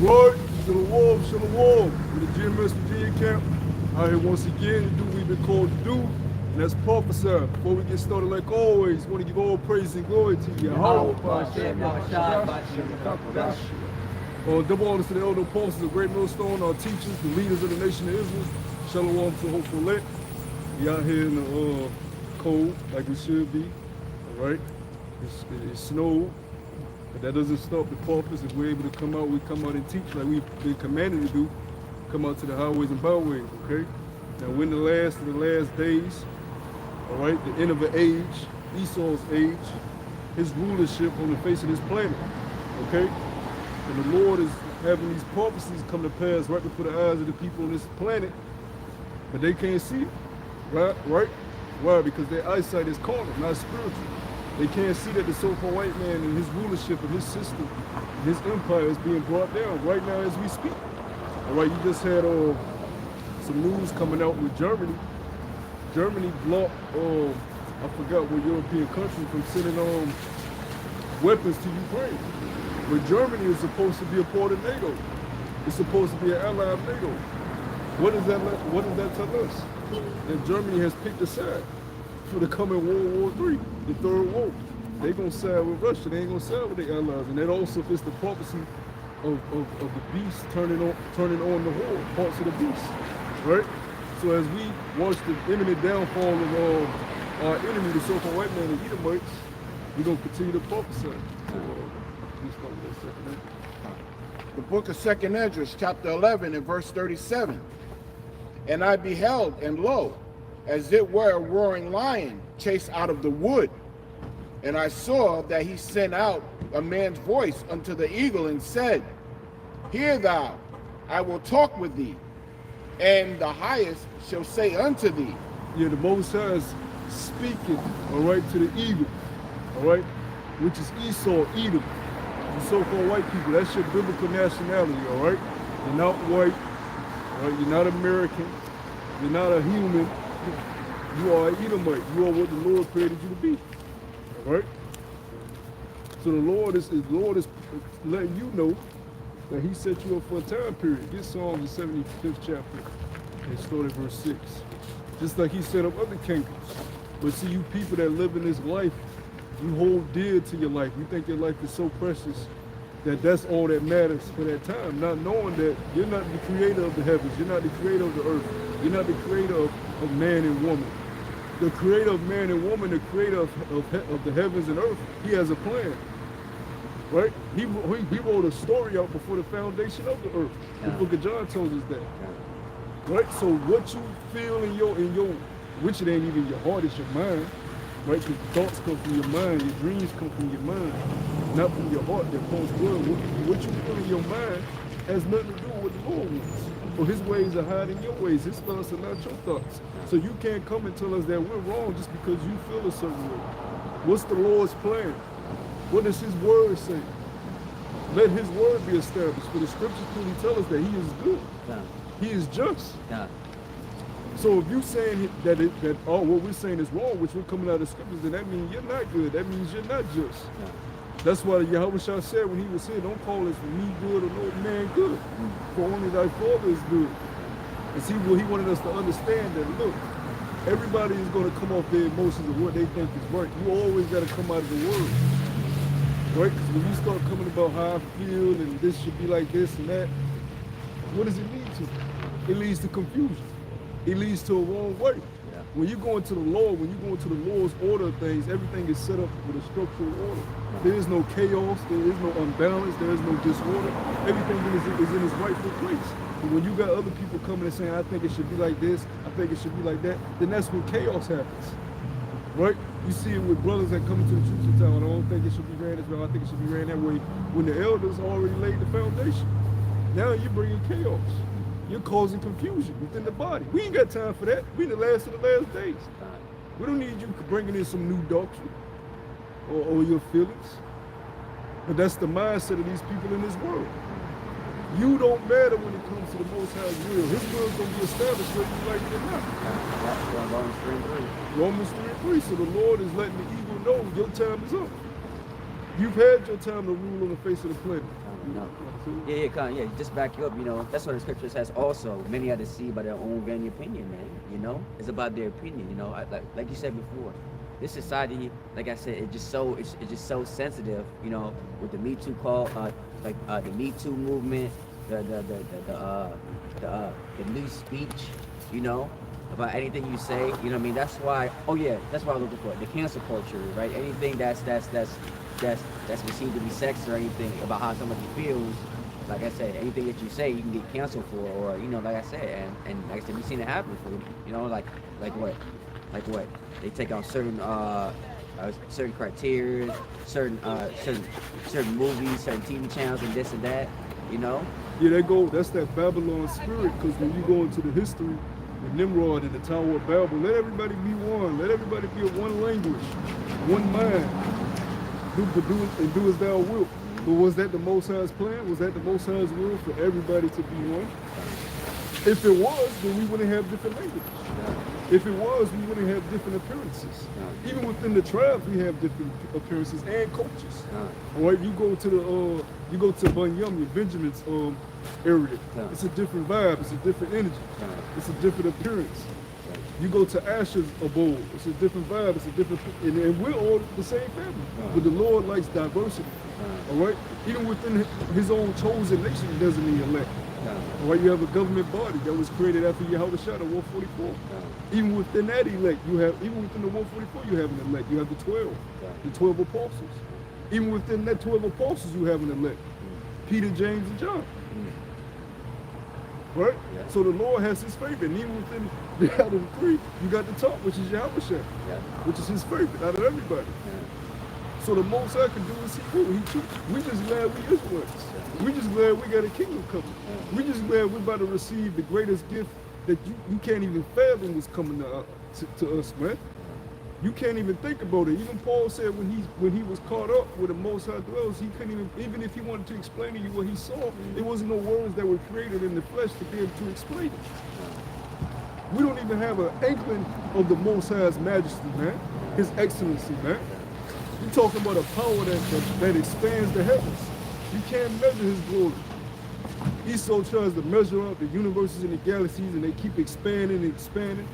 Right, Shalom, Shalom. With the GMS Virginia camp, out here once again to do what we've been called to do, and that's prophesy. Before we get started, like always, want to give all praise and glory to Yahweh. Double honors to the elder apostles, the great millstone, our teachers, the leaders of the nation of Israel. Shalom to hopeful lit. We out here in the cold, like we should be. All right, it snowed. But that doesn't stop the purpose. If we're able to come out, we come out and teach like we've been commanded to do. Come out to the highways and byways, okay? Now we're in the last of the last days, all right? The end of an age, Esau's age, his rulership on the face of this planet, okay? And the Lord is having these prophecies come to pass right before the eyes of the people on this planet, but they can't see it, right? Why? Because their eyesight is carnal, not spiritual. They can't see that the so-called white man and his rulership and his system, and his empire is being brought down right now as we speak. All right, you just had some news coming out with Germany. Germany blocked, I forgot what European country from sending weapons to Ukraine. But Germany is supposed to be a part of NATO. It's supposed to be an ally of NATO. What does that tell us? That Germany has picked a side for the coming World War III, the third war. They're gonna side with Russia, they ain't gonna side with their allies. And that also fits the prophecy of the beast turning on the whole parts of the beast. Right? So as we watch the imminent downfall of our enemy, the so-called white man, the Edomites, we're gonna continue to prophesy. The book of 2nd Esdras, chapter 11 and verse 37. And I beheld, and lo, as it were a roaring lion chased out of the wood. And I saw that he sent out a man's voice unto the eagle and said, Hear thou, I will talk with thee, and the highest shall say unto thee. Yeah, the Most High is speaking, all right, to the eagle, all right, which is Esau, Edom, the so-called white people. That's your biblical nationality, all right? You're not white, all right? You're not American, you're not a human. You are an Edomite. You are what the Lord created you to be. All right? So the Lord is letting you know that he set you up for a time period. Get Psalms, the 75th chapter, and start at verse 6. Just like he set up other kingdoms. But see, you people that live in this life, you hold dear to your life. You think your life is so precious that that's all that matters for that time. Not knowing that you're not the creator of the heavens. You're not the creator of the earth. You're not the creator of man and woman. The creator of man and woman, the creator of the heavens and earth, he has a plan, right? He wrote a story out before the foundation of the earth. The book of John tells us that, right? So what you feel in your, which it ain't even your heart, it's your mind, right? Because thoughts come from your mind, your dreams come from your mind, not from your heart that pumps blood. What you feel in your mind has nothing to do with what the Lord wants. For his ways are higher than your ways. His thoughts are not your thoughts. So you can't come and tell us that we're wrong just because you feel a certain way. What's the Lord's plan? What does his word say? Let his word be established. For the scriptures clearly tell us that he is good. Yeah. He is just. Yeah. So if you're saying that what we're saying is wrong, which we're coming out of the scriptures, then that means you're not good. That means you're not just. Yeah. That's why Yahweh Shah said when he was here, don't call us me good or no man good, for only thy Father is good. And see, well, he wanted us to understand that, look, everybody is going to come off their emotions of what they think is right. You always got to come out of the word, right? Because when you start coming about how I feel and this should be like this and that, what does it lead to? It leads to confusion. It leads to a wrong way. When you go into the Lord, when you go into the Lord's order of things, everything is set up with a structural order. There is no chaos, there is no unbalance, there is no disorder. Everything is in its rightful place. But when you got other people coming and saying, I think it should be like this, I think it should be like that, then that's when chaos happens. Right? You see it with brothers that come into the truth and tell, I don't think it should be ran this way, I think it should be ran that way, when the elders already laid the foundation. Now you're bringing chaos. You're causing confusion within the body. We ain't got time for that. We in the last of the last days. We don't need you bringing in some new doctrine or your feelings. But that's the mindset of these people in this world. You don't matter when it comes to the Most High's will. His will is going to be established whether you like it or not. Romans 3:3. So the Lord is letting the eagle know your time is up. You've had your time to rule on the face of the planet. No. Yeah, just back you up, that's what the scripture says also. Many are deceived by their own vain opinion, man. It's about their opinion, like you said before. This society, like I said, it's just so sensitive, with the Me Too call, the Me Too movement, the new speech, about anything you say, what I mean? That's why that's what I'm looking for. The cancel culture, right? Anything that's perceived to be sex or anything about how somebody feels, like I said, anything that you say you can get canceled for, or like I said, and like I said, we've seen it happen for like what? They take out certain criteria, certain movies, certain TV channels, and this and that, Yeah, that's that Babylon spirit, because when you go into the history with Nimrod and the Tower of Babel, let everybody be one. Let everybody be of one language, one mind. Do as thou wilt. But was that the Most High's plan? Was that the Most High's will for everybody to be one? If it was, then we wouldn't have different languages. If it was, we wouldn't have different appearances. Even within the tribes, we have different appearances and cultures. All right, you go to Bunyamin, Benjamin's area. It's a different vibe. It's a different energy. It's a different appearance. You go to Asher's abode. It's a different vibe. It's a different, and we're all the same family. But the Lord likes diversity. All right, even within His own chosen nation, He doesn't need elect. All right, you have a government body that was created after Yahushua, 144. Even within that elect, even within the 144, you have an elect. You have the 12, the 12 apostles. Even within that 12 apostles, you have an elect. Peter, James, and John. Right? So the Lord has His favorite. And even within the out of the three, you got the top, which is Yahushua, which is His favorite out of everybody. So the most I can do is He will. We just glad we Israelites. We just glad we got a kingdom coming. We just glad we're about to receive the greatest gift that you can't even fathom was coming to us, man. You can't even think about it. Even Paul said when he was caught up with the Most High dwells, he couldn't even if he wanted to explain to you what he saw, there wasn't no words that were created in the flesh to be able to explain it. We don't even have an inkling of the Most High's majesty, man. His excellency, man. You're talking about a power that expands the heavens. You can't measure His glory. Esau tries to measure up the universes and the galaxies, and they keep expanding and expanding.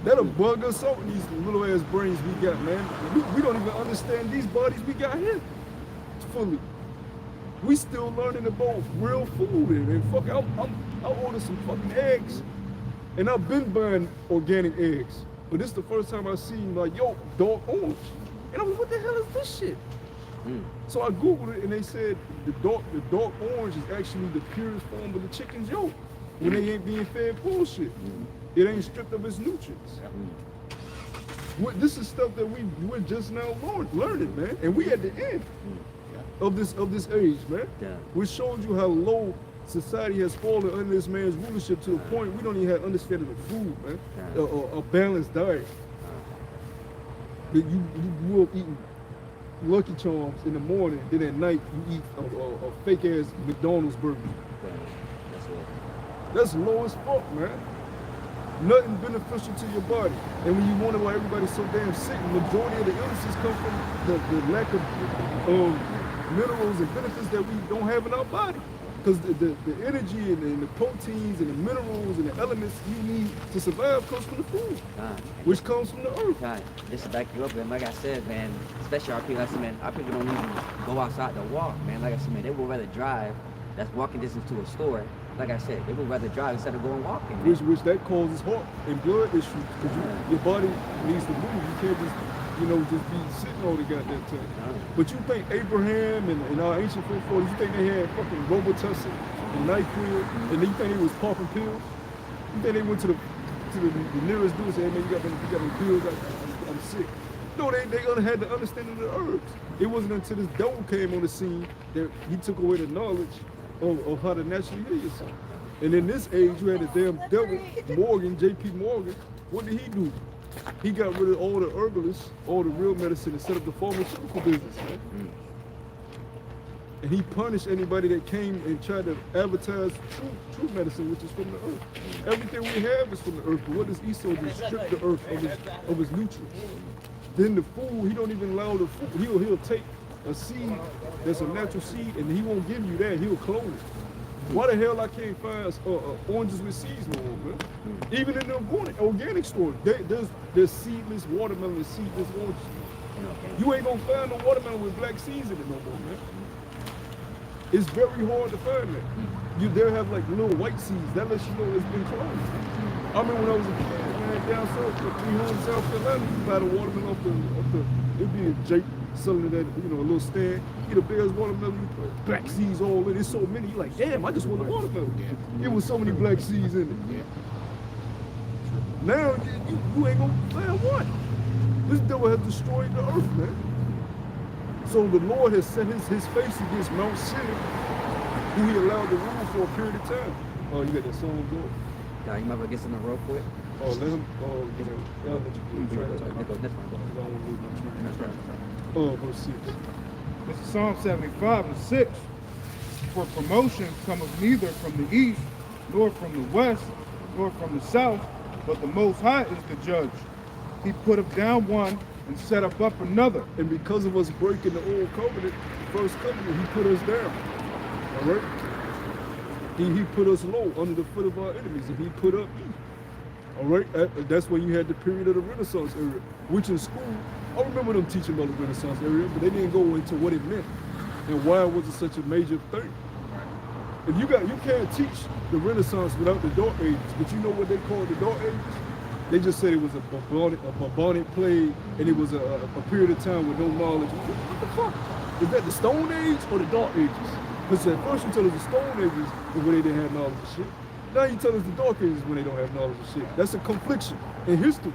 That'll bug us out in these little ass brains we got, man. We don't even understand these bodies we got here fully. We still learning about real food, and fuck, I ordered some fucking eggs, and I've been buying organic eggs, but this is the first time I've seen dark orange, and I'm like, what the hell is this shit? So I googled it, and they said the dark orange is actually the purest form of the chicken's yolk when they ain't being fed bullshit. It ain't stripped of its nutrients. This is stuff that we're just now learning, man, and we at the end of this age, man. Which shows you how low society has fallen under this man's rulership to the point we don't even have understanding of food, man. A balanced diet. That you grew up eating Lucky Charms in the morning, then at night you eat a fake ass McDonald's burger. That's low as fuck, man. Nothing beneficial to your body. And when you wonder why everybody's so damn sick, the majority of the illnesses come from the lack of minerals and benefits that we don't have in our body. Because the energy and the proteins and the minerals and the elements you need to survive comes from the food, which comes from the earth. Just to back you up, man, like I said, man, especially our people, like I said, man, our people don't even go outside to walk, man. Like I said, man, they would rather drive, that's walking distance to a store. Like I said, they would rather drive instead of going walking. Which that causes heart and blood issues, because your body needs to move. You can't just be sitting all the goddamn time. But you think Abraham and our ancient forefathers, you think they had fucking Robitussin and NyQuil, and you think they was popping pills? You think they went to the nearest dude and said, hey man, you got any pills? I'm sick. No, they had the understanding of the herbs. It wasn't until this dope came on the scene that he took away the knowledge of how to naturally heal yourself. And in this age, you had a damn devil, Morgan, J.P. Morgan. What did he do? He got rid of all the herbalists, all the real medicine, and set up the pharmaceutical business, man. And he punished anybody that came and tried to advertise true medicine, which is from the earth. Everything we have is from the earth, but what does Esau do? Strip the earth of its nutrients. Then the food, he don't even allow the food. He'll take a seed that's a natural seed, and he won't give you that. He'll clone it. Why the hell I can't find oranges with seeds no more, man? Even in the organic store, there's seedless watermelon and seedless oranges. You ain't gonna find no watermelon with black seeds in it no more, man. It's very hard to find that. They'll have like little white seeds. That lets you know it's been cloned. I remember when I was a kid, man, down south, 300 South Carolina, you buy the watermelon off the it'd be a Jake selling it at, a little stand. Get a big ass watermelon, you put black seeds all in it. So many, you like, damn, I just want a watermelon. It was so many black seeds in it. Now you ain't gonna find one. This devil has destroyed the earth, man. So the Lord has set his face against Mount Sinai, who he allowed to rule for a period of time. Oh, you got that song going? Nah, you might want to get something real quick. Oh, let him, I'll let you please try to talk. That's fine. I don't want to lose my train. Verse 6. This is Psalm 75 and 6. For promotion cometh neither from the east, nor from the west, nor from the south, but the Most High is the judge. He putteth down one and set up another. And because of us breaking the old covenant, the first covenant, he put us down. All right? He put us low under the foot of our enemies, and he put up east. All right? That's when you had the period of the Renaissance era, which in school, I remember them teaching about the Renaissance era, but they didn't go into what it meant and why was it such a major thing. If you can't teach the Renaissance without the Dark Ages, but you know what they call the Dark Ages? They just said it was a bubonic plague, and it was a period of time with no knowledge. What the fuck? Is that the Stone Age or the Dark Ages? Because at first you tell us the Stone Ages is when they didn't have knowledge of shit. Now you tell us the Dark Ages when they don't have knowledge of shit. That's a confliction in history.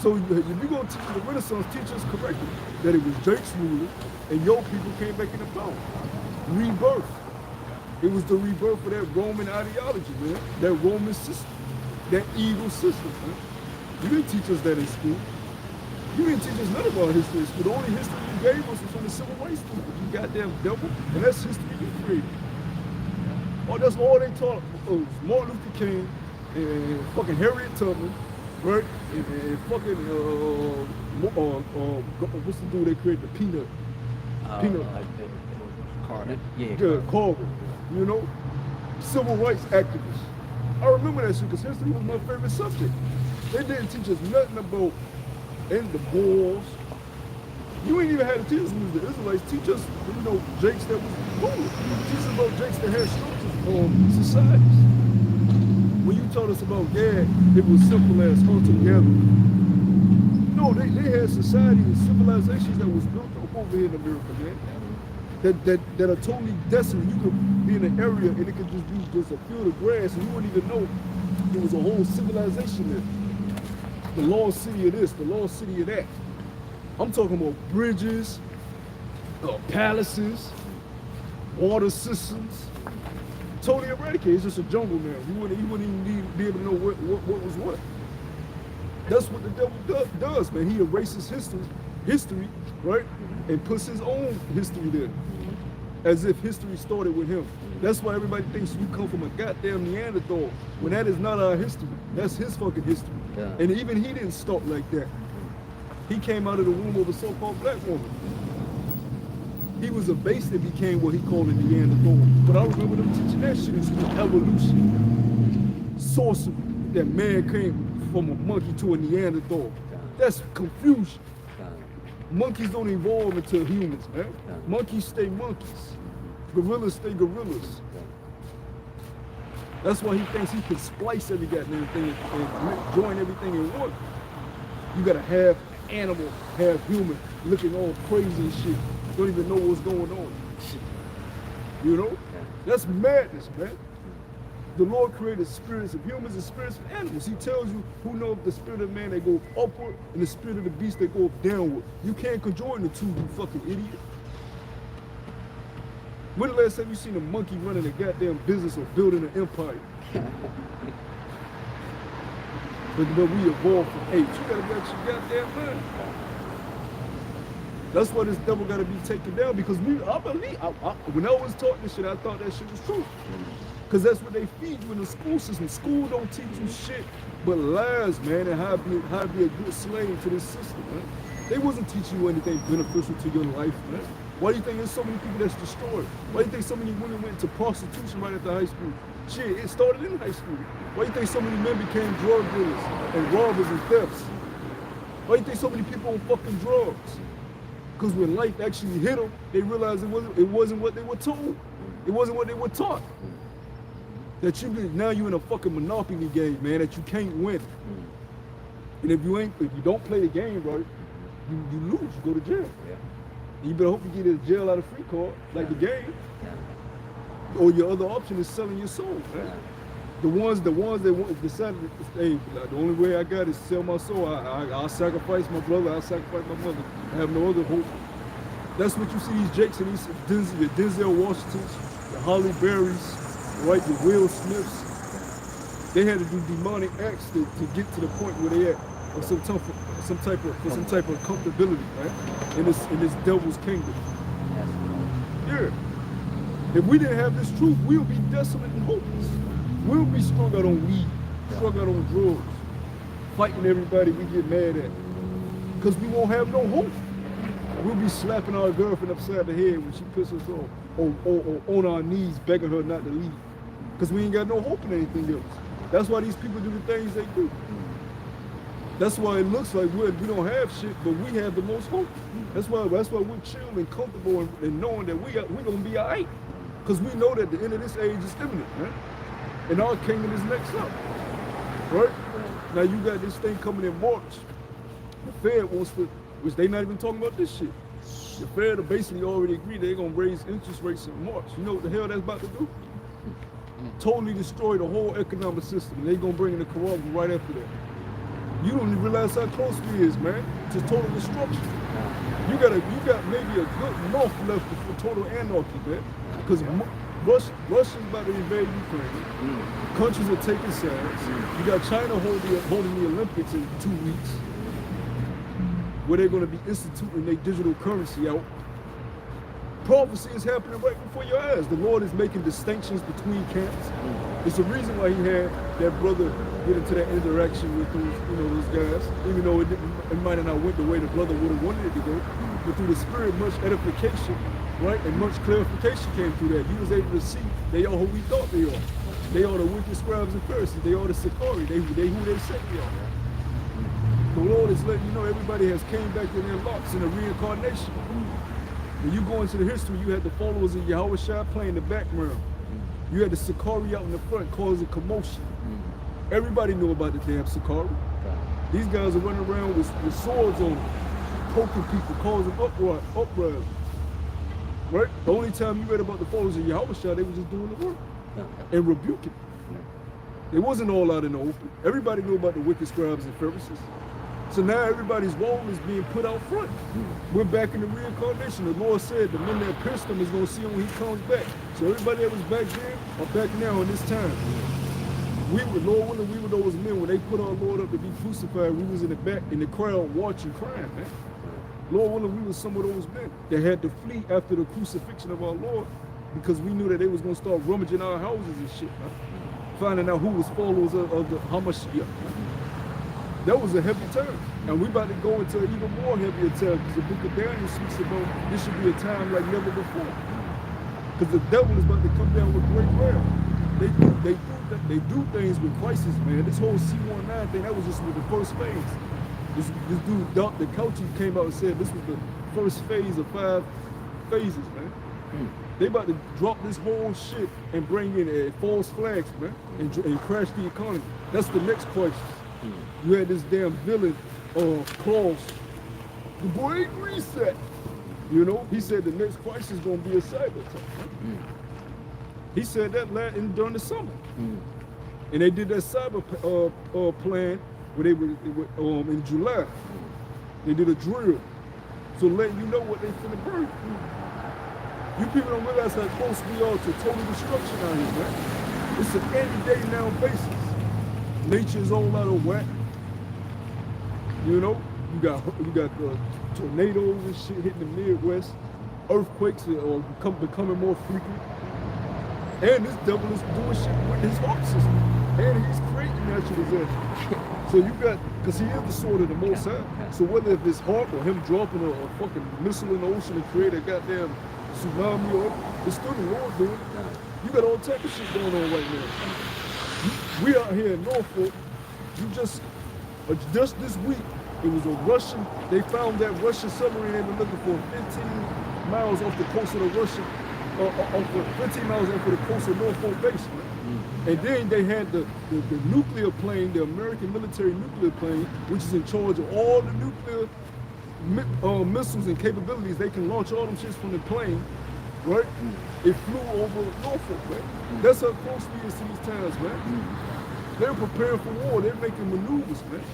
So if you're going to teach the Renaissance, teach us correctly that it was Jake's rulers and your people came back into power. Rebirth. It was the rebirth of that Roman ideology, man. That Roman system. That evil system, man. You didn't teach us that in school. You didn't teach us none of our history in school. The only history you gave us was from the civil rights movement. You goddamn devil. And that's history you created. Oh, that's all they taught. Martin Luther King and fucking Harriet Tubman, right? And fucking what's the dude they created the peanut? Carter. Yeah, Carter. You know, civil rights activists. I remember that shit because history was my favorite subject. They didn't teach us nothing about the wars. You ain't even had to teach us who was the Israelites. Teach us, Jakes that was ruling. Teach us about Jakes that had structures on societies. When you told us about it was simple as hunter-gatherer. No, they had society and civilizations that was built up over here in America, man. That are totally desolate. You could be in an area and it could just be just a field of grass and you wouldn't even know there was a whole civilization there. The lost city of this, the lost city of that. I'm talking about bridges, palaces, water systems. Totally eradicated. It's just a jungle now. You wouldn't even be able to know what was what. That's what the devil does, man. He erases history, right? And puts his own history there. As if history started with him. That's why everybody thinks you come from a goddamn Neanderthal. When that is not our history. That's his fucking history. Yeah. And even he didn't start like that. He came out of the womb of a so-called black woman. He was a base that became what he called a Neanderthal. But I remember them teaching that shit in school. Evolution. Sorcery. That man came from a monkey to a Neanderthal. That's confusion. Monkeys don't evolve into humans, man. Monkeys stay monkeys. Gorillas stay gorillas. That's why he thinks he can splice every goddamn thing and join everything in one. You gotta have animal, have human, looking all crazy and shit. Don't even know what's going on. You know? That's madness, man. The Lord created spirits of humans and spirits of animals. He tells you who know the spirit of man, they go upward, and the spirit of the beast, they go downward. You can't conjoin the two, you fucking idiot. When the last time you seen a monkey running a goddamn business or building an empire? But we evolved from apes. You gotta get your goddamn mind. That's why this devil gotta be taken down, because when I was taught this shit, I thought that shit was true. Because that's what they feed you in the school system. School don't teach you shit but lies, man, and how to be a good slave to this system, man. They wasn't teaching you anything beneficial to your life, man. Why do you think there's so many people that's destroyed? Why do you think so many women went into prostitution right after high school? Shit, it started in high school. Why do you think so many men became drug dealers and robbers and thefts? Why do you think so many people on fucking drugs? Because when life actually hit them, they realized it wasn't what they were told. It wasn't what they were taught. That now you're in a fucking monopoly game, man, that you can't win. And if you don't play the game right, you lose, you go to jail. Yeah. And you better hope you get a jail out of free card, like the game. Or your other option is selling your soul, man. The ones that decided, hey, the only way I got is sell my soul. I'll sacrifice my brother, I'll sacrifice my mother. I have no other hope. That's what you see these Jakes and these Denzel Washingtons, the Holly Berrys, right, the Will Smiths. They had to do demonic acts to get to the point where they at, or some type of comfortability, right? In this devil's kingdom. Yeah. If we didn't have this truth, we would be desolate and hopeless. We'll be strung out on weed, strung out on drugs, fighting everybody we get mad at. Because we won't have no hope. We'll be slapping our girlfriend upside the head when she pisses us off, or on our knees begging her not to leave. Because we ain't got no hope in anything else. That's why these people do the things they do. That's why it looks like we don't have shit, but we have the most hope. That's why we're chill and comfortable and knowing that we're gonna be all right. Because we know that the end of this age is imminent, man. And our kingdom is next up, right? Now you got this thing coming in March. The Fed wants to, which they not even talking about this shit. The Fed have basically already agreed they're gonna raise interest rates in March. You know what the hell that's about to do? Totally destroy the whole economic system. And they're gonna bring in the corona right after that. You don't even realize how close we is, man, to total destruction. You got maybe a good month left for total anarchy, man. Because Russia's about to invade Ukraine. Countries are taking sides. You got China holding the Olympics in 2 weeks, where they're going to be instituting their digital currency out. Prophecy is happening right before your eyes. The Lord is making distinctions between camps. It's the reason why he had that brother get into that interaction with those guys, even though it might have not went the way the brother would have wanted it to go. But through the Spirit, much edification, right, and much clarification came through that. He was able to see they are who we thought they are. They are the wicked scribes and Pharisees. They are the Sicarii. They who they said they are. The Lord is letting you know everybody has came back in their locks in a reincarnation. When you go into the history, you had the followers of Yahweh Shai playing the background. You had the Sicarii out in the front causing commotion. Everybody knew about the damn Sicarii. These guys are running around with swords on them, poking people, causing uprising. Right? The only time you read about the followers of Yahweh Shai, they were just doing the work and rebuking. It wasn't all out in the open. Everybody knew about the wicked scribes and Pharisees. So now everybody's role is being put out front. We're back in the reincarnation. The Lord said the men that pierced him is going to see him when he comes back. So everybody that was back then are back now in this time. Lord willing, we were those men when they put our Lord up to be crucified. We was in the back in the crowd watching, crying, man. Lord willing, we were some of those men that had to flee after the crucifixion of our Lord because we knew that they was going to start rummaging our houses and shit, man. Finding out who was followers of the Hamashiach. That was a heavy time. And we about to go into an even more heavier time because the book of Daniel speaks about this should be a time like never before. Because the devil is about to come down with great wrath. They do things with crisis, man. This whole C-19 thing, that was just with the first phase. This dude, Dr. Kauchi, came out and said this was the first phase of 5 phases, man. They about to drop this whole shit and bring in false flags, man, and crash the economy. That's the next crisis. You had this damn villain, Klaus. The boy ain't reset. You know, he said the next crisis is gonna be a cyber attack. He said that during the summer. And they did that cyber plan where they were in July. They did a drill. So letting you know what they finna burn. You people don't realize how close we are to total destruction out here, man. It's an any day now basis. Nature's all out of whack. You know, you got tornadoes and shit hitting the Midwest. Earthquakes are becoming more frequent. And this devil is doing shit with his heart system. And he's creating natural disasters. So So you got, because he is the sword of the Most High. So whether if it's Hawk or him dropping a fucking missile in the ocean and create a goddamn tsunami or it's still the Lord doing it. You got all type of shit going on right now. We out here in Norfolk, just this week, it was a Russian, they found that Russian submarine they were looking for 15 miles off the coast of the Russian, 15 miles off of the coast of Norfolk base, man. And then they had the nuclear plane, the American military nuclear plane, which is in charge of all the nuclear missiles and capabilities. They can launch all them shits from the plane, right? It flew over Norfolk, man. That's how close we is to these towns, man. They're preparing for war. They're making maneuvers, man.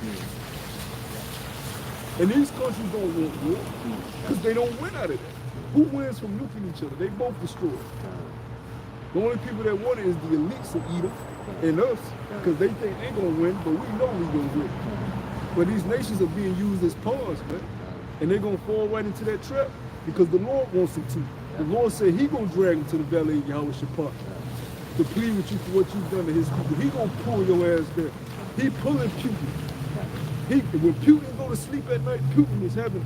And these countries don't want war because they don't win out of that. Who wins from nuking each other? They both destroy. The only people that want it is the elites of Edom and us, because they think they're going to win, but we know we're going to win. But these nations are being used as pawns, man. And they're going to fall right into that trap because the Lord wants them to. The Lord said He going to drag them to the valley of Yahweh Shaphat to plead with you for what you've done to His people. He going to pull your ass there. He pulling Putin. When Putin go to sleep at night, Putin is having,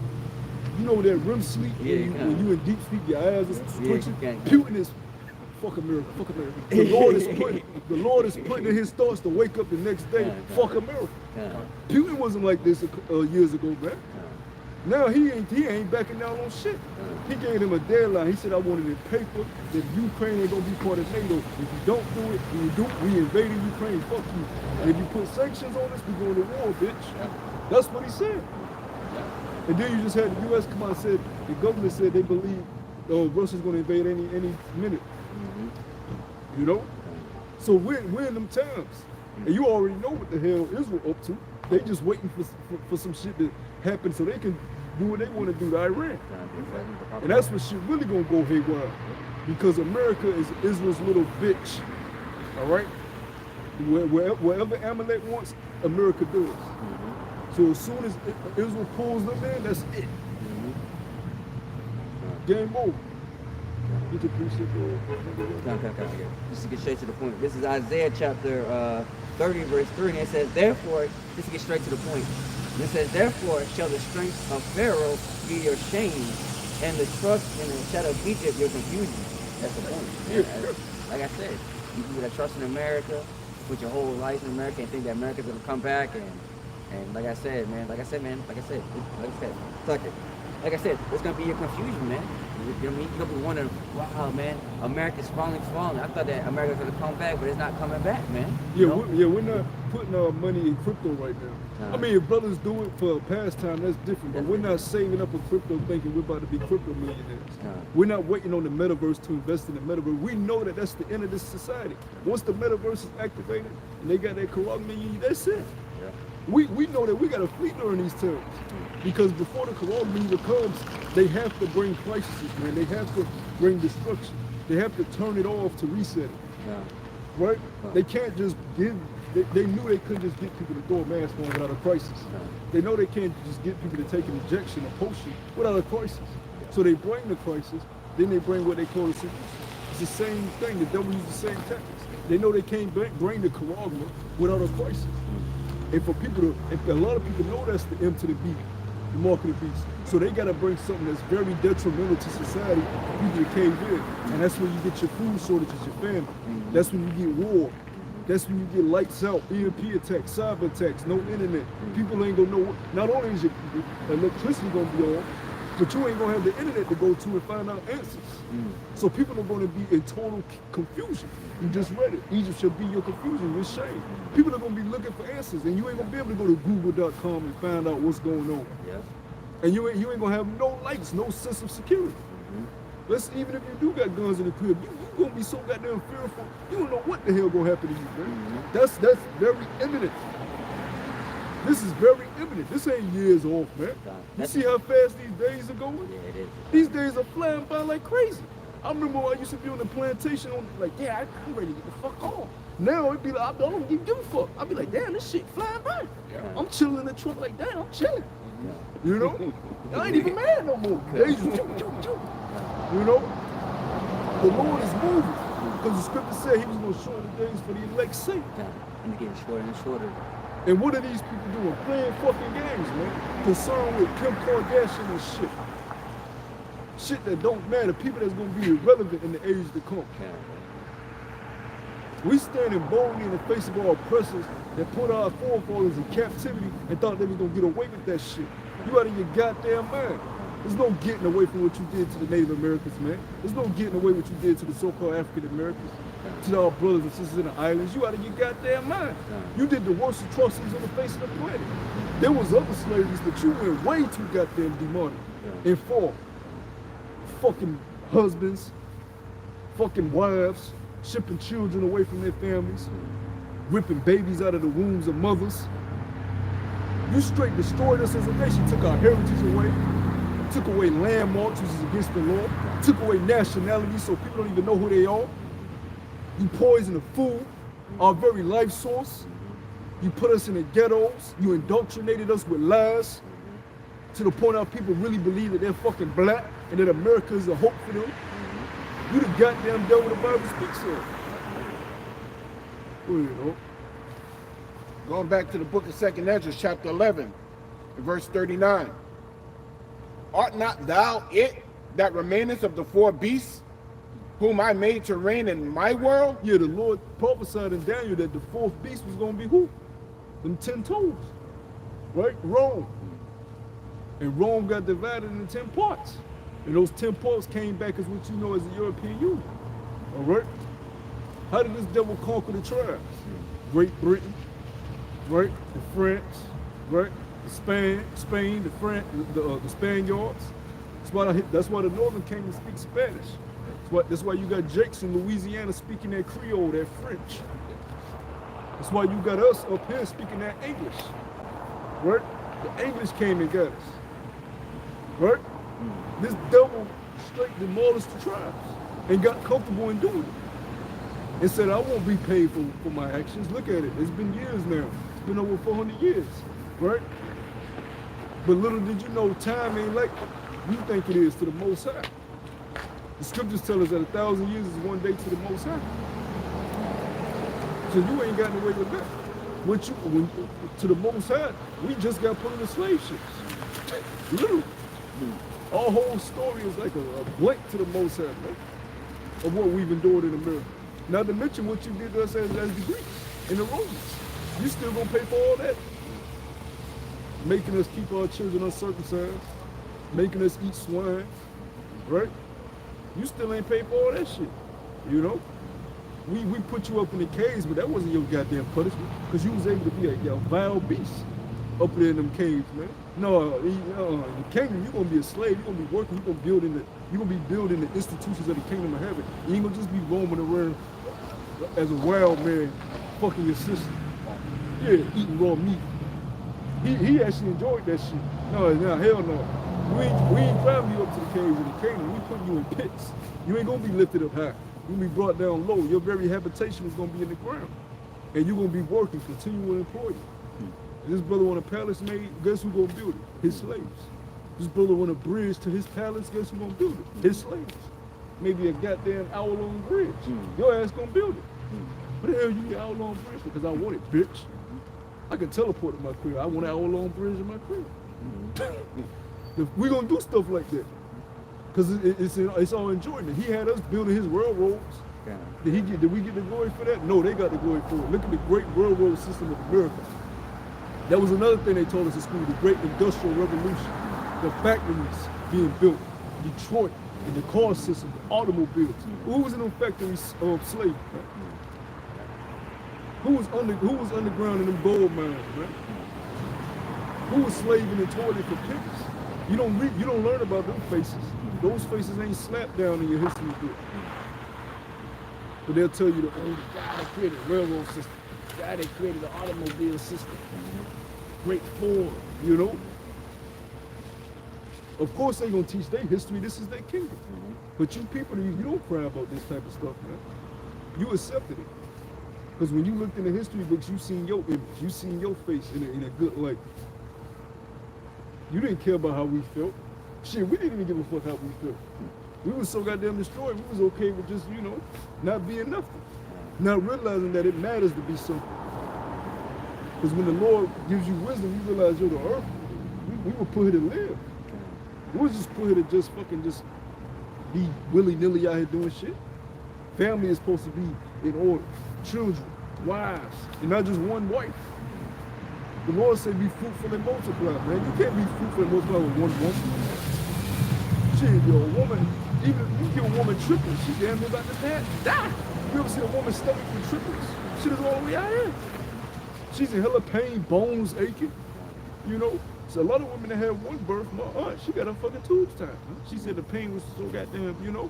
you know, that REM sleep when you in deep sleep, your eyes is twitching. Putin is fuck America, fuck America. The Lord is putting in his thoughts to wake up the next day, fuck America. Putin wasn't like this years ago, man. Now he ain't backing down on shit. He gave him a deadline. He said, I want it in paper that Ukraine ain't gonna be part of NATO. If you don't do it, we invaded Ukraine, fuck you. And if you put sanctions on us, we going to war, bitch. That's what he said. And then you just had the US come out and said, the government said they believe Russia's gonna invade any minute. You know? So we're in them times. And you already know what the hell Israel up to. They just waiting for some shit to happen so they can do what they want to do to Iran. And that's what shit really gonna go haywire. Because America is Israel's little bitch. All right? Wherever Amalek wants, America does. So as soon as Israel pulls them in, that's it. Game over. You can appreciate Okay. Just to get straight to the point. This is Isaiah chapter 30, verse 3, and it says, therefore, just to get straight to the point. And it says, therefore shall the strength of Pharaoh be your shame, and the trust in the shadow of Egypt your confusion. That's the point. Like I said, you people that trust in America, put your whole life in America and think that America's gonna come back and like I said, fuck it. Like I said, it's gonna be your confusion, man. You know what I mean? You're gonna be wondering, wow, man, America's falling. I thought that America's gonna come back, but it's not coming back, man. We're not putting our money in crypto right now. I mean, if brothers do it for a pastime, that's different. But we're not saving up a crypto thinking we're about to be crypto millionaires. We're not waiting on the metaverse to invest in the metaverse. We know that that's the end of this society. Once the metaverse is activated and they got that Quran million, that's it. We know that we got to flee during these times. Because before the Quran comes, they have to bring crises, man. They have to bring destruction. They have to turn it off to reset it. Right? They can't just give, they knew they couldn't just get people to throw a mask on without a crisis. They know they can't just get people to take an injection, a potion, without a crisis. So they bring the crisis, then they bring what they call a solution. It's the same thing, the devil uses the same tactics. They know they can't bring the Quran without a crisis. And for people to, a lot of people know that's the M to the B, the mark of the beast. So they got to bring something that's very detrimental to society for people to cave in. And that's when you get your food shortages, your famine. That's when you get war. That's when you get lights out, EMP attacks, cyber attacks, no internet. People ain't going to know, not only is your electricity going to be on, but you ain't going to have the internet to go to and find out answers. So people are going to be in total confusion. You just read it. Egypt shall be your confusion, your shame. People are going to be looking for answers, and you ain't going to be able to go to google.com and find out what's going on. And you ain't going to have no lights, no sense of security. Even if you do got guns in the crib, you going to be so goddamn fearful, you don't know what the hell going to happen to you, man. That's very imminent. This is very imminent. This ain't years off, man. You see how fast these days are going? Yeah, it is. These days are flying by like crazy. I remember when I used to be on the plantation, I'm ready to get the fuck off. Now it'd be like, I don't give a fuck. I'd be like, damn, this shit flying by. I'm chilling in the truck like, damn, I'm chilling. You know? I ain't even mad no more. They just You know? The Lord is moving. Because the scripture said he was going to shorten the days for the elect's sake. And it's getting shorter and shorter. And what are these people doing? Playing fucking games, man. Concerned with Kim Kardashian and shit. Shit that don't matter. People that's gonna be irrelevant in the age to come. We standing boldly in the face of our oppressors that put our forefathers in captivity and thought they was gonna get away with that shit. You out of your goddamn mind. There's no getting away from what you did to the Native Americans, man. There's no getting away what you did to the so-called African Americans, to our brothers and sisters in the islands. You out of your goddamn mind. You did the worst atrocities on the face of the planet. There was other slaveries, but you went way too goddamn demonic and for fucking husbands, fucking wives, shipping children away from their families, ripping babies out of the wombs of mothers. You straight destroyed us as a nation, took our heritage away, took away landmarks, which is against the law, took away nationality so people don't even know who they are. You poisoned the food, our very life source. You put us in the ghettos, you indoctrinated us with lies to the point how people really believe that they're fucking black and that America is a hope for them. You the goddamn devil the Bible speaks of. Well, you know. Going back to the book of 2nd Ezra, chapter 11, and verse 39. Art not thou it that remaineth of the 4 beasts, whom I made to reign in my world? Yeah, the Lord prophesied in Daniel that the 4th beast was going to be who? Them 10 toes. Right? Rome. And Rome got divided into 10 parts. And those 10 parts came back as what you know as the European Union. All right? How did this devil conquer the tribes? Great Britain, right? And France, right? Spain, the Spaniards. That's why the Northern Kingdom speaks Spanish. That's why you got Jakes in Louisiana speaking that Creole, that French. That's why you got us up here speaking that English, right? The English came and got us, right? This devil straight demolished the tribes and got comfortable in doing it. And said, I won't be paid for my actions. Look at it. It's been years now. It's been over 400 years, right? But little did you know, time ain't like you think it is to the Most High. The scriptures tell us that 1,000 years is one day to the Most High. So you ain't gotten away with that. To the Most High, we just got put in the slave ships. Literally. Our whole story is like a blank to the Most High, man, of what we've endured in America. Not to mention what you did to us as the Greeks and the Romans. You still gonna pay for all that? Making us keep our children uncircumcised, making us eat swine, right? You still ain't paid for all that shit, you know? We put you up in the caves, but that wasn't your goddamn punishment, because you was able to be a vile beast up there in them caves, man. No, in the kingdom, you're gonna be a slave, you're gonna be working, you're gonna be building the institutions of the kingdom of heaven. You ain't gonna just be roaming around as a wild man, fucking your sister. Yeah, eating raw meat. He actually enjoyed that shit. No, hell no. We ain't driving you up to the caves of the kingdom. We putting you in pits. You ain't gonna be lifted up high. You're gonna be brought down low. Your very habitation is gonna be in the ground. And you're gonna be working, continual employee. This brother want a palace made, guess who gonna build it? His slaves. This brother want a bridge to his palace, guess who gonna build it? His slaves. Maybe a goddamn hour-long bridge. Your ass gonna build it. What the hell you get hour-long bridge for? Because I want it, bitch. I can teleport to my crib. I want an hour-long bridge in my crib. We gonna do stuff like that. Because it's all enjoyment. He had us building his railroads. Did we get the glory for that? No, they got the glory for it. Look at the great railroad system of America. That was another thing they told us in school, the great industrial revolution. The factories being built, Detroit, and the car system, the automobiles. Who was in them factories of slavery? Who was underground in them gold mines, man? Who was slaving and toiling for pennies? You don't learn about them faces. Those faces ain't slapped down in your history book. But they'll tell you the guy that created the railroad system, the guy that created the automobile system, great Ford, you know? Of course they're gonna teach their history, this is their kingdom. But you people, you don't cry about this type of stuff, man. You accepted it. Because when you looked in the history books, you seen your image, you seen your face in a good light. You didn't care about how we felt. Shit, we didn't even give a fuck how we felt. We was so goddamn destroyed, we was okay with just, you know, not being nothing. Not realizing that it matters to be something. Because when the Lord gives you wisdom, you realize you're the earth. We were put here to live. We was just put here to just fucking just be willy-nilly out here doing shit. Family is supposed to be in order. Children, wives, and not just one wife. The Lord said be fruitful and multiply, man. You can't be fruitful and multiply with one woman. Shit, yo, a woman, even if you give a woman triplets, she damn near about to die. You ever see a woman stomach with triplets? Shit is all the way out here. She's in hella pain, bones aching, you know? So a lot of women that have one birth, my aunt, she got her fucking tubes tied. She said the pain was so goddamn, you know?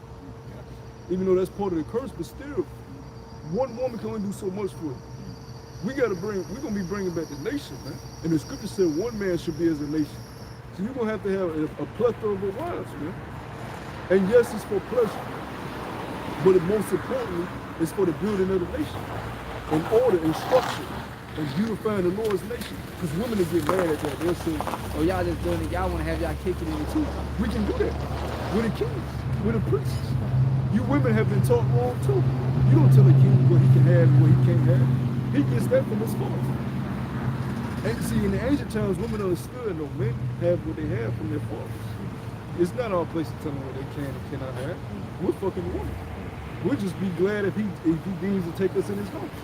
Even though that's part of the curse, but still, one woman can only do so much for you. We're gonna be bringing back the nation, man. And the scripture said one man should be as a nation. So you're gonna have to have a plethora of wives, man. And yes, it's for pleasure, but most importantly, it's for the building of the nation, and order and structure, and beautifying the Lord's nation. Because women will get mad at that. They'll say, "Oh, y'all just doing it. Y'all want to have y'all cake and eat it too." We can do that. We're the kings. We're the princes. You women have been taught wrong too. You don't tell a king what he can have and what he can't have. He gets that from his father. And see, in the ancient times, women understood no men have what they have from their fathers. It's not our place to tell them what they can and cannot have. We're fucking women. We'll just be glad if he deems to take us in his house.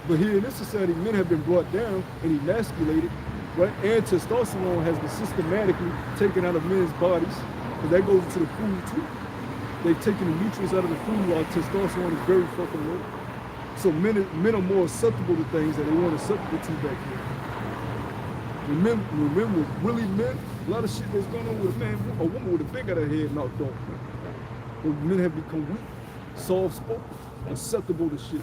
But here in this society, men have been brought down and emasculated, right? And testosterone has been systematically taken out of men's bodies, because that goes into the food too. They've taken the nutrients out of the food while testosterone is very fucking low. So men are more susceptible to things that they weren't susceptible to back then. When men were really men, a lot of shit that's going on with a woman with a big out of head knocked off. But men have become weak, soft-spoken, susceptible to shit.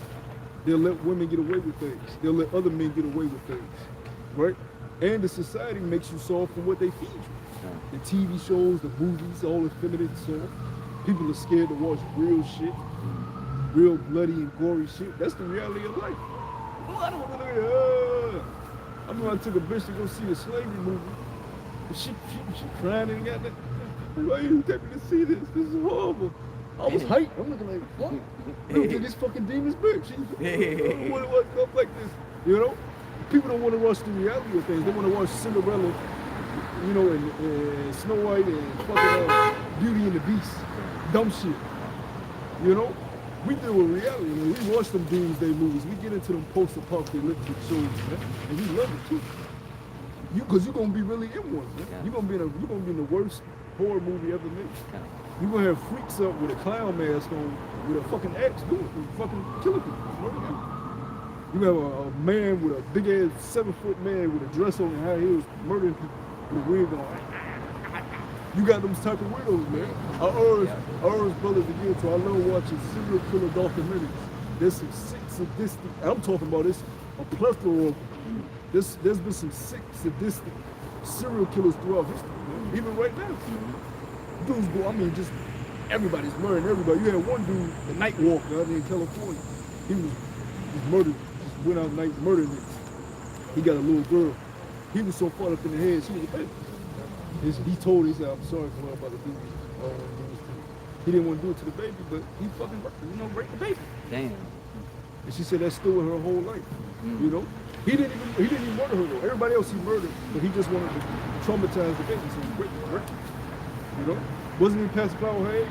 They'll let women get away with things. They'll let other men get away with things, right? And the society makes you soft from what they feed you. The TV shows, the movies, all the feminine stuff. People are scared to watch real shit, real bloody and gory shit. That's the reality of life. Oh, I don't want to look at it. I remember I took a bitch to go see a slavery movie. And she crying and got that. Why you take me to see this? This is horrible. I was hyped. I'm looking like, what? Look at this fucking demon's bitch. I don't want to watch stuff like this. You know? People don't want to watch the reality of things. They want to watch Cinderella, you know, and Snow White and fucking Beauty and the Beast. Dumb shit. You know? We deal with reality, man. We watch them doomsday movies. We get into them post-apocalyptic shows, man. And we love it too. Because you're gonna be really in one, man. You're gonna be in the worst horror movie ever made. You're gonna have freaks up with a clown mask on, with a fucking axe doing it, fucking killing people, murder people. You have a man with a big ass 7-foot man with a dress on and high heels murdering people with a wig on. You got those type of weirdos, man. I urge brothers to get into. I love watching serial killer documentaries. There's some sick, sadistic. I'm talking about this a plethora of. There's been some sick, sadistic serial killers throughout history, man. Even right now. Dudes go. I mean, just everybody's murdering everybody. You had one dude, the night walker out there in California. He was murdered. Just went out at night murdering it. He got a little girl. He was so far up in the head, she was a baby. He told her, he said, "I'm sorry for what I'm about to do." He didn't want to do it to the baby, but he fucking, raped the baby. Damn. And she said that still in her whole life. You know, he didn't even murder her though. Everybody else he murdered, but he just wanted to traumatize the baby, so he raped her. You know, wasn't even past the flower her age.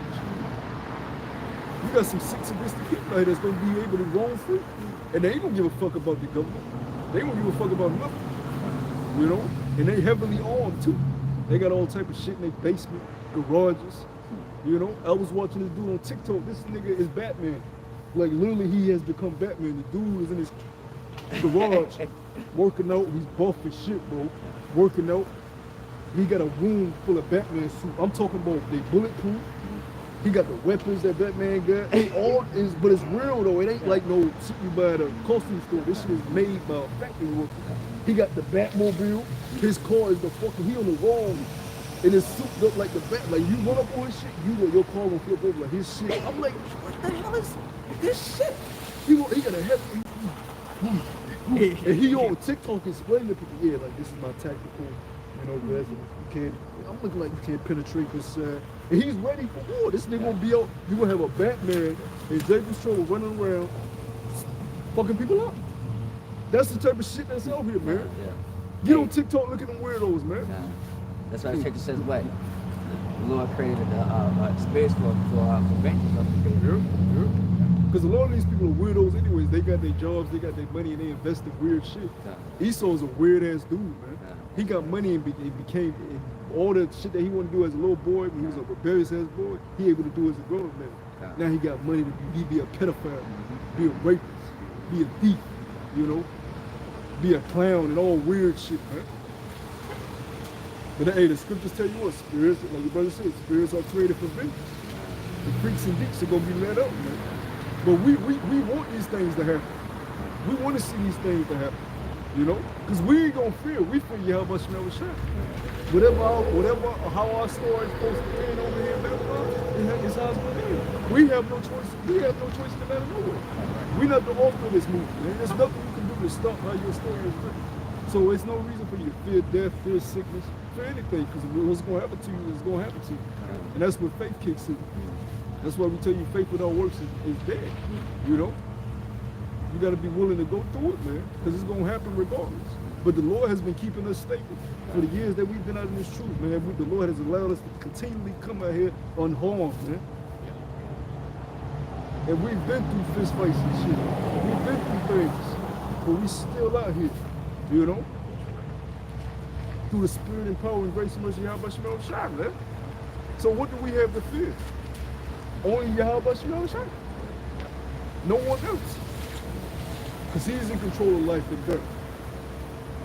You got some sick, sadistic people out here that's gonna be able to roam free, and they ain't gonna give a fuck about the government. They ain't gonna give a fuck about nothing. You know, and they heavily armed too. They got all type of shit in their basement, garages. You know, I was watching this dude on TikTok. This nigga is Batman. Like literally, he has become Batman. The dude is in his garage working out. He's buff as shit, bro. Working out. He got a room full of Batman suit. I'm talking about they bulletproof. He got the weapons that Batman got. But it's real though. It ain't like no shit you buy at a costume store. This shit is made by a factory worker. He got the Batmobile. His car is the fucking, he on the wall. And it's souped up like the Bat. Like you run up on his shit, your car will flip over like his shit. I'm like, what the hell is this shit? He got a heavy, and he on TikTok explaining to people, yeah, like this is my tactical, residence. You can't, I'm looking like you can't penetrate this and he's ready for war. This nigga gonna be out, you gonna have a Batman and Jay Patrol running around fucking people up. That's the type of shit that's out here, man. Yeah. Get on TikTok, look at them weirdos, man. Nah. That's why the scripture says what? The Lord created spirits for vengeance. Yeah. Because a lot of these people are weirdos anyways. They got their jobs, they got their money, and they invest in weird shit. Esau's a weird ass dude, man. He got money and became and all the shit that he wanted to do as a little boy, when he was a rebellious ass boy, he able to do as a grown man. Now he got money to be a pedophile, be a rapist, be a thief, you know, be a clown and all weird shit, man. But hey, the scriptures tell you what, spirits, like your brother said, spirits are created for vengeance. The freaks and geeks are gonna be let up, man. But we want these things to happen. We want to see these things to happen, you know? Because we ain't gonna fear. We fear how much smell was shot. How our story is supposed to end over here in Babylon, it's how it's gonna end. We have no choice. We have no choice in the matter nowhere. We're not the author of this movie, man. There's nothing you can do to stop how your story is written. So it's no reason for you to fear death, fear sickness, fear anything, because what's going to happen to you is going to happen to you. And that's what faith kicks in. That's why we tell you faith without works is dead, you know? You got to be willing to go through it, man, because it's going to happen regardless. But the Lord has been keeping us stable for the years that we've been out in this truth, man. The Lord has allowed us to continually come out here unharmed, man. And we've been through fist fights and shit. We've been through things, but we still out here, you know? Through the spirit and power and grace and mercy, Yahweh Shemel Shai, man. So what do we have to fear? Only Yahweh Shemel Shai. No one else. Because he's in control of life and death.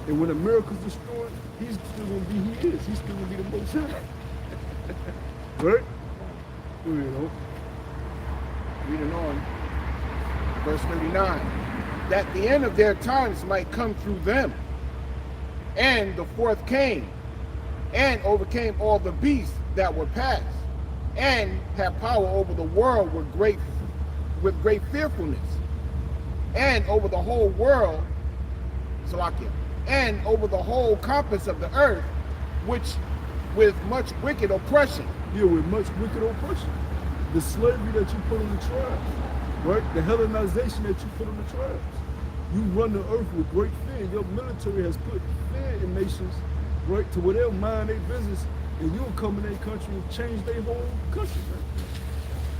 And when America's destroyed, he's still going to be he is. He's still going to be the most high. Right? You know? Reading on, verse 39, that the end of their times might come through them. And the fourth came, and overcame all the beasts that were past, and had power over the world with great fearfulness, and over the whole world, Salakia, and over the whole compass of the earth, which with much wicked oppression. Yeah, with much wicked oppression. The slavery that you put on the tribes, right? The Hellenization that you put on the tribes. You run the earth with great fear. Your military has put fear in nations, right? To where they'll mind their business, and you'll come in their country and change their whole country, man.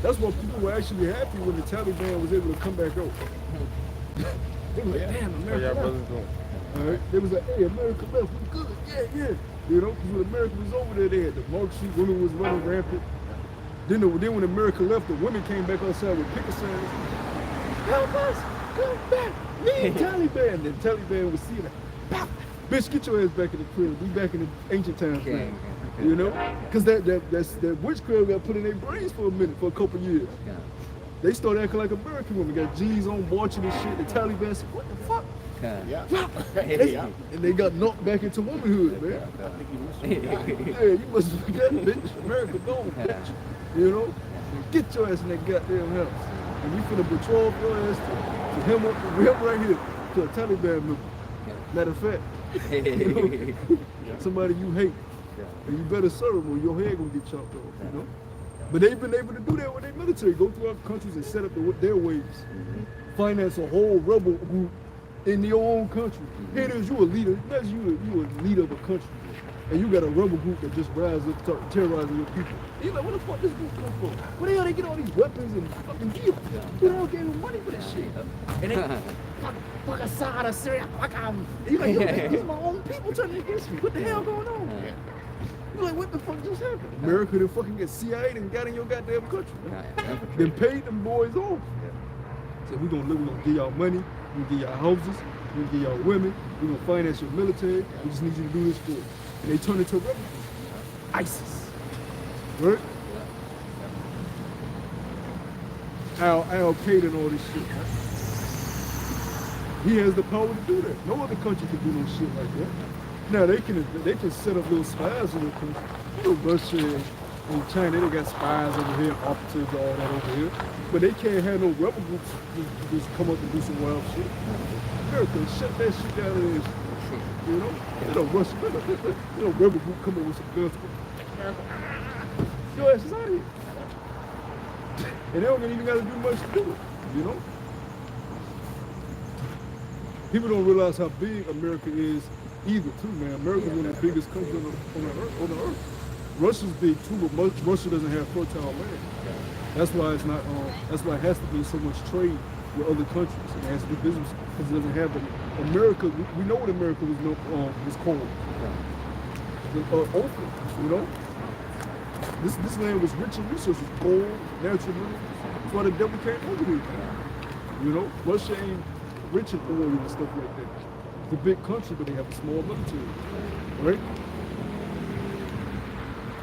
That's why people were actually happy when the Taliban was able to come back out. They were like, damn, America left. All right? They was like, hey, America left, we good, yeah. You know, because when America was over there, they had the Mark Street, women was running rampant. Then when America left, the women came back outside with picket signs. Help us, come back, leave Taliban. The Taliban was seeing it. Bitch, get your ass back in the crib. We back in the ancient times now. You know? Because that witchcraft got put in their brains for a minute, for a couple years. They started acting like American women, got G's on, marching and shit. The Taliban said, what the fuck? And they got knocked back into womanhood, man. Yeah, you must forget, bitch. America gone, bitch. You know? Get your ass in that goddamn house. And we finna patrol your ass to him right here, to a Taliban member. Matter of fact, you know, somebody you hate. And you better serve them or your head gonna get chopped off, you know? But they've been able to do that with their military, go through other countries and set up their waves. Finance a whole rebel group in your own country. Here it is, you a leader. Imagine you a leader of a country, and you got a rebel group that just rise up, start terrorizing your people. You like, where the fuck this group come from? Where the hell they get all these weapons and fucking gear? Who the hell gave them money for this shit? And they fuck Assad or Syria, fuck them. And you like, yo, these my own people turning against me. What the hell going on? You like, what the fuck just happened? America done fucking get CIA and got in your goddamn country. Then paid them boys off. Said we gonna give y'all money, we gonna give y'all houses, we gonna give y'all women, we gonna finance your military, we just need you to do this for us. And they turn into rebels. ISIS. Right? Al-Qaeda and all this shit. He has the power to do that. No other country can do no shit like that. Now they can set up little spies in the country. You know, Russia and China, they got spies over here, operatives, all that over here. But they can't have no rebel groups just come up and do some wild shit. America, shut that shit down in this. You know? They don't rush, you know, rebel group come in with some guns. Your ass is out of here. And they don't even got to do much to do it, you know? People don't realize how big America is either, too, man. America's one of the biggest countries on the earth. Russia's big too, but Russia doesn't have fertile land. That's why it's not. That's why it has to be so much trade with other countries, and it has to be business because it doesn't have it. America. We know what America was called. Open, you know. This land was rich in resources, gold, natural minerals. That's why the devil came over here. You know, Russia ain't rich in oil and stuff like that. It's a big country, but they have a small military, right?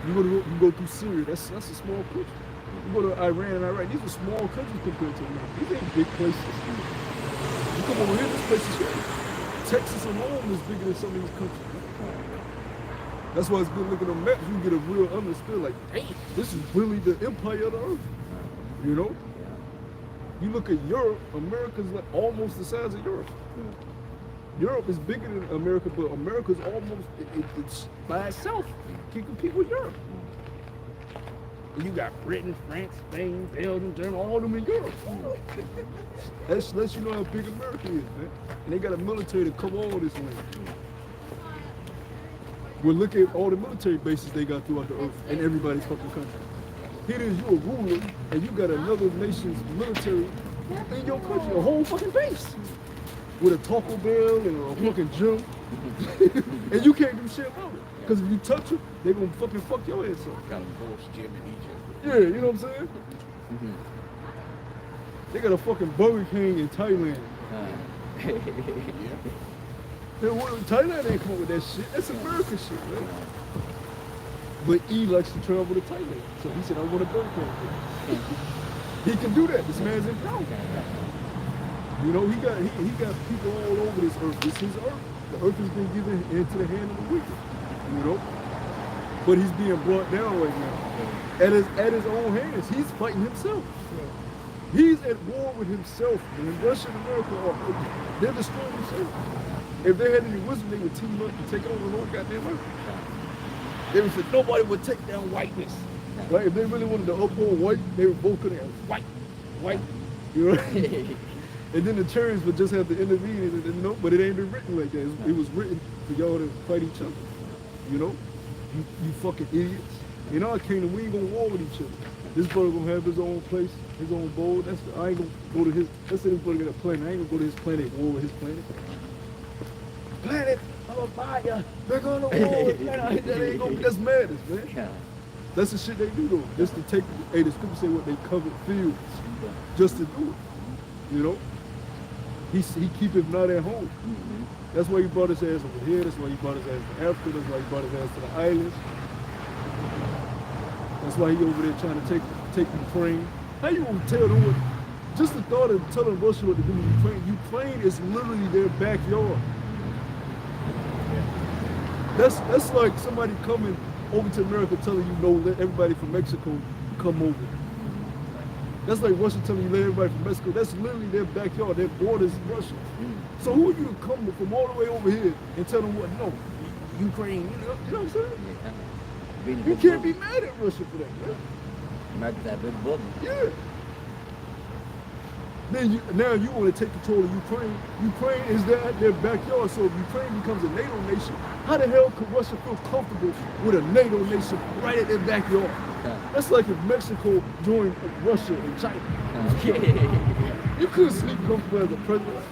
You go through Syria, that's a small country. You go to Iran and Iraq, these are small countries compared to America. These ain't big places. You come over here, this place is huge. Texas alone is bigger than some of these countries. That's why it's good looking at maps. You can get a real understand, like, hey, this is really the empire of the earth. You know? You look at Europe, America's like almost the size of Europe. Europe is bigger than America, but America's almost, it's by itself. Can compete with Europe. You got Britain, France, Spain, Belgium, Germany, all of them in Europe. That lets you know how big America is, man. And they got a military to cover all this land. Well, look at all the military bases they got throughout the earth in everybody's fucking country. Here it is, you a ruler, and you got another nation's military in your country, a whole fucking base. With a Taco Bell and a fucking gym. And you can't do shit about it. Because if you touch them, they gonna fucking fuck your ass up. Got a ghost gym in Egypt. Yeah, you know what I'm saying? They got a fucking Burger King in Thailand. Thailand ain't come up with that shit. That's American shit, man. But E likes to travel to Thailand. So he said, I want a Burger King. He can do that. This man's in power. You know, he got people all over this earth. This is earth. The earth has been given into the hand of the wicked. You know? But he's being brought down right now. At his own hands. He's fighting himself. He's at war with himself. And Russia and America they're destroying themselves. If they had any wisdom, they would team up to take over the whole goddamn earth. They would say nobody would take down whiteness. Right? If they really wanted to uphold white, they would both couldn't have white. You know? And then the Terrans would just have to intervene and no, but it ain't been written like that. It was written for y'all to fight each other. You know? You fucking idiots. In our kingdom, we ain't gonna war with each other. This brother gonna have his own place, his own bowl. I ain't gonna go to his, let's say this brother got a planet. I ain't gonna go to his planet, war with his planet. Planet, I'm a fire. They're gonna war with planet. That ain't gonna, that's madness, man. That's the shit they do though. Just to take, hey, the scripture say what they covered fields. Just to do it. You know? He keep him not at home. That's why he brought his ass over here. That's why he brought his ass to Africa. That's why he brought his ass to the islands. That's why he over there trying to take Ukraine. How you gonna tell them what? Just the thought of telling Russia what to do with Ukraine. Ukraine is literally their backyard. That's like somebody coming over to America telling you no, let everybody from Mexico come over. That's like Russia telling you let everybody from Mexico. That's literally their backyard. Their borders Russia. So who are you to come from all the way over here and tell them what? No, Ukraine. You know what I'm saying? You can't be mad at Russia for that, man. America's that big book. Yeah. Then now you want to take control of Ukraine. Ukraine is their backyard. So if Ukraine becomes a NATO nation, how the hell could Russia feel comfortable with a NATO nation right at their backyard? That's like if Mexico joined Russia and China. You couldn't sleep comfortable as a president.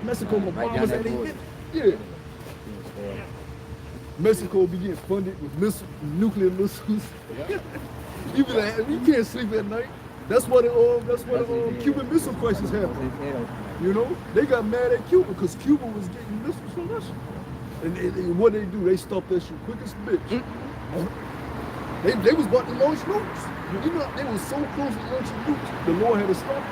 Mexico, Obama said they did. Yeah. Mexico be getting funded with nuclear missiles. You be like, you can't sleep at night. That's why the Cuban Missile Crisis happened. You know, they got mad at Cuba because Cuba was getting missiles from Russia. And what they do, they stopped that shit quick as a bitch. They was about to launch nukes. You know, they was so close to launching nukes. The Lord had to stop.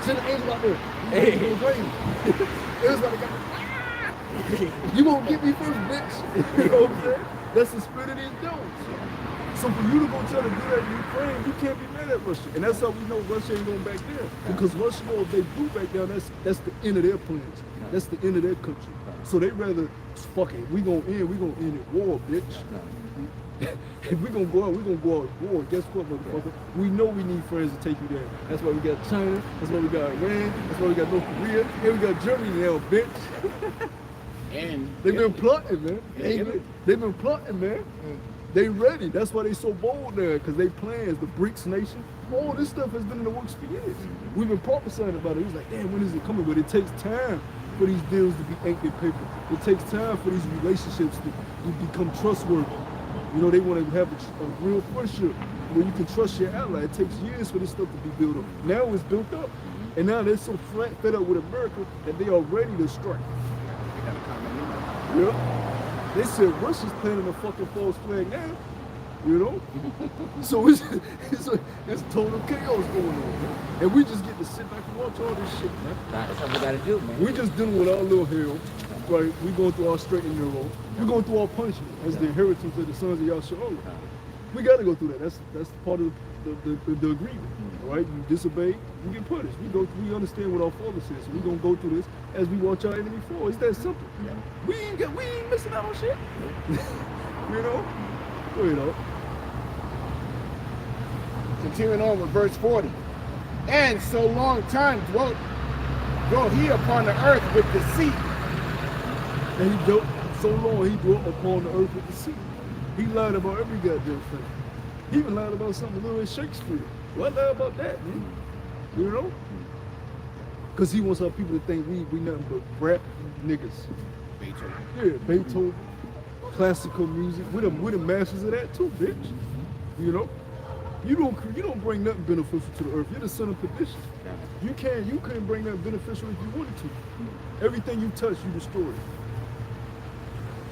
Send an angel out there. It was like, you gonna get me first, bitch. You know what I'm saying? That's the spirit of these dudes. So for you to go try to do that in Ukraine, you can't be mad at Russia. And that's how we know Russia ain't going back there. Because Russia knows if they do back down, that's the end of their plans. That's the end of their country. So they rather, fuck it, we gonna end it war, bitch. If we're gonna go out, we're gonna go out war. Guess what, motherfucker? We know we need friends to take you there. That's why we got China, that's why we got Iran, that's why we got North Korea, and we got Germany now, bitch. And They've been plotting, man. Italy. They've been plotting, man. They ready. That's why they so bold there, because they plans, the BRICS nation, all this stuff has been in the works for years. We've been prophesying about it. It was like, damn, when is it coming? But it takes time for these deals to be ink and paper. It takes time for these relationships to become trustworthy. You know, they want to have a real friendship where you can trust your ally. It takes years for this stuff to be built up. Now it's built up. And now they're so fed up with America that they are ready to strike. Yeah. They said Russia's planting a fucking false flag now. You know? So it's total chaos going on, man. And we just get to sit back and watch all this shit, man. That's what we gotta do, man. We just dealing with our little hell. Right, we going through our straight and narrow. We're going through our punishment as the inheritance of the sons of Yahshua. We got to go through that. That's part of the agreement. All right, you disobey, you get punished. We understand what our Father says, so we're gonna go through this as we watch our enemy fall. It's that simple. We ain't missing out on shit. You know, continuing on with verse 40. And so long time dwelt he upon the earth with deceit. And he built so long, he dwelt upon the earth with deceit. He lied about every goddamn thing. He even lied about something little in Shakespeare. What lie about that, man? You know? Because he wants our people to think we nothing but rap niggas. Beethoven. Yeah, Beethoven, classical music. We're the masters of that too, bitch. You know? You don't bring nothing beneficial to the earth. You're the son of perdition. You couldn't bring nothing beneficial if you wanted to. Everything you touch, you destroy.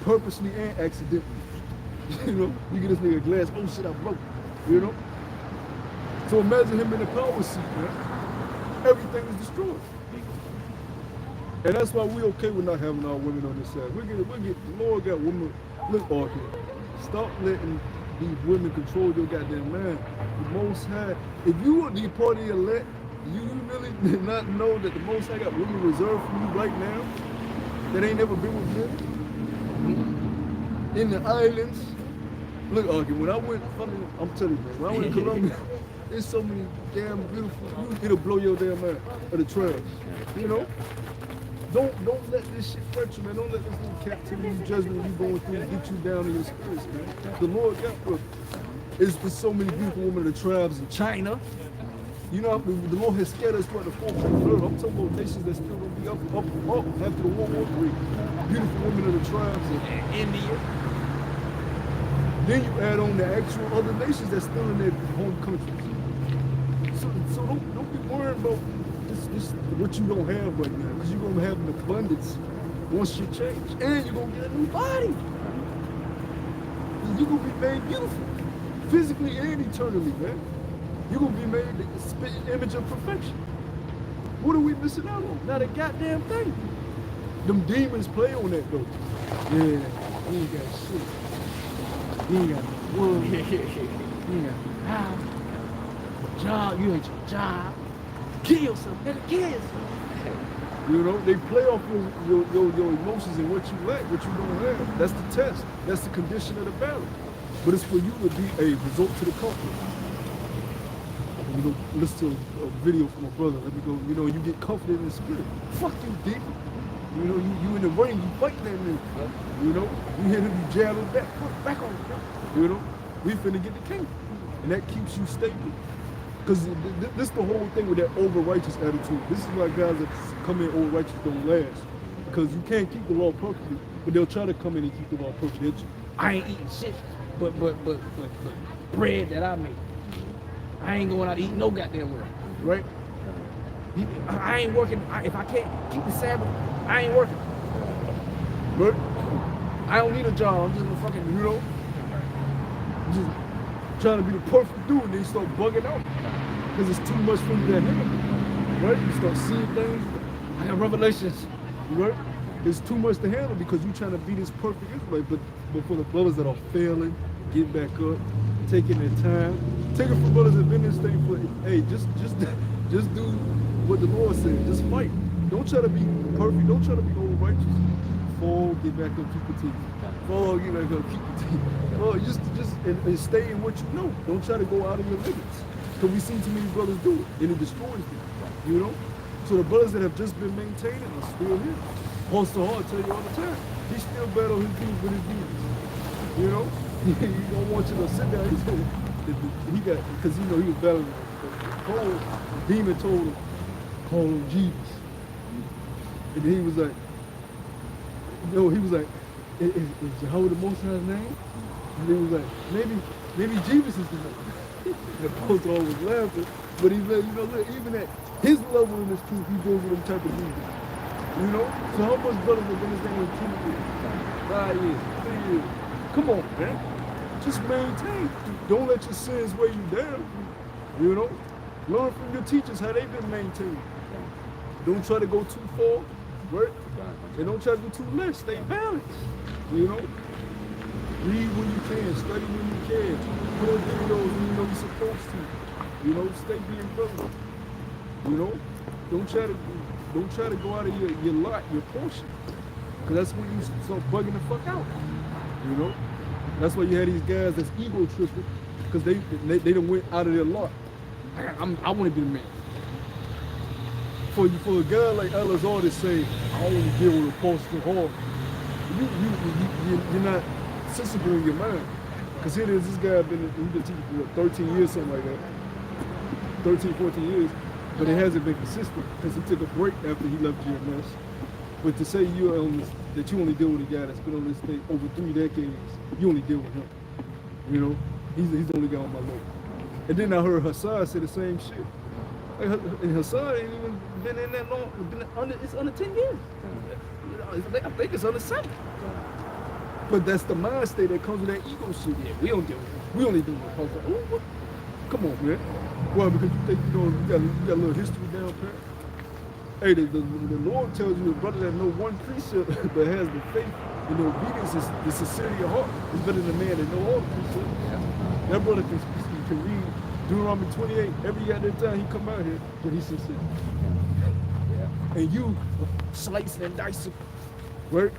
Purposely and accidentally. You know, you get this nigga a glass, oh shit, I broke it. You know? So imagine him in the power seat, man. Everything is destroyed. And that's why we're okay with not having our women on this side. The Lord got women. Look, Arthur, stop letting these women control your goddamn mind. The Most High, if you were the party elect, you really did not know that the Most High got women reserved for you right now that ain't never been with men? In the islands. Look, Arthur, when I went, I'm telling you, man, when I went to Colombia, there's so many damn beautiful, it'll blow your damn mind of the trash, you know? Don't let this shit fret you, man. Don't let this little captivity judgment you going through get you down in your spirits, man. The Lord got for it's so many beautiful women of the tribes in China. You know, the Lord has scattered us throughout the four corners of the earth. I'm talking about nations that still gonna be up after the World War III. Beautiful women of the tribes in India. Then you add on the actual other nations that's still in their home countries. So don't be worried about this what you don't have right now, because you're gonna have an abundance once you change, and you're gonna get a new body. You're gonna be made beautiful, physically and eternally, man. You're gonna be made the spitting image of perfection. What are we missing out on? Not a goddamn thing. Them demons play on that though. Yeah, you ain't got shit. You ain't got no wood. You ain't got no house. Job, you ain't your job. Kill yourself, nigga, kill yourself. You know, they play off your emotions and what you lack, what you don't have. That's the test. That's the condition of the battle. But it's for you to be a result to the conflict. You go listen to a video from a brother. Let me go, you know, you get confident in the spirit. Fuck you, demon. You know, you in the ring, you fighting that nigga. You know, you hear him, you jab him back on him. You know, we finna get the king. And that keeps you stable. Because this is the whole thing with that over-righteous attitude. This is why guys that come in over-righteous don't last. Because you can't keep the law perfectly, but they'll try to come in and keep the law perfectly. I ain't eating shit, but bread that I make. I ain't going out eating no goddamn well, right? I ain't working. If I can't keep the Sabbath, I ain't working. But I don't need a job. I'm just a fucking, you know, just trying to be the perfect dude, and then you start bugging out because it's too much for you to handle, right? You start seeing things. I have revelations, right? It's too much to handle because you're trying to be this perfect Israelite. But for the brothers that are failing, get back up, taking their time. Take it from brothers that have been in this thing for, hey, just do what the Lord said. Just fight. Don't try to be perfect. Don't try to be over righteous. Fall, get back up, keep continuing. Fall, get back up, keep continuing. Well, just and stay in what you know. Don't try to go out of your limits. Because we see too many brothers do it, and it destroys them. You know? So the brothers that have just been maintaining are still here. Apostle Hart tell you all the time, he still battle his beef with his demons. You know? He don't want you to sit down. He got, because you know he was battling Paul. The demon told him, call him Jesus. And he was like, he was like, is Jehovah the Most High's name? And he was like, maybe Jesus is the name. And the apostle was laughing, but he said, look, even at his level in this truth, he deals with them type of demons. You know? So how much brothers have been in this thing in 2 years, 5 years, 3 years? Come on, man. Just maintain. Don't let your sins weigh you down. You know? Learn from your teachers how they've been maintained. Don't try to go too far, right? And don't try to do too less. Stay balanced. You know? Read when you can, study when you can. Put on videos when you know you're supposed to. You know, stay being brother. You know? Don't try to go out of your lot, your portion. Because that's when you start bugging the fuck out. You know? That's why you had these guys that's ego tripping, because they done went out of their lot. I want to be the man. For a guy like Elazar to say, I want to deal with Apostle Hart, you're not sensible in your mind. Because here it is, this guy he's been teaching for 13 years, something like that. 13, 14 years. But it hasn't been consistent because he took a break after he left GMS. But to say that you only deal with a guy that's been on this thing over 3 decades, you only deal with him. You know, he's the only guy on my list. And then I heard Hassan say the same shit. And Hassan ain't even been in that long. It's under 10 years. I think it's under 7. But that's the mind state that comes with that ego shit. Yeah, we don't deal with him. We only deal with him. Come on, man. Well, because you think you got a little history down pat. Hey, the Lord tells you a brother that know one precept but has the faith and the obedience, the sincerity of heart is better than a man that know all the precepts. Yeah. That brother can read Deuteronomy 28 every other time he come out here, but he's sincere. Yeah. And you slicing and dicing, right?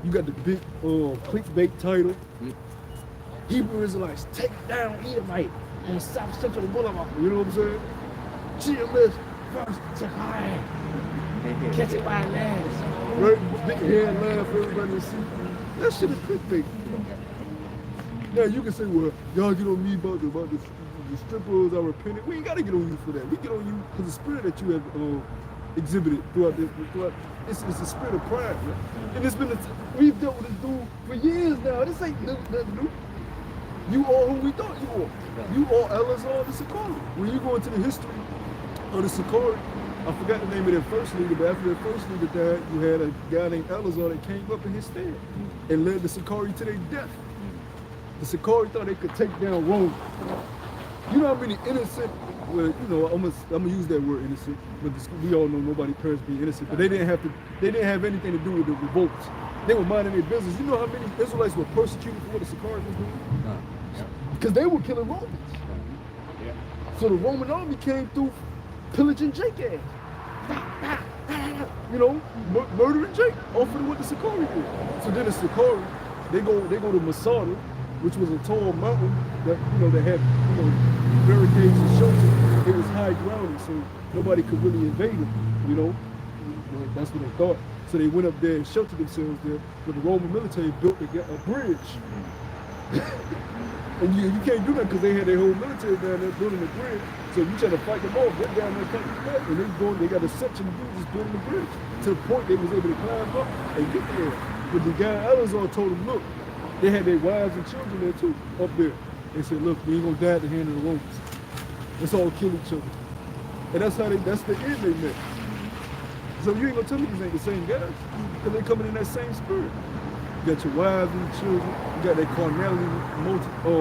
You got the big clickbait title. Hebrew Israelites take down Edomite on South Central Boulevard. You know what I'm saying? GMS first to high. Catch it by last. Right? Big head laugh for everybody to see. That shit is clickbait. Now you can say, well, y'all get on me about the strippers are repentant. We ain't gotta get on you for that. We get on you for the spirit that you have exhibited throughout it's a spirit of pride, man. And it's been we've dealt with this dude for years now. This ain't nothing new. You are who we thought you were. You are Elazar the Sakari. When you go into the history of the Sakari, I forgot the name of their first leader, but after their first leader died, you had a guy named Elazar that came up in his stead and led the Sakari to their death. The Sakari thought they could take down Rome. You know how many innocent, well, you know, I'm gonna use that word innocent, but we all know nobody parents being innocent, but they didn't have anything to do with the revolts. They were minding their business. You know how many Israelites were persecuted for what the Sakari was doing? Because they were killing Romans. So the Roman army came through pillaging Jake ass. You know, murdering Jake, offering what the Sakari did. So then the Sakari, they go to Masada, which was a tall mountain that that had barricades and shelter. It was high ground, so nobody could really invade them. That's what they thought. So they went up there and sheltered themselves there. But the Roman military built a bridge. And you can't do that because they had their whole military down there building the bridge. So if you try to fight them off, they're down there fighting back. And they got a section of dudes just building the bridge. To the point they was able to climb up and get there. But the guy Elazar told them, look, they had their wives and children there too, up there. They said, look, we ain't gonna die at the hand of the Romans. Let's all kill each other. And that's the end they met. So you ain't gonna tell me these ain't the same guys, because they coming in that same spirit. You got your wives and your children, you got that carnality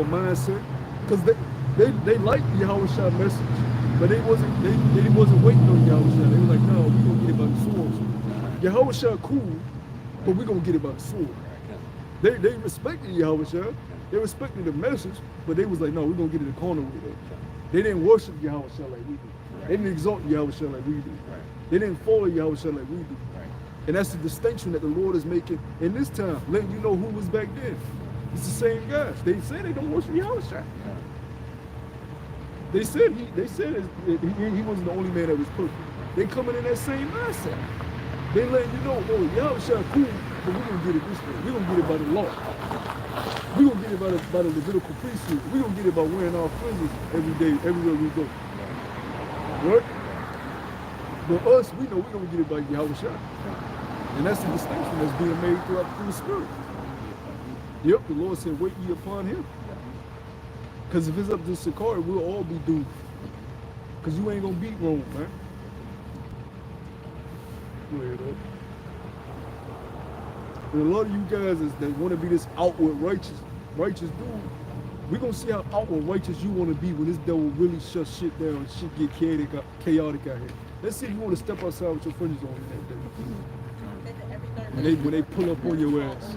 mindset. Because they liked the Yahushua message, but they wasn't waiting on Yahushua. They were like, no, we gonna get it by the sword. Yahushua cool, but we gonna get it by the sword. They respected Yahushua, they respected the message, but they was like, no, we're gonna get in the corner with it. They didn't worship Yahushua like we do. They didn't exalt Yahushua like we do. They didn't follow Yahushua like we do. And that's the distinction that the Lord is making in this time, letting you know who was back then. It's the same guys. They say they don't worship Yahushua. They said he wasn't the only man that was perfect. They coming in that same mindset. They letting you know, oh, Yahushua cool, but we're gonna get it this way. We're gonna get it by the law. We're gonna get it by the Levitical priesthood. We're gonna get it by wearing our fringes every day, everywhere we go. Right? But us, we know we're gonna get it by Yahushua. And that's the distinction that's being made through the Spirit. Yep, the Lord said, wait ye upon him. Because if it's up to Sakari, we'll all be doomed. Because you ain't going to beat Rome, man. And a lot of you guys that want to be this outward righteous dude, we're going to see how outward righteous you want to be when this devil really shuts shit down and shit get chaotic out here. Let's see if you want to step outside with your fringes on that day. When they pull up on your ass.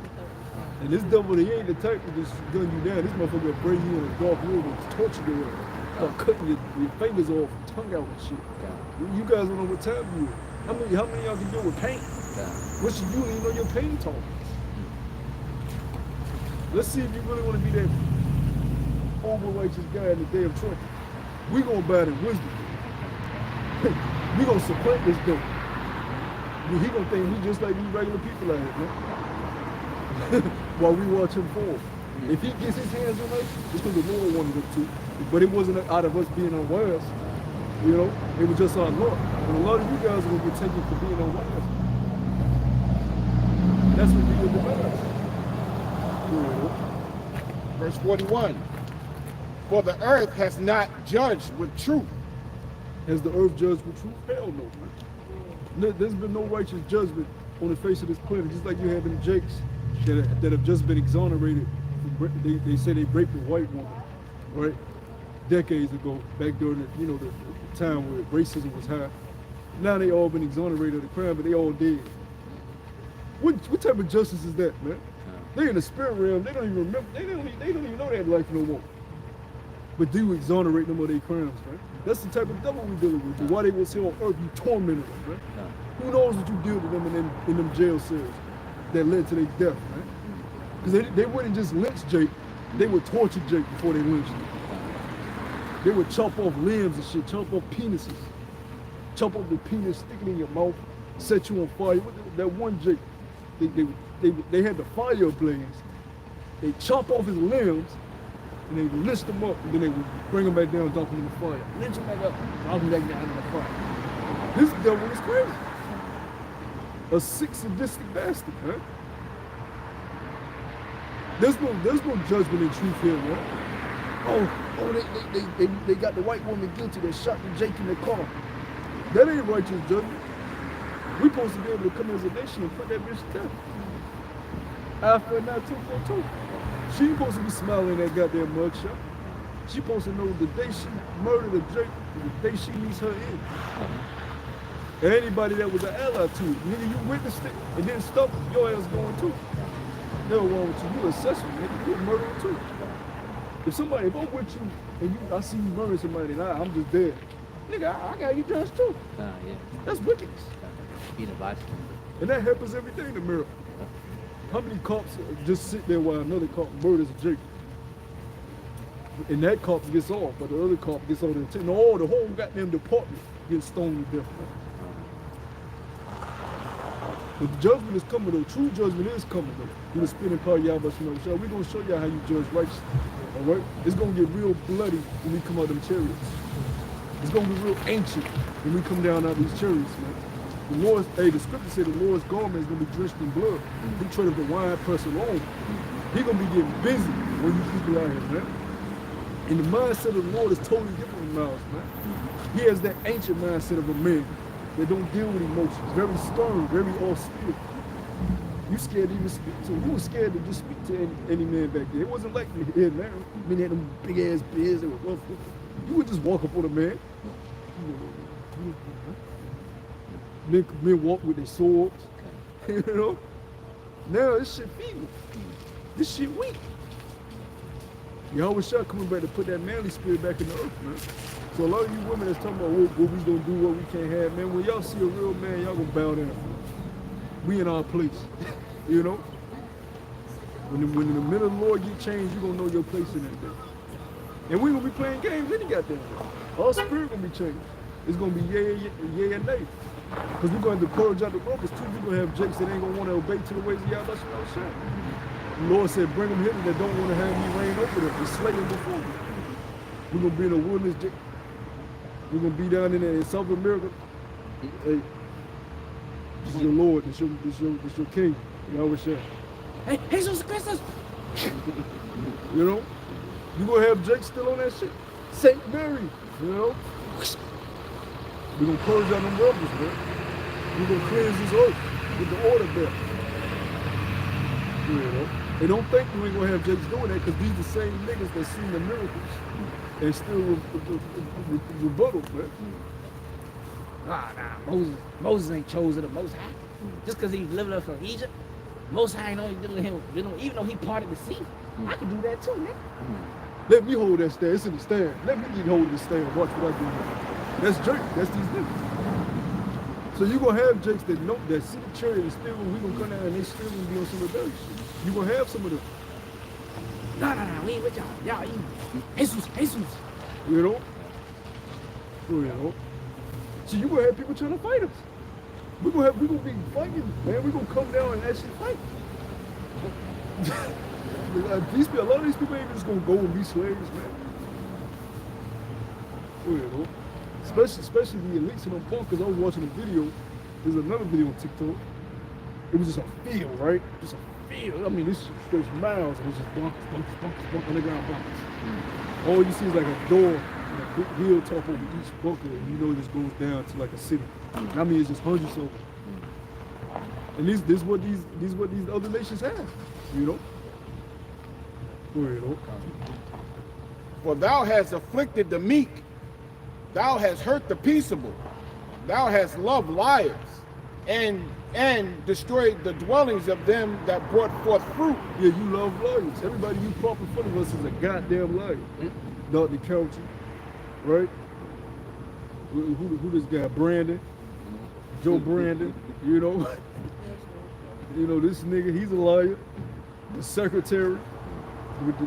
And this devil, he ain't the type to just gun you down. This motherfucker will bring you in a dark room and torture your ass. Start cutting your fingers off, tongue out and shit. You guys don't know what time you is. How many of y'all can deal with pain? What's you don't even know your pain tolerance? Let's see if you really want to be that over righteous guy in the day of trouble. We gonna abide in wisdom. We gonna supplant this devil. He gonna think we just like these regular people out here, man. While we watch him fall. If he gets his hands on us, it's because the Lord wanted him to. But it wasn't out of us being unwise. You know, it was just our luck. And a lot of you guys are going to get taken for being unwise. That's what people do. Verse 41. For the earth has not judged with truth. Has the earth judged with truth? Hell no, man. There's been no righteous judgment on the face of this planet, just like you have them Jakes that have just been exonerated. They say they raped a white woman, right? Decades ago, back during the time where racism was high. Now they all been exonerated of the crime, but they all dead. What type of justice is that, man? They in the spirit realm. They don't even remember. They don't even know they had life no more. But do you exonerate them of their crimes, man? That's the type of devil we dealing with. But why they will say on earth you tormented them, man? Who knows what you did to them in them jail cells that led to their death, man? Because they wouldn't just lynch Jake, they would torture Jake before they lynched him. They would chop off limbs and shit, chop off penises. Chop off the penis, stick it in your mouth, set you on fire. That one Jake, they had the fire ablaze. They chop off his limbs and they list them up, and then they would bring him back down and dump him in the fire. Lynch him back up, drop him back down in the fire. This devil is crazy. A sick, sadistic bastard, man. There's no judgment in truth here, man. They got the white woman guilty. They shot the Jake in the car. That ain't righteous judgment. We're supposed to be able to come as a nation and put that bitch down. Eye for an eye, tooth for a tooth. She ain't supposed to be smiling at that goddamn mugshot. She supposed to know the day she murdered a Jake, the day she meets her end. Anybody that was an ally to it, nigga, you witnessed it and didn't stop, your ass going too. Hell wrong with you. You accessory, nigga. You a murderer too. If I'm with you and I see you murder somebody and I'm just dead, nigga, I gotta get judged too. Yeah. That's wickedness. Being a bystander. And that happens every day in America. How many cops just sit there while another cop murders a Jake? And that cop gets off, but the other cop gets on the no, the whole goddamn department gets stoned to death. But the judgment is coming though. True judgment is coming though. You're spinning part y'all, but we're gonna show y'all how you judge righteously. Alright? It's gonna get real bloody when we come out them chariots. It's gonna be real ancient when we come down out these chariots, man. The scripture said the Lord's garment is gonna be drenched in blood. He tread up the wine press alone. He gonna be getting busy when you people out here, man. And the mindset of the Lord is totally different from ours, man. He has that ancient mindset of a man that don't deal with emotions, very stern, very austere. You scared to even speak to him. You were scared to just speak to any man back there. It wasn't like me here now. Men had them big ass beards that were rough. You would just walk up on a man. Men walk with their swords. You know? Now this shit feeble. This shit weak. Yahushua coming back to put that manly spirit back in the earth, man. So a lot of you women that's talking about what we gonna do, what we can't have, man, when y'all see a real man, y'all gonna bow down. we in our place. You know? When the middle of the Lord get changed, you're gonna know your place in that day. And we gonna be playing games any goddamn day. Our spirit gonna be changed. It's gonna be yay and nay. Because we're going to purge out the brokers too. We're going to have jakes that ain't going to want to obey to the ways of Yahweh Shai. The Lord said, bring them hither that don't want to have me reign over them and slay them before me. We're going to be in a wilderness jake. We're going to be down in South America. Hey, this is your Lord. This your King. Yahweh Shai. Hey, Jesus Christus! You know? You're going to have jakes still on that shit. St. Mary. You know? We're going to purge out them rebels, man. We're going to cleanse this earth with the order there. You know? They don't think you ain't going to have jakes doing that because these the same niggas that seen the miracles and still rebuttal, man. Nah, Moses ain't chosen the Most High. Just because he delivered us from Egypt, Most High ain't only delivered him, even though he parted the sea. I can do that too, nigga. Let me hold that stand. It's in the stand. Let me hold this stand. Watch what I do. That's Drake. That's these niggas. So you gonna have jakes that know that see the chariot and still we gonna come down and they still gonna be on some rebellion shit. You gonna have some of them. Nah, we ain't with y'all. Y'all, Jesus. You know? You know? So you gonna have people trying to fight us. We gonna be fighting, man. We gonna come down and actually fight. A lot of these people ain't just gonna go and be slaves, man. You know? Especially the elites and them punk, because I was watching a video. There's another video on TikTok. It was just a field, right? Just a field. I mean, this shit stretched miles, and it's just bunkers, underground bunkers. All you see is like a door and a big hilltop over each bunker, and you know it just goes down to like a city. I mean, it's just hundreds of them. And this is what these other nations have, you know? You know? For thou hast afflicted the meek, thou hast hurt the peaceable, thou hast loved liars, and destroyed the dwellings of them that brought forth fruit. Yeah, you love lawyers. Everybody you prop in front of us is a goddamn lawyer. Dr. Council, right? Who this guy? Brandon, Joe Brandon. You know, this nigga. He's a lawyer. The secretary with the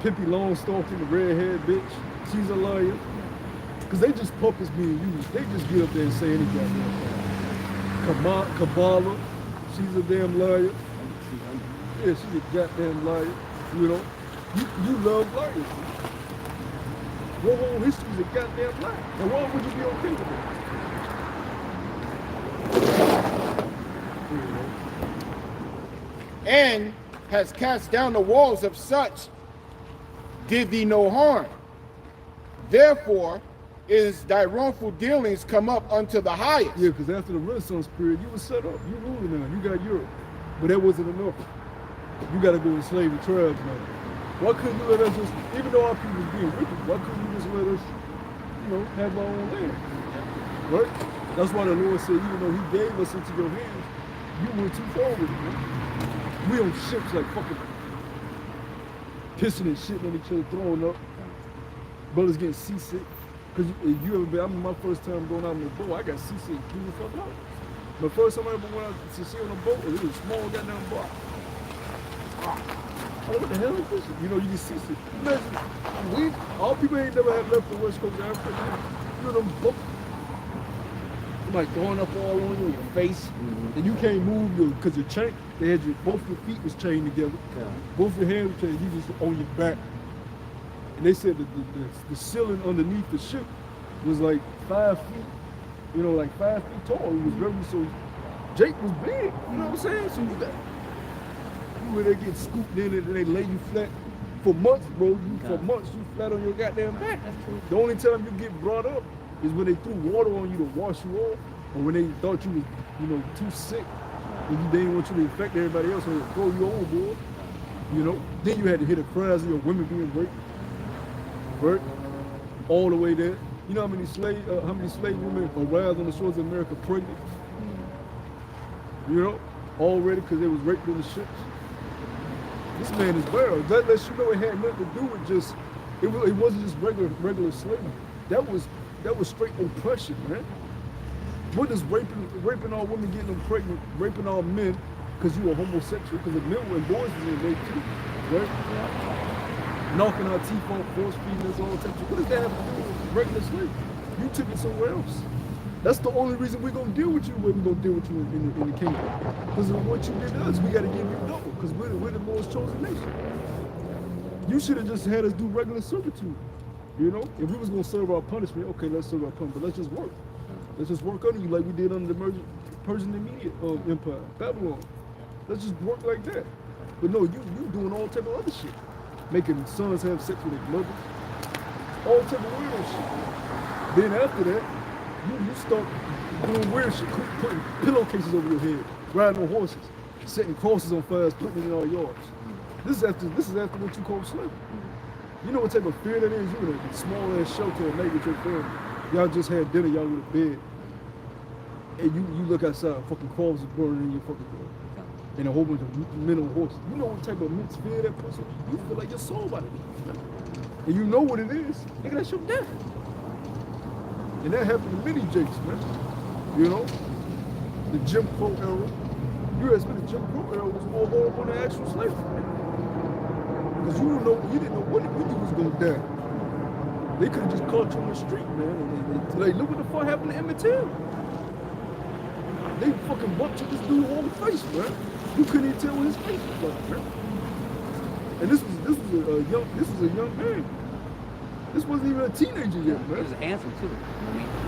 Pippi Longstocking, the red-haired bitch. She's a lawyer. Cause they just puppets being used. They just get up there and say any goddamn thing. Kabbalah, she's a damn liar. Yeah, she's a goddamn liar. You know, you love liars. Your whole history is a goddamn lie. And why would you be okay with it? And has cast down the walls of such did thee no harm. Therefore is thy wrongful dealings come up unto the highest. Yeah, because after the Renaissance period, you were set up. You ruling now. You got Europe. But that wasn't enough. You got to go enslave the tribes now. Why couldn't you let us just, even though our people was being wicked, why couldn't you just let us, have our own land? Right? That's why the Lord said, even though he gave us into your hands, you went too far with it, man. We on ships like fucking pissing and shitting on each other, throwing up. Brothers getting seasick. Because you ever been, I remember my first time going out on the boat, I got seasick, blew the fuck out. The first time I ever went out to sea on a boat, it was a small goddamn boat. Oh, what the hell is this? You get seasick. Imagine, all people ain't never had left the West Coast of Africa, man. Them boats. Like throwing up all on you, your face, and you can't move because your chain, both your feet was chained together, both your hands were chained, you just on your back. And they said that the ceiling underneath the ship was like 5 feet, like 5 feet tall. It was very, so Jake was big, you know what I'm saying? So you were there getting scooped in and they lay you flat for months, bro. For months, you flat on your goddamn back. The only time you get brought up is when they threw water on you to wash you off, or when they thought you was, too sick, and they didn't want you to infect everybody else, so they throw you overboard. Then you had to hear the cries of your women being raped. Right? All the way there. You know how many slave women arrived on the shores of America pregnant? Already because they was raped on the ships. This man is barrel. That lets you know it had nothing to do with just. It wasn't just regular slavery. That was straight oppression, man. What does raping all women, getting them pregnant, raping all men because you were homosexual, because the men and boys was in rape too, right? Knocking our teeth off, force feeding us, all types of, what does that have to do with regular slavery? You took it somewhere else. That's the only reason we're gonna deal with you when we're gonna deal with you in the kingdom. Because of what you did to us, we gotta give you double, because we're the most chosen nation. You should have just had us do regular servitude. You know, if we was gonna serve our punishment, okay, let's serve our punishment, but let's just work. Let's just work under you like we did under the Persian immediate empire, Babylon. Let's just work like that. But no, you doing all type of other shit. Making sons have sex with their mothers. All type of weird shit. Then after that, you start doing weird shit, putting pillowcases over your head, riding on horses, setting crosses on fires, putting it in our yards. This is after what you call slavery. You know what type of fear that is? You in a small ass shelter at night with your family. Y'all just had dinner, y'all with a bed. And you look outside, fucking crosses burning in your fucking door. And a whole bunch of men on horses. You know what type of immense fear that puts on you? You feel like your soul about to be. And you know what it is. Nigga, that's your death. And that happened to many Jakes, man. You know? The Jim Crow era. You asked me, the Jim Crow era was more horrible than actual slavery. Because you didn't know when you was gonna die. They could have just caught you on the street, man. And like, look what the fuck happened to Emmett Till. They fucking bumped this dude on the face, man. You couldn't even tell what his face was like, man. And this was a young man. This wasn't even a teenager yet, man. He was handsome too.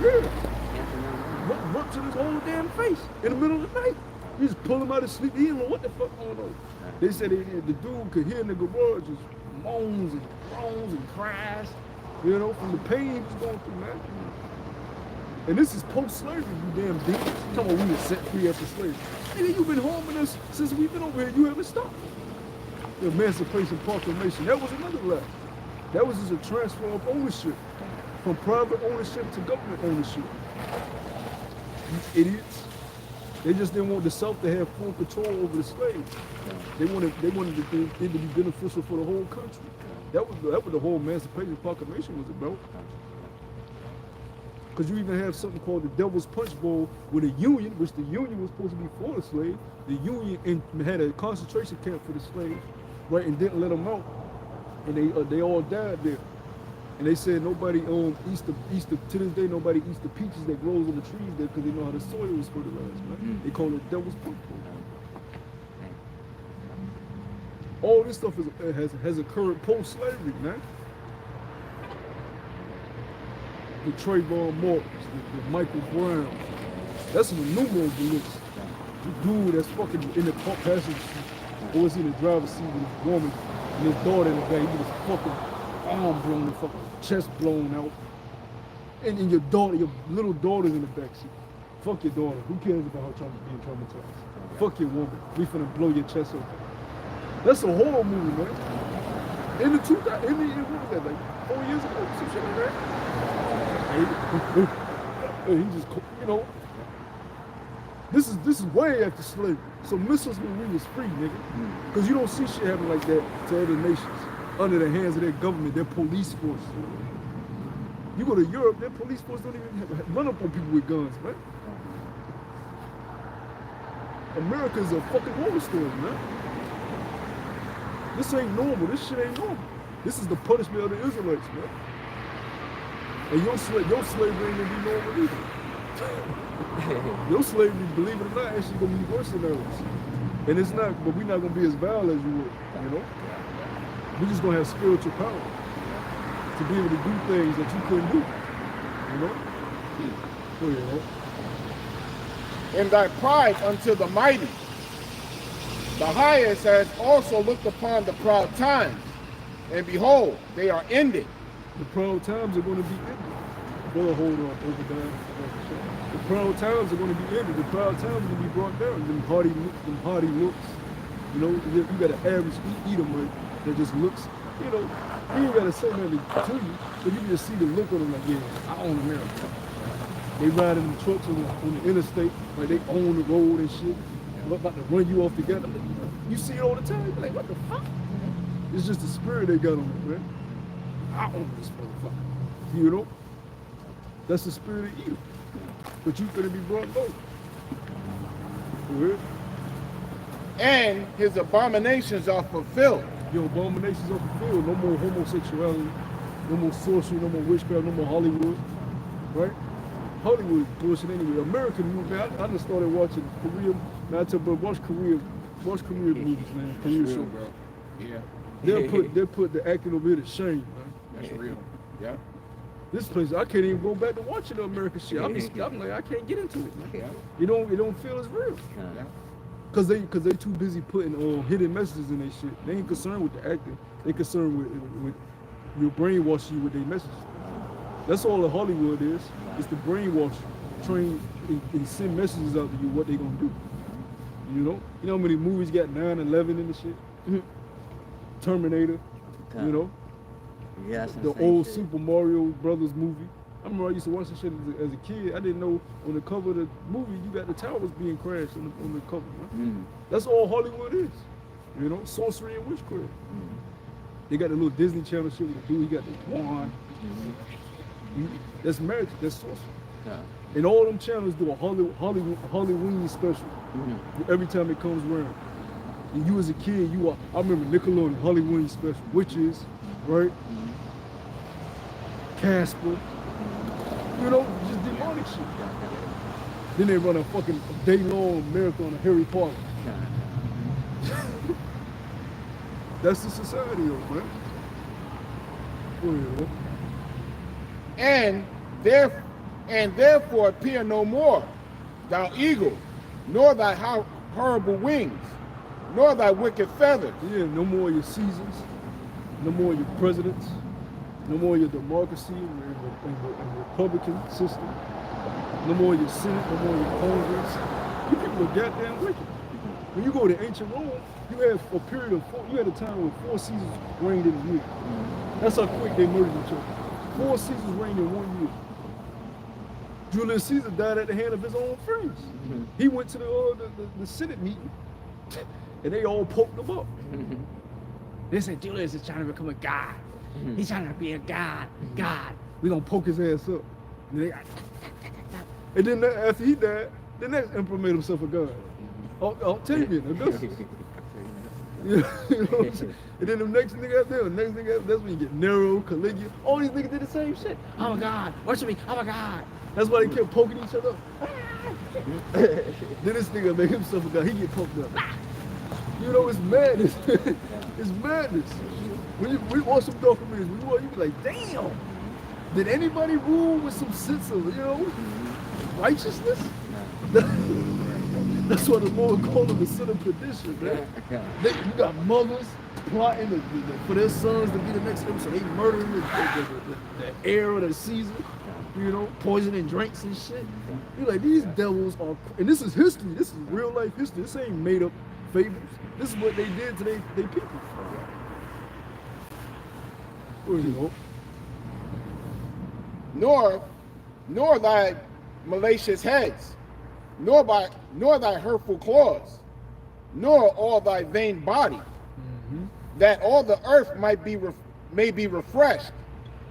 Yeah. Bumped to his whole damn face in the middle of the night. You just pull him out of sleep. He didn't know what the fuck going on. They said the dude could hear in the garage just moans and groans and cries, you know, from the pain he was going through, man. And this is post-slavery, you damn demons. Come on, we were set free after slavery. Nigga, you've been harming us since we've been over here. You haven't stopped. The Emancipation Proclamation, that was another lie. That was just a transfer of ownership from private ownership to government ownership. You idiots. They just didn't want the South to have full control over the slaves. They wanted it to be beneficial for the whole country. That was the whole Emancipation Proclamation was about. Because you even have something called the Devil's Punch Bowl with a union, which the union was supposed to be for the slave. The union had a concentration camp for the slaves, right, and didn't let them out. And they all died there. And they said nobody eats to this day, nobody eats the peaches that grows on the trees there because they know how the soil was fertilized, man. They call it Devil's Punch Bowl. All this stuff has occurred post-slavery, man. The Trayvon Martins, the Michael Brown. That's an innumerable list. The dude that's fucking in the car passenger seat, or was he in the driver's seat with his woman and his daughter in the back. He was fucking arm blown and fucking chest blown out. And your little daughter's in the back seat. Fuck your daughter. Who cares about her being traumatized? Fuck your woman. We finna blow your chest open. That's a horror movie, man. In the 2000, what was that, like 4 years ago? Some shit like that. He just, you know, this is way after slavery. So miss us when we was free, nigga. Because you don't see shit happen like that to other nations under the hands of their government, their police force. You go to Europe, their police force don't even run up on people with guns, man. America is a fucking horror story, man. This ain't normal. This shit ain't normal. This is the punishment of the Israelites, man. And your slavery ain't gonna be normal either. Your slavery, believe it or not, actually gonna be worse than ours. And it's not, but we're not gonna be as vile as you would, you know? We're just gonna have spiritual power to be able to do things that you couldn't do, you know? So, you know? In thy pride unto the mighty, the highest has also looked upon the proud times, and behold, they are ended. The proud times are going to be ended. Brother, hold on, Obadiah. The proud times are going to be ended. The proud times are going to be brought down. Them hardy looks. You know, you got an average Edomite that just looks, you know, you ain't got to say nothing to you, but you can just see the look on them like, yeah, I own America. They ride in the trucks on the interstate, like they own the road and shit. About to run you off together. You see it all the time. You're like, what the fuck? It's just the spirit they got on it, man. I own this motherfucker. You know? That's the spirit of Edom. But you finna be brought low. Go ahead. And his abominations are fulfilled. Your abominations are fulfilled. No more homosexuality, no more sorcery, no more witchcraft, no more Hollywood. Right? Hollywood is bullshit anyway. American movies, I just started watching Korean. Man, I tell bro, watch Korean movies, man. Korean show, bro. Yeah, They'll put the acting over here to shame, man. that's real. Yeah. This place, I can't even go back to watching the American shit. I'm like, I can't get into it, man. Yeah. It don't feel as real. Yeah. Cause they too busy putting hidden messages in their shit. They ain't concerned with the acting. They concerned with your brainwash you with their messages. That's all that Hollywood is. It's the brainwash, train and send messages out to you what they gonna do. You know how many movies got 9/11 in the shit? Terminator. You know, Yeah, the old Super Mario Brothers movie. I remember I used to watch this shit as a kid. I didn't know on the cover of the movie you got the towers being crashed on the cover. Man. That's all Hollywood is. You know, sorcery and witchcraft. They got the little Disney Channel shit with the dude. He got the wand. That's magic. That's sorcery. Yeah. And all them channels do a Halloween special every time it comes around. And you as a kid, I remember Nickelodeon Halloween special, witches, right? Casper. You know, just demonic shit. Then they run a fucking day-long marathon of Harry Potter. That's the society, though, man. Go ahead, man. And therefore appear no more, thou eagle, nor thy horrible wings, nor thy wicked feathers. Yeah, no more of your Caesars, no more of your presidents, no more of your democracy and Republican system, no more of your Senate, no more of your Congress. You people are goddamn wicked. When you go to ancient Rome, you had a period of you had a time when 4 Caesars reigned in a year. That's how quick they murdered each other. 4 Caesars reigned in 1 year. Julius Caesar died at the hand of his own friends. He went to the Senate meeting, and they all poked him up. They said Julius is trying to become a god. He's trying to be a god. God. We gonna poke his ass up. And then after he died, the next emperor made himself a god. Octavian, Augustus. You know what I'm saying? And then the next nigga after that's when you get Nero, Caligula. All these niggas did the same shit. I'm a god. Worship me. I'm a god. That's why they kept poking each other up. Then this nigga make himself a god. He get poked up. You know, it's madness. It's madness. When we watch some documentaries, you be like, damn. Did anybody rule with some sense of, righteousness? That's what the Lord called them, the son of perdition, man. You got mothers plotting for their sons to be the next emperor, so they murdering the heir of the Caesar, poisoning drinks and shit. You're like, these devils are, and this is history. This is real life history. This ain't made up fables. This is what they did to their people. Nor thy malicious heads, nor thy hurtful claws, nor all thy vain body, that all the earth may be refreshed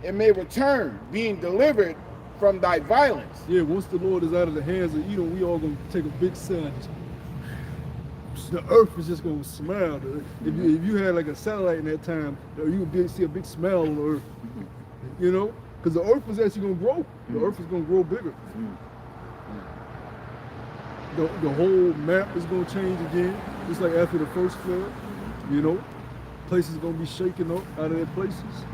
and may return, being delivered from thy violence. Yeah, once the Lord is out of the hands of Edom, we all gonna take a big sign. The earth is just gonna smile. If you had like a satellite in that time, you would see a big smile on the earth. Because the earth is actually gonna grow. The earth is gonna grow bigger. The whole map is gonna change again, just like after the first flood. Places gonna be shaken up out of their places.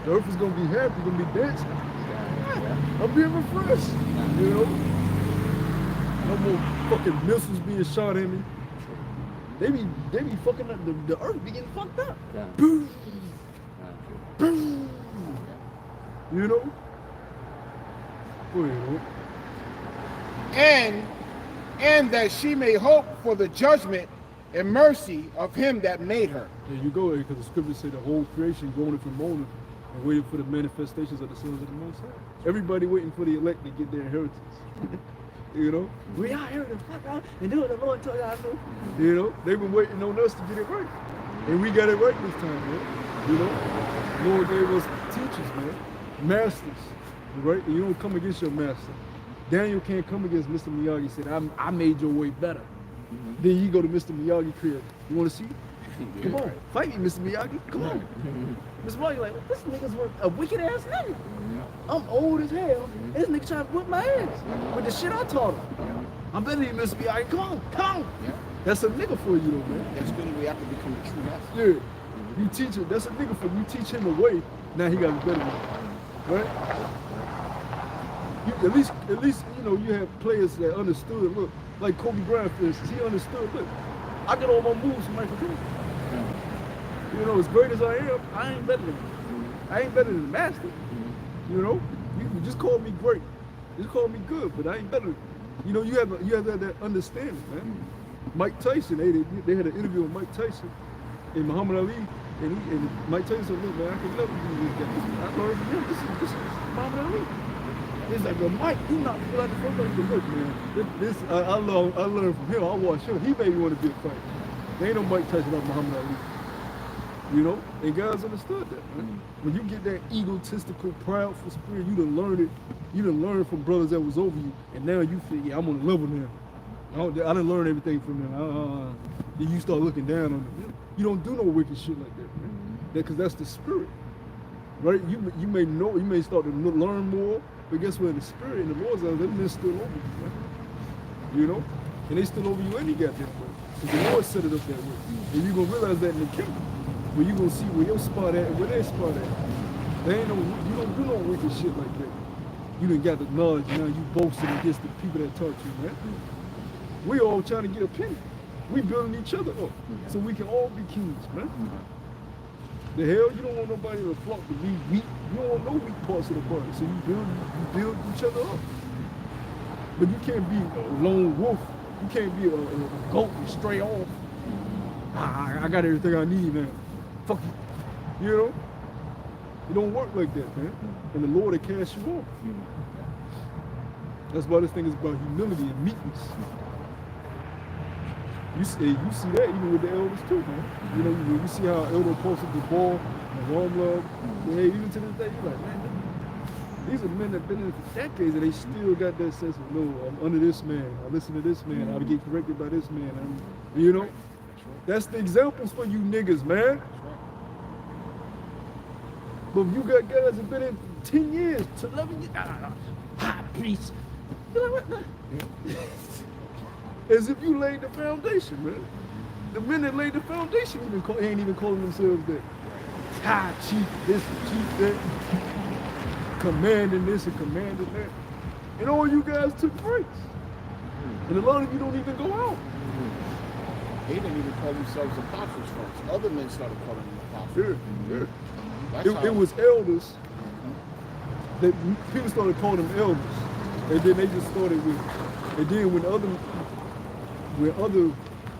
The earth is gonna be happy, gonna be dancing. I'm being refreshed. No more fucking missiles being shot at me. They be fucking up. The earth be getting fucked up. Yeah. Boom. Boom. Go ahead, And that she may hope for the judgment and mercy of him that made her. There you go, because the scriptures say the whole creation groaning for moaning and waiting for the manifestations of the sons of the Most High. Everybody waiting for the elect to get their inheritance. We out here to fuck out and do what the Lord told y'all to do. They've been waiting on us to get it right. And we got it right this time, man. Lord gave us teachers, man. Masters, right? And you don't come against your master. Daniel can't come against Mr. Miyagi. Said, I made your way better. Then you go to Mr. Miyagi crib. You want to see? Come on, fight me, Mr. Miyagi. Come on. Mr. Miyagi like, this nigga's a wicked ass nigga. I'm old as hell. This nigga trying to whip my ass with the shit I taught him. I'm better than you, Mr. Miyagi. Come on, come on. Yeah. That's a nigga for you, though, man. That's good. We have to become a true master. Yeah. You teach him. That's a nigga for you. You teach him a way. Now he got to be better than you, right? You, at least you know you have players that understood. Look, like Kobe Bryant, for instance, he understood. Look, I get all my moves from Michael Jordan. You know, as great as I am, I ain't better than him. I ain't better than the master. You know, you just call me great, just call me good, but I ain't better. You know, you have that understanding, man. Mike Tyson, they had an interview with Mike Tyson and Muhammad Ali, and Mike Tyson said, "Look, man, I can never do this guy. I learned from him. This is Muhammad Ali." It's like, well, Mike, you not feel like the first person to look, man. I learned from him. I watched him. He made me want to be a fighter. There ain't no Mike Tyson like Muhammad Ali. You know, and guys understood that, man. When you get that egotistical, proudful spirit, you done learned it. You done learned from brothers that was over you, and now you feel, yeah, I'm on the level now. I done learn everything from them. Then you start looking down on them. You don't do no wicked shit like that, man. Because that's the spirit, right? You may know, you may start to learn more, but guess what? The spirit in the Lord's eyes, them men still over you, man. You know, and they still over you any goddamn way. Because the Lord set it up that way, and you gonna realize that in the kingdom. But you gonna see where your spot at and where their spot at. They ain't no, you don't do no wicked shit like that. You done got the knowledge, now you boasting against the people that taught you, man. We all trying to get a penny. We building each other up so we can all be kings, man. The hell, you don't want nobody to flock to be weak. You don't want no weak parts of the body. So you build each other up. But you can't be a lone wolf. You can't be a goat and stray off. I got everything I need now. Fuck you. You know? It don't work like that, man. And the Lord will cast you off. That's why this thing is about humility and meekness. You see that even with the elders too, man. You know, you see how elder posted the ball and warm love. Yeah, even to this day, you're like, man, these are men that have been in it for decades and they still got that sense of, no, I'm under this man. I listen to this man. I get corrected by this man. You know, that's the examples for you niggas, man. But if you got guys that have been in 10 years, 11 years, high priest. You're like, what? As if you laid the foundation, man. The men that laid the foundation ain't even calling themselves that. High chief this, chief that. Commanding this and commanding that. And all you guys took breaks. And a lot of you don't even go out. They didn't even call themselves apostles first. Other men started calling them apostles. Yeah. It was elders. That people started calling them elders. And then they just started with, and then when other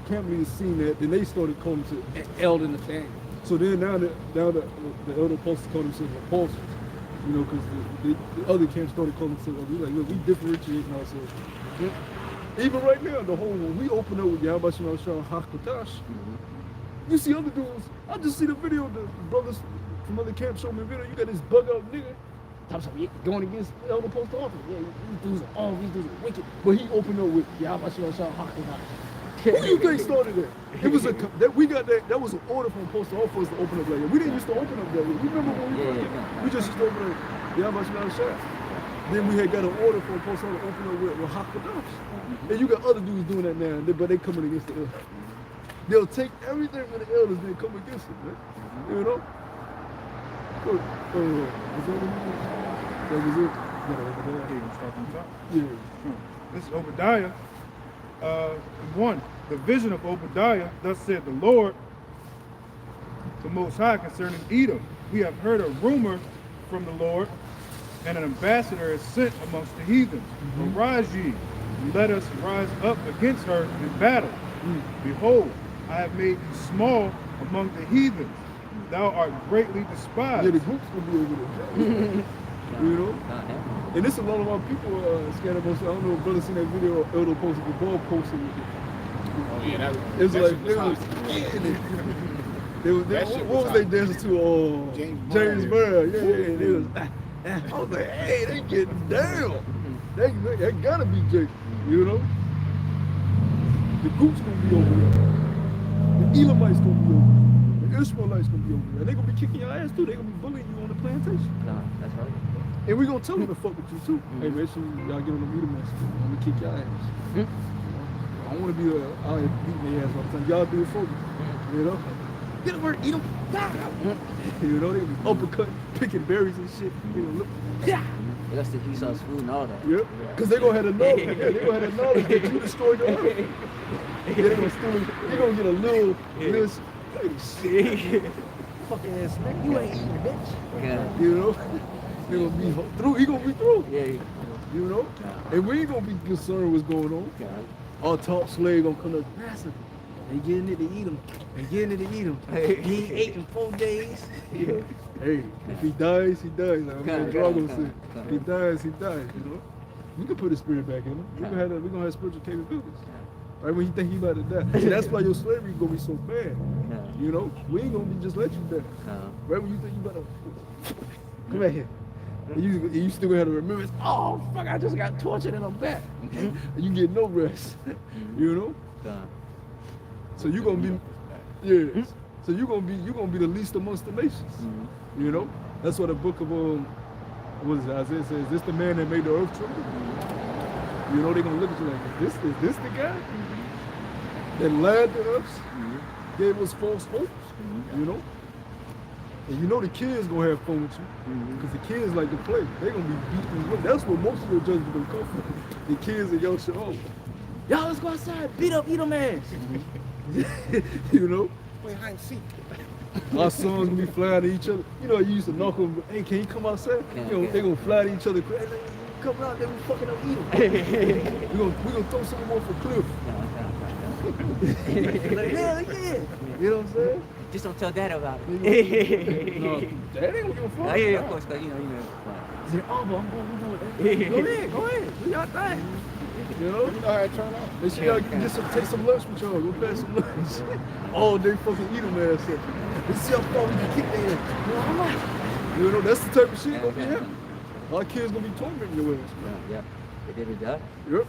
camp leaders seen that, then they started calling themselves elder Nathaniel. So then now the elder apostles call themselves apostles. You know, because the other camps started calling themselves, we're like, look, we differentiating ourselves. Yeah. Even right now, the whole, when we open up with Yahweh Shalom Hakatash, you see other dudes, I just see the video, the brothers from other camps show me a video, you got this bug out nigga, going against the elder post office. Yeah, these dudes are wicked. But he opened up with Yahweh Shalom Hakatash. Who do you think started that? It was that was an order from Post Office to open up like that. We didn't used to open up that way. You remember when we just used to open up Yahweh Shalom Shah. Then we had got an order from Post Office to open up with Hakadash. And you got other dudes doing that now, but they coming against the elders. They'll take everything from the elders and come against it, man. You know? Was that was it? Yeah. This is Obadiah 1. The vision of Obadiah, thus said the Lord, the Most High, concerning Edom. We have heard a rumor from the Lord, and an ambassador is sent amongst the heathens. Arise ye, and let us rise up against her in battle. Behold, I have made thee small among the heathens. Thou art greatly despised. Yeah, the groups will be over there. You know? And this a lot of our people scattered most. I don't know if brother seen that video Elder posted, the ball posted with it. Oh yeah, that It's like was what was they dancing to? James James Brown. Yeah. They was, I was like, hey, they getting down. That gotta be Jacob, you know? The Goop's gonna be over there. The Elamites gonna be over there. The Ishmaelites gonna be over there. And they gonna be kicking your ass too. They gonna be bullying you on the plantation. Nah, that's right. And we gonna tell them to fuck with you too. Hey, man, so y'all get on the Edomites. I'm gonna kick your ass. I don't wanna be out here beating their ass all the time. Y'all do it for me. You know? Get to work, eat them. You know, they gonna be uppercutting, picking berries and shit. You know, look. Yeah. That's the Esau's food and all that. Yep. Because they gonna have the knowledge. Yeah, they gonna have the knowledge that you destroyed the earth. They gonna get a little this shit. Fucking ass nigga. You ain't eating, bitch. Yeah. You know? They gonna be through. He gonna be through. Yeah. You know? And we ain't gonna be concerned what's going on. God. Our top slave gonna come up. Master, they getting it to eat him. They getting it to eat him. He ain't ate in 4 days. You know? Hey, if he dies, he dies. Like man, Drago said, if he dies, he dies. You know? We can put his spirit back in him. We gonna have spiritual capabilities. Right when you think he about to die. See, that's why your slavery gonna be so bad. You know? We ain't gonna be just let you die. Right when you think you about to come back here. And you still gonna have to remember, oh fuck, I just got tortured and I'm back. And you get no rest. You know? So you gonna be So you gonna be the least amongst the nations. You know? That's what the book of what is it, Isaiah says, is this the man that made the earth tremble? You know, they're gonna look at you like, is this the guy that lied to us, gave us false hopes? You know? And you know the kids gonna have fun with you. Because the kids like to play. They're gonna be beating you. That's where most of your judges gonna come from. The kids and your shit. Oh, y'all let's go outside, beat up Edom ass. You know? Wait, I ain't see. Our sons gonna be flying to each other. You know, you used to knock them, hey, can you come outside? You know, they gonna fly to each other. Hey, come out there, we fucking up Edom. we gonna throw some more for Cliff. Like, hell yeah. You know what I'm saying? Just don't tell Dad about it. No, Dad ain't gonna give a fuck. Oh, yeah, of course, 'cause you know. Say, oh, but I'm going to do it. Go ahead. Do y'all thing. You know? You know how it turn out. They should y'all take some lunch with y'all. Go pass some lunch. All day fucking eat them ass up. Let's see how far we can kick their ass. You know, how much? You know, that's the type of shit gonna be happening. Our kids gonna be tormenting your ass, man. Yeah. They did it, that. Yep.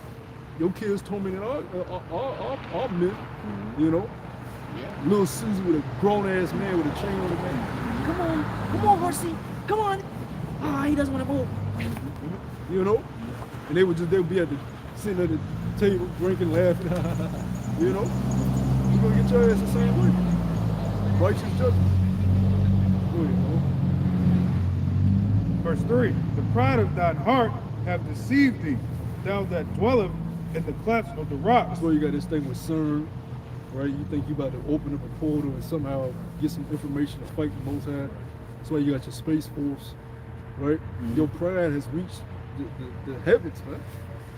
Your kids tormenting our men. You know? Little Susie with a grown ass man with a chain on the back. Come on, horsey. Come on. Ah, he doesn't want to move. You know? And they'll be sitting at the table, drinking, laughing. You know? You're gonna get your ass the same way. Righteous judgment. Go ahead, man. Verse 3, the pride of thine heart have deceived thee, thou that dwelleth in the clefts of the rocks. That's why you got this thing with CERN, right? You think you about to open up a portal and somehow get some information to fight the Most High. That's why you got your Space Force, right? Your pride has reached the heavens, man.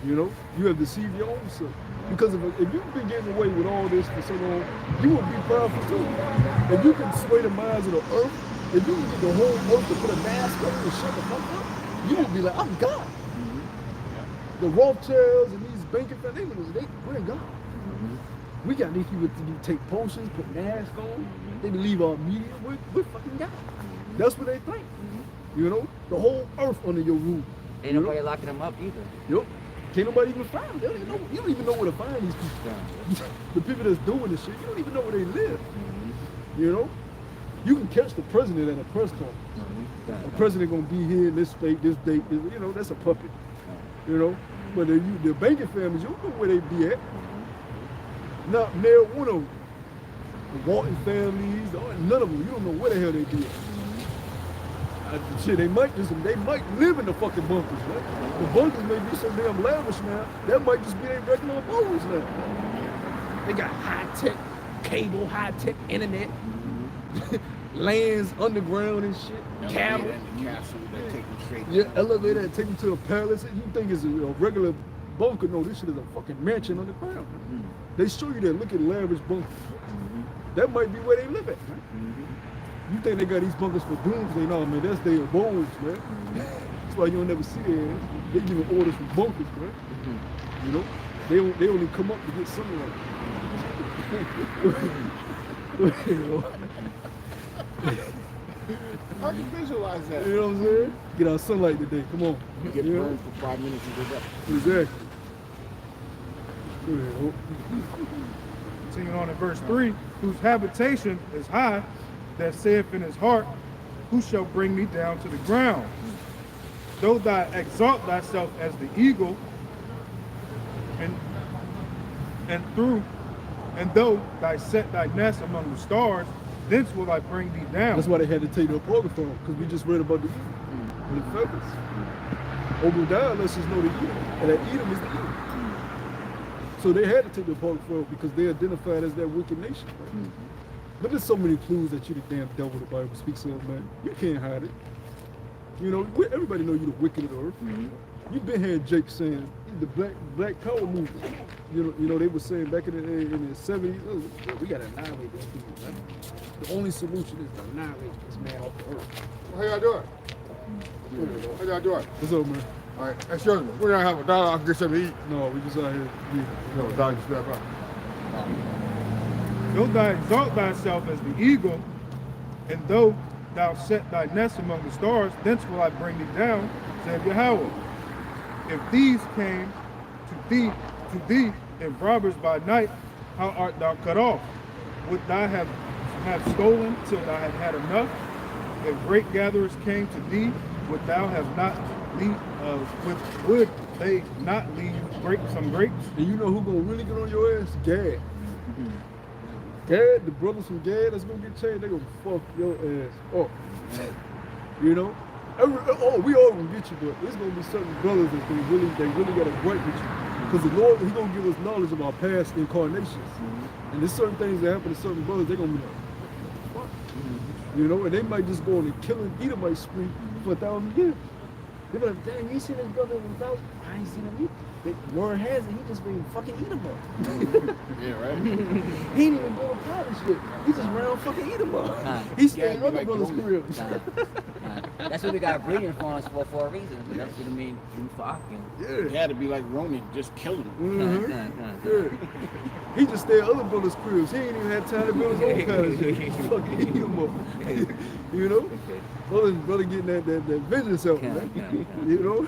You know, you have deceived your own self. Because if you've been getting away with all this for so long, you will be proudful too. If you can sway the minds of the earth, if you can get the whole earth to put a mask on and shut the fuck up, you will be like, I'm God. The Rothschilds and these banking families, we're God. We got these people to take potions, put masks on. They believe our media, we're fucking God. That's what they think. You know, the whole earth under your rule. Ain't nobody locking them up either. Yep. Can't nobody even find them. They don't even know, you don't even know where to find these people. The people that's doing this shit, you don't even know where they live. You know? You can catch the president at a press conference. The president gonna be here this state, this date, you know, that's a puppet. You know? But the banking families, you don't know where they be at. Not near one of them. The Walton families, none of them, you don't know where the hell they be at. Shit, they might live in the fucking bunkers, right? The bunkers may be so damn lavish now, that might just be their regular abodes now. They got high-tech cable, high-tech internet, lands underground and shit, cattle. The castle that take them straight. Yeah, elevator that take them to a palace. You think it's a regular bunker? No, this shit is a fucking mansion underground. They show you that, look at lavish bunkers. That might be where they live at, man. You think they got these bunkers for doomsday? No, man, that's their abodes, man. That's why you don't never see their ass. They giving orders from bunkers, man. You know? They only come up to get sunlight. You know? How do you visualize that? You know what I'm saying? Get our sunlight today. Come on. You get You know? burned for 5 minutes and get up. Exactly. Go ahead, Hope. Continuing on in verse 3, whose habitation is high, that saith in his heart, who shall bring me down to the ground? Though thou exalt thyself as the eagle, and though thou set thy nest among the stars, thence will I bring thee down. That's why they had to take the apocryphal, because we just read about the eagle and the feathers. Obadiah lets us know the eagle, and that Edom is the eagle. So they had to take the apocryphal because they identified as that wicked nation. Right? But there's so many clues that you the damn devil the Bible speaks of, man. You can't hide it. You know, everybody know you the wicked of the earth. You've been hearing Jake saying the black power movement. You know, they were saying back in the 70s, oh, we gotta annihilate those people, man. The only solution is to annihilate this man off the earth. How y'all doing? How y'all doing? What's up, man? All right, excuse me. We're gonna have a dialogue and get something to eat. No, we just out here. No, dog, just back up. Though thou exalt thyself as the eagle, and though thou set thy nest among the stars, thence will I bring thee down, saith Yahweh. If these came to thee in robbers by night, how art thou cut off? Would thou have stolen till thou had enough? If grape gatherers came to thee, would thou have not would they not leave some grapes? And you know who gonna really get on your ass? Gad. Gad, the brothers from Gad that's gonna get changed, they gonna fuck your ass up. You know? We all gonna get you, but there's gonna be certain brothers that they really gotta gripe with you. Because the Lord, He gonna give us knowledge of our past incarnations. And there's certain things that happen to certain brothers, they're gonna be like, what? You know, and they might just go on a killing Edomite spree for 1,000 years. They be like, dang, you seen this brother without? I ain't seen him either. Word has it, he just been fucking Edom up. Yeah, right? He ain't even build a pot and shit. He just ran fucking Edom up. He stayed in other brothers' cribs. That's what we got breeding farms for a reason. That's what I mean. Fucking. It had to be like Ronan, just killing him. Yeah. He just stayed at other brothers' cribs. He ain't even had time to build his own kind of shit. Fucking Edom up. You know? Brother getting that vengeance out, man. You know?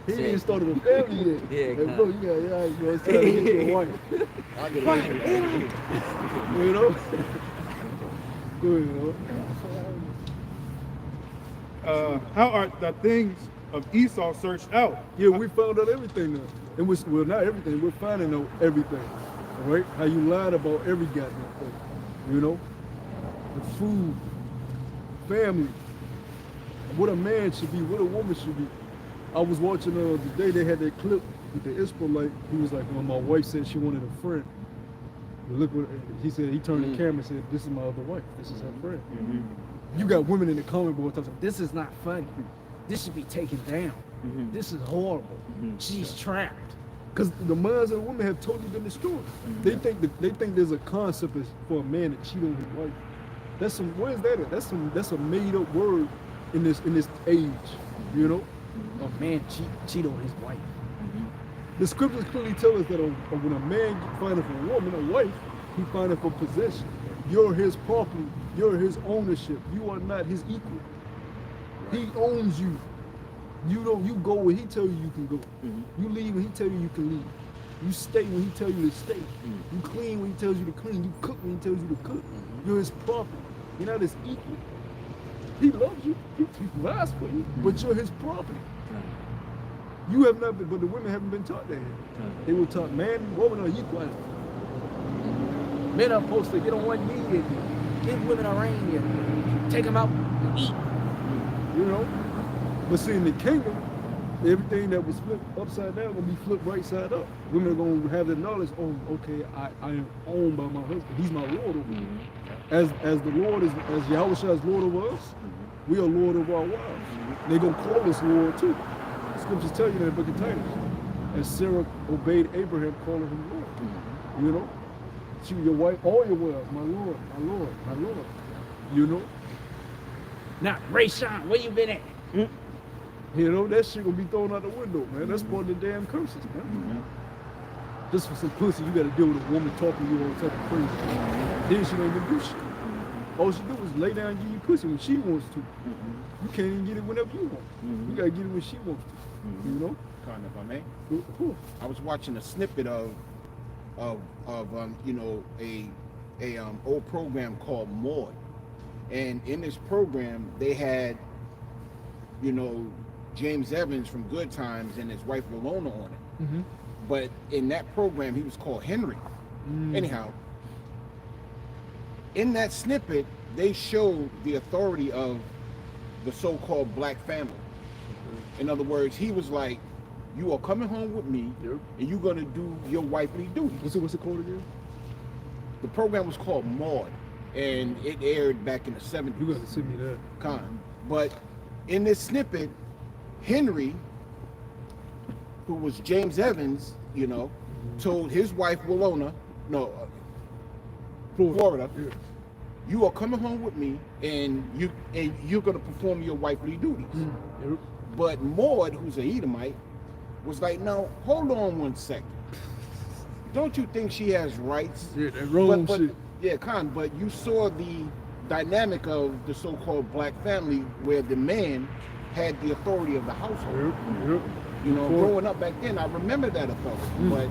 He ain't even started a family yet. Yeah, hey, bro, it's time to get you a wife. I get it. You know? Go ahead, How art the things of Esau searched out? Yeah, we found out everything now. And well, not everything, we're finding out everything. All right? How you lied about every goddamn thing. You know? The food, family, what a man should be, what a woman should be. I was watching the day they had that clip with the Israelite. He was like, well, my wife said she wanted a friend. But look what he said. He turned the camera and said, this is my other wife. This is her friend. You got women in the comment board talking, This is not funny. This should be taken down. This is horrible. She's trapped. because the minds of the women have totally been destroyed. They think there's a concept for a man to cheat on his wife. That's some, where's that at? That's a made up word in this age, you know? A man cheat on his wife. The scriptures clearly tell us that when a man findeth a woman, a wife, he findeth for possession. You're his property. You're his ownership. You are not his equal. He owns you. You go where he tell you can go. You leave when he tell you can leave. You stay when he tell you to stay. You clean when he tells you to clean. You cook when he tells you to cook. You're his property. You're not his equal. He loves you. He provides for you, but you're his property. You have not been, but the women haven't been taught that. They were taught, man and woman are equal. Men are supposed to get on one knee and give women a ring and take them out and eat. You know? But see, in the kingdom, everything that was flipped upside down gonna be flipped right side up. Women are gonna have the knowledge, oh, okay, I am owned by my husband. He's my Lord over me. As the Lord is, as Yahushua is Lord over us, we are Lord over our wives. They're gonna call us Lord too. The scriptures tell you in the book of Titus. And Sarah obeyed Abraham, calling him Lord. You know? She was your wife, all your wives, my Lord, my Lord, my Lord. You know? Now, Ray Sean, where you been at? You know, that shit gonna be thrown out the window, man. That's part of the damn curses, man. Just for some pussy, you gotta deal with a woman talking to you all type of crazy. Then she don't even do shit. All she do is lay down and give you pussy when she wants to. You can't even get it whenever you want. You gotta get it when she wants to. You know? Kind of, if I may. Of course. I was watching a snippet of you know, a old program called Maud, and in this program they had, you know, James Evans from Good Times and his wife Walona on it. But in that program he was called Henry. Anyhow, in that snippet they showed the authority of the so-called black family. In other words, he was like, you are coming home with me, and you're gonna do your wifely duties. What's it called again? The program was called Maud, and it aired back in the 70s. You gotta send me that. But in this snippet, Henry, who was James Evans, you know, told his wife Walona, Florida, you are coming home with me, and you're gonna perform your wifely duties. But Maud, who's a Edomite, was like, no, hold on 1 second. Don't you think she has rights? Yeah, that wrong shit. Yeah, but you saw the dynamic of the so-called black family where the man had the authority of the household. You know, growing up back then, I remember that authority. But,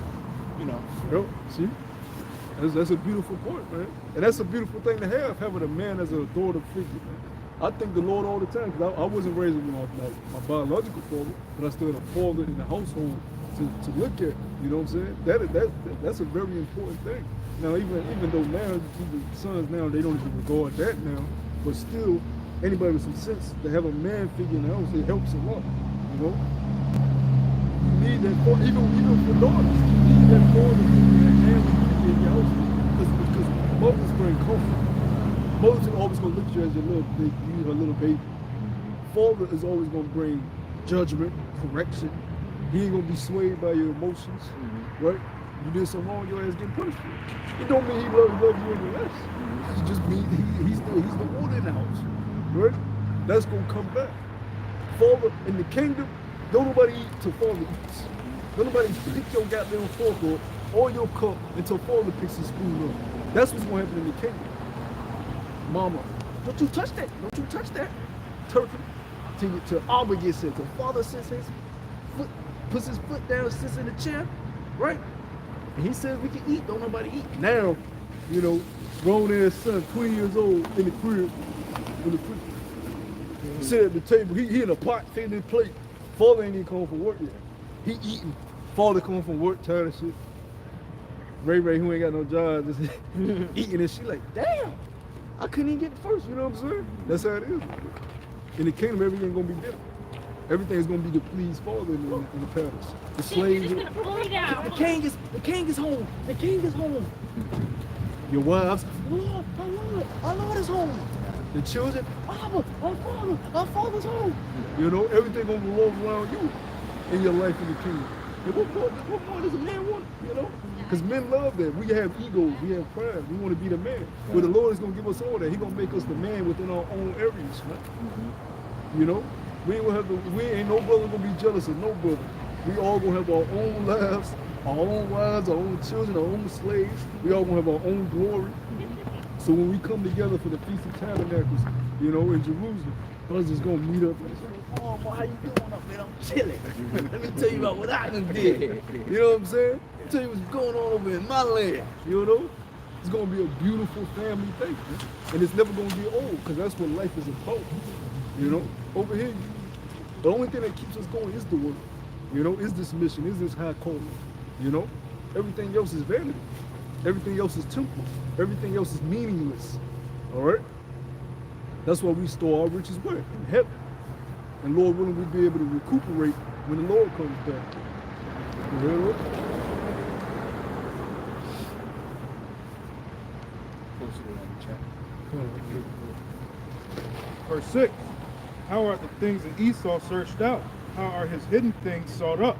you know. See? That's a beautiful point, man. And that's a beautiful thing to have, having a man as an authoritative figure, man. I thank the Lord all the time, because I wasn't raised with my biological father, but I still had a father in the household to look at. You know what I'm saying? That's a very important thing. Now, even though now, even sons now, they don't even regard that now, but still, anybody with some sense, to have a man figure in the house, it helps a lot. You know? You need that for, even for daughters, you need that father figure, that family figure in your house, because mothers bring comfort. Mother's always gonna look at you as your little baby, her little baby. Father is always gonna bring judgment, correction. He ain't gonna be swayed by your emotions, right? You did something wrong, your ass getting punished for it. It don't mean he loves you any less. It just means he's the order in the house, right? That's gonna come back. Father in the kingdom, don't nobody eat till Father eats. Don't nobody pick your goddamn fork up or your cup until Father picks his spoon up. That's what's gonna happen in the kingdom. Mama, don't you touch that. Don't you touch that. Turkey. Till Abba gets in. Till Father sits his foot, puts his foot down, sits in the chair, right? And he says we can eat. Don't nobody eat. Now, you know, grown ass son, 20 years old, in the crib, sit at the table. He in a pot, feeding his plate. Father ain't even come from work yet. He eating. Father coming from work, tired of shit. Ray, who ain't got no job, just eating and she like, damn. I couldn't even get it first, you know what I'm saying? That's how it is. In the kingdom, everything's gonna be different. Everything's gonna be to please Father in the palace. The slaves. The king is home. The king is home. Your wives, Lord, our Lord is home. The children, Abba, our father's home. You know, everything gonna revolve around you in your life in the kingdom. And what more does a man want? You know? Because men love that. We have egos, we have pride, we want to be the man. But the Lord is going to give us all that. He's going to make us the man within our own areas, man. You know? We ain't no brother going to be jealous of no brother. We all going to have our own lives, our own wives, our own children, our own slaves. We all going to have our own glory. So when we come together for the Feast of Tabernacles, you know, in Jerusalem, brothers is going to meet up and say, oh, boy, how you doing up there? I'm chilling. Let me tell you about what I done did. You know what I'm saying? Tell you what's going on over in my land, you know? It's gonna be a beautiful family thing, man. And it's never gonna be old, because that's what life is about, you know? Over here, the only thing that keeps us going is the work, you know? Is this mission, is this high calling, you know? Everything else is vanity. Everything else is temporal. Everything else is meaningless, all right? That's why we store our riches where? In heaven. And Lord willing, we'll be able to recuperate when the Lord comes back. You hear what? Verse 6, how are the things of Esau searched out? How are his hidden things sought up?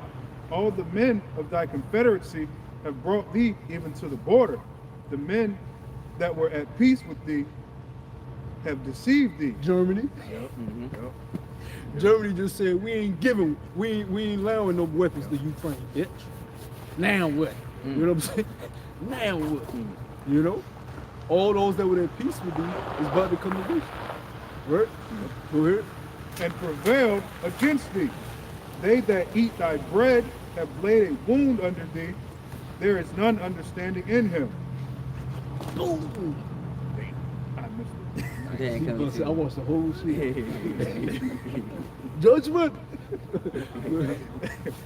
All the men of thy confederacy have brought thee even to the border. The men that were at peace with thee have deceived thee. Germany. Germany just said, we ain't allowing no weapons to Ukraine, bitch. Now what? You know what I'm saying? Now what? You know? all those that were at peace with thee is about to come against you. Right? Go ahead. and prevailed against thee. They that eat thy bread have laid a wound under thee. There is none understanding in him. Boom. I missed it. They ain't He coming gonna say, I to watched the whole shit. you. Judgment.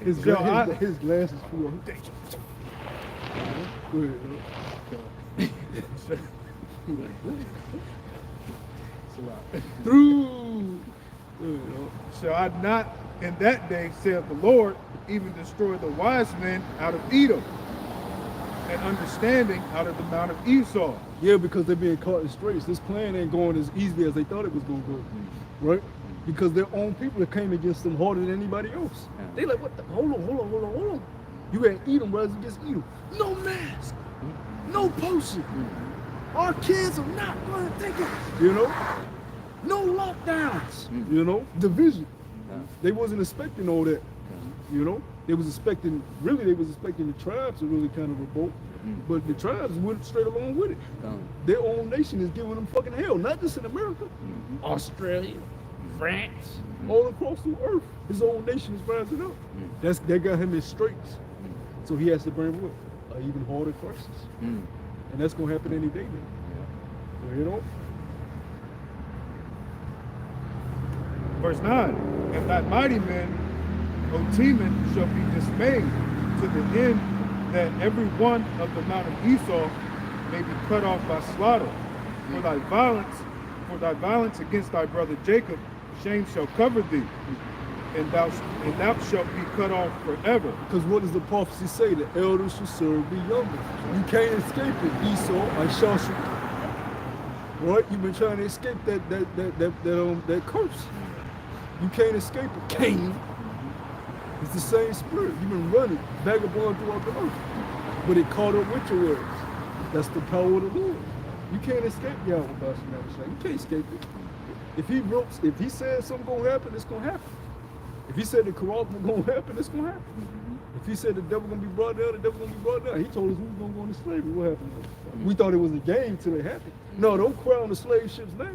his, Yo, his glasses flew off. Go ahead. Through. Shall I not in that day, saith the Lord, even destroy the wise men out of Edom, and understanding out of the mount of Esau? Yeah, because they're being caught in straits. This plan ain't going as easily as they thought it was going to go. Right? Because their own people that came against them harder than anybody else. They like, what the? Hold on. You had Edom, rather just Edom. No mask. No potion. Our kids are not going to take it. You know? No lockdowns. You know? Division. Yeah. They wasn't expecting all that. You know? They was expecting the tribes to really kind of revolt. But the tribes went straight along with it. Their own nation is giving them fucking hell, not just in America. Australia, France. All across the earth, his own nation is rising up. That got him in straits. So he has to bring what? An even harder crisis. And that's gonna happen any day now. So, you know? Verse 9, and thy mighty men, O Teman, shall be dismayed to the end that every one of the mount of Esau may be cut off by slaughter. For thy violence against thy brother Jacob, shame shall cover thee, and thou shalt be cut off forever. Because what does the prophecy say? The elders shall serve the younger. You can't escape it, Esau. I shall shoot. Right? You've been trying to escape that curse. You can't escape it. Cain. It's the same spirit. You've been running, vagabond throughout the earth. But it caught up with your words. That's the power of the Lord. You can't escape Yahweh. You can't escape it. If he said something gonna happen, it's gonna happen. If he said the corruption gonna happen, it's gonna happen. If he said the devil gonna be brought down, the devil gonna be brought down. He told us we was gonna go into slavery. What happened? We thought it was a game till it happened. No, don't cry on the slave ships now.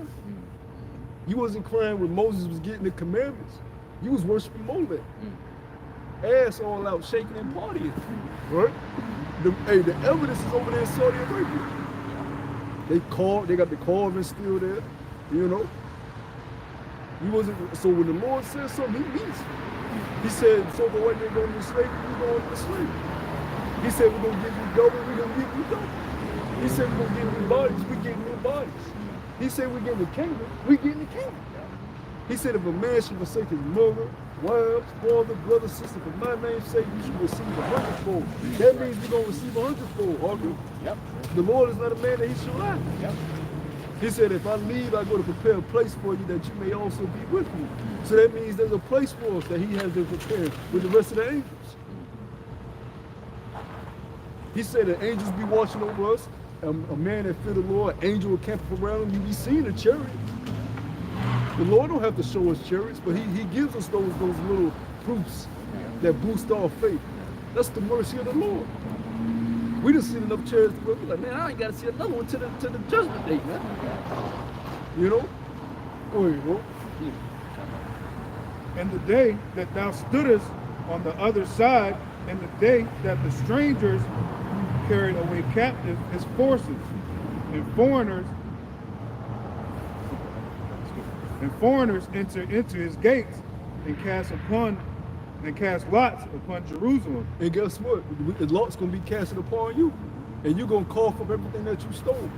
You wasn't crying when Moses was getting the commandments. You was worshiping Molech. Ass all out, shaking and partying. Right? The evidence is over there in Saudi Arabia. They got the carving still there, you know. So when the Lord says something, he means it. He said, so the white man going into slavery, we going into slavery. He said, we're going to give you double, we're going to give you double. He said, we're going to give you bodies, we getting new bodies. He said, we're getting the kingdom, we getting the kingdom. He said, if a man should forsake his mother, wives, father, brother, sister, for my name's sake, you should receive 100-fold. That means we're going to receive 100-fold, okay? Yep. The Lord is not a man that he should lie. Yep. He said, if I leave, I go to prepare a place for you that you may also be with me. So that means there's a place for us that he has been prepared with the rest of the angels. He said that angels be watching over us. A man that fear the Lord, angel will camp around him. You be seeing a chariot. The Lord don't have to show us chariots, but he gives us those little proofs that boost our faith. That's the mercy of the Lord. We done seen enough chariots to be like, man, I ain't got to see another one to the judgment day, man. You know? Oh, you know? And the day that thou stoodest on the other side, and the day that the strangers carried away captive his forces, and foreigners enter into his gates, and cast lots upon Jerusalem. And guess what? The lot's going to be casted upon you. And you're going to cough up everything that you stole.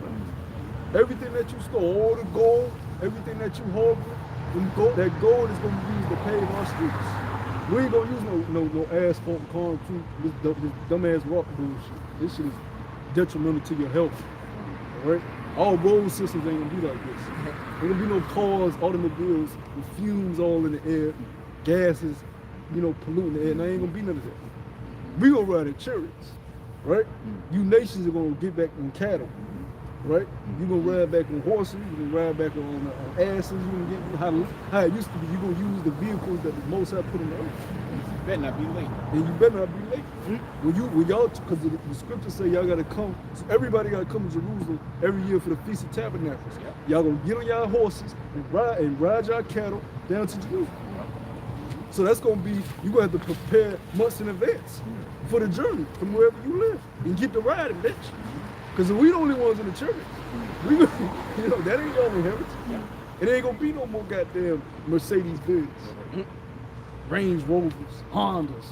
Everything that you stole, all the gold, everything that you hold, that gold is going to be used to pave our streets. We ain't going to use no asphalt, concrete, this dumbass rock bullshit. This shit is detrimental to your health. All right? Our road systems ain't going to be like this. Ain't going to be no cars, automobiles, with fumes all in the air, gases, polluting the air. There ain't going to be none of that. We going to ride in chariots. Right? You nations are going to get back on cattle, right? You're going to ride back on horses, you're going to ride back on asses, you're going to get how it used to be. You're going to use the vehicles that the Most High put on the earth. better not be late. And you better not be late. When y'all, because the scriptures say y'all gotta come, so everybody gotta come to Jerusalem every year for the Feast of Tabernacles. Yep. Y'all gonna get on y'all horses and ride y'all cattle down to Jerusalem. So that's gonna be, you gonna have to prepare months in advance for the journey from wherever you live and get the riding, bitch. Because we the only ones in the church. We, you know, that ain't your inheritance. It ain't gonna be no more goddamn Mercedes Benz, Range Rovers, Hondas,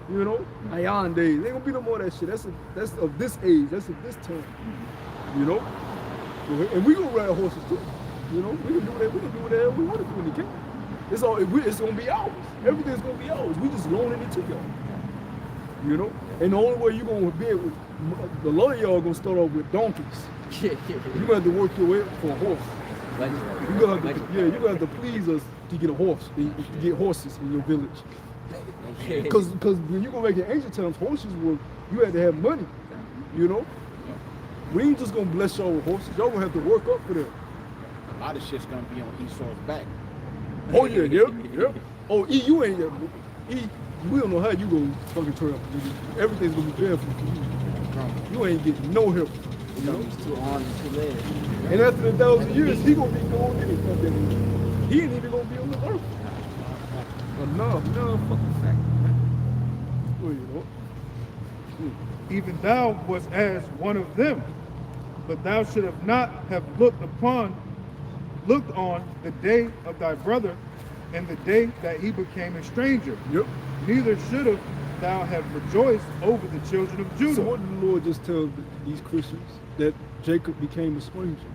you know, Hyundais. There ain't gonna be no more of that shit. That's of this age. That's of this time. You know, and we gonna ride horses too. You know, we can do that. We can do whatever we want to do in the kingdom. It's all. It's gonna be ours. Everything's gonna be ours. We just loaning it to y'all. You know, and the only way you gonna be able, a lot of y'all gonna start off with donkeys. You gonna have to work your way up for a horse. You gonna have to, you gonna have to please us to get a horse, to get horses in your village. Because when you go back in ancient times, horses were, you had to have money. You know, we ain't just gonna bless y'all with horses. Y'all gonna have to work up for that. A lot of shit's gonna be on Esau's back. Oh yeah, yeah. Oh, you ain't yet. We don't know how you gonna fucking travel. Everything's gonna be barefoot for you. You ain't getting no help. You know? He's too armed and too legs. And after 1,000 years, he gonna be going in it fucking. He ain't even gonna be on the earth. No fucking fact. Well, you know. Even thou was as one of them, but thou should have not have looked on the day of thy brother and the day that he became a stranger. Yep. Neither should have thou have rejoiced over the children of Judah. So what did the Lord just tell these Christians? That Jacob became a stranger.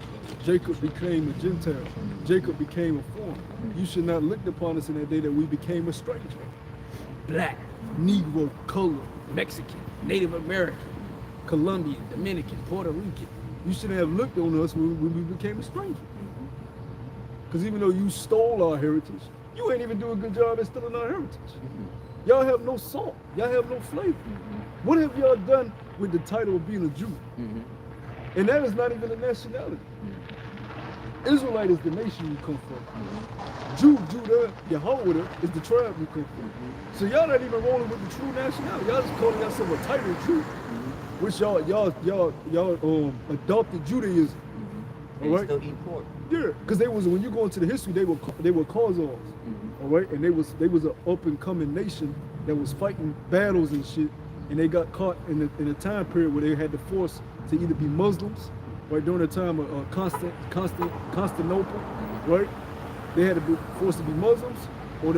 Jacob became a Gentile. Jacob became a foreigner. You should not look upon us in that day that we became a stranger. Black, Negro, color, Mexican, Native American, Colombian, Dominican, Puerto Rican. You shouldn't have looked on us when we became a stranger. Because even though you stole our heritage, you ain't even doing a good job at stealing our heritage. Y'all have no salt. Y'all have no flavor. What have y'all done with the title of being a Jew? And that is not even a nationality. Israelite is the nation you come from. Judah, Yehoiada is the tribe you come from. So y'all not even rolling with the true nationality. Y'all just calling yourself a title Jew, which y'all adopted Judaism. They All right? still eat pork. Yeah, because they was, when you go into the history, they were Khazars, all right, and they was an up and coming nation that was fighting battles and shit, and they got caught in a time period where they had to force to either be Muslims, right, during the time of Constantinople, right, they had to be forced to be Muslims or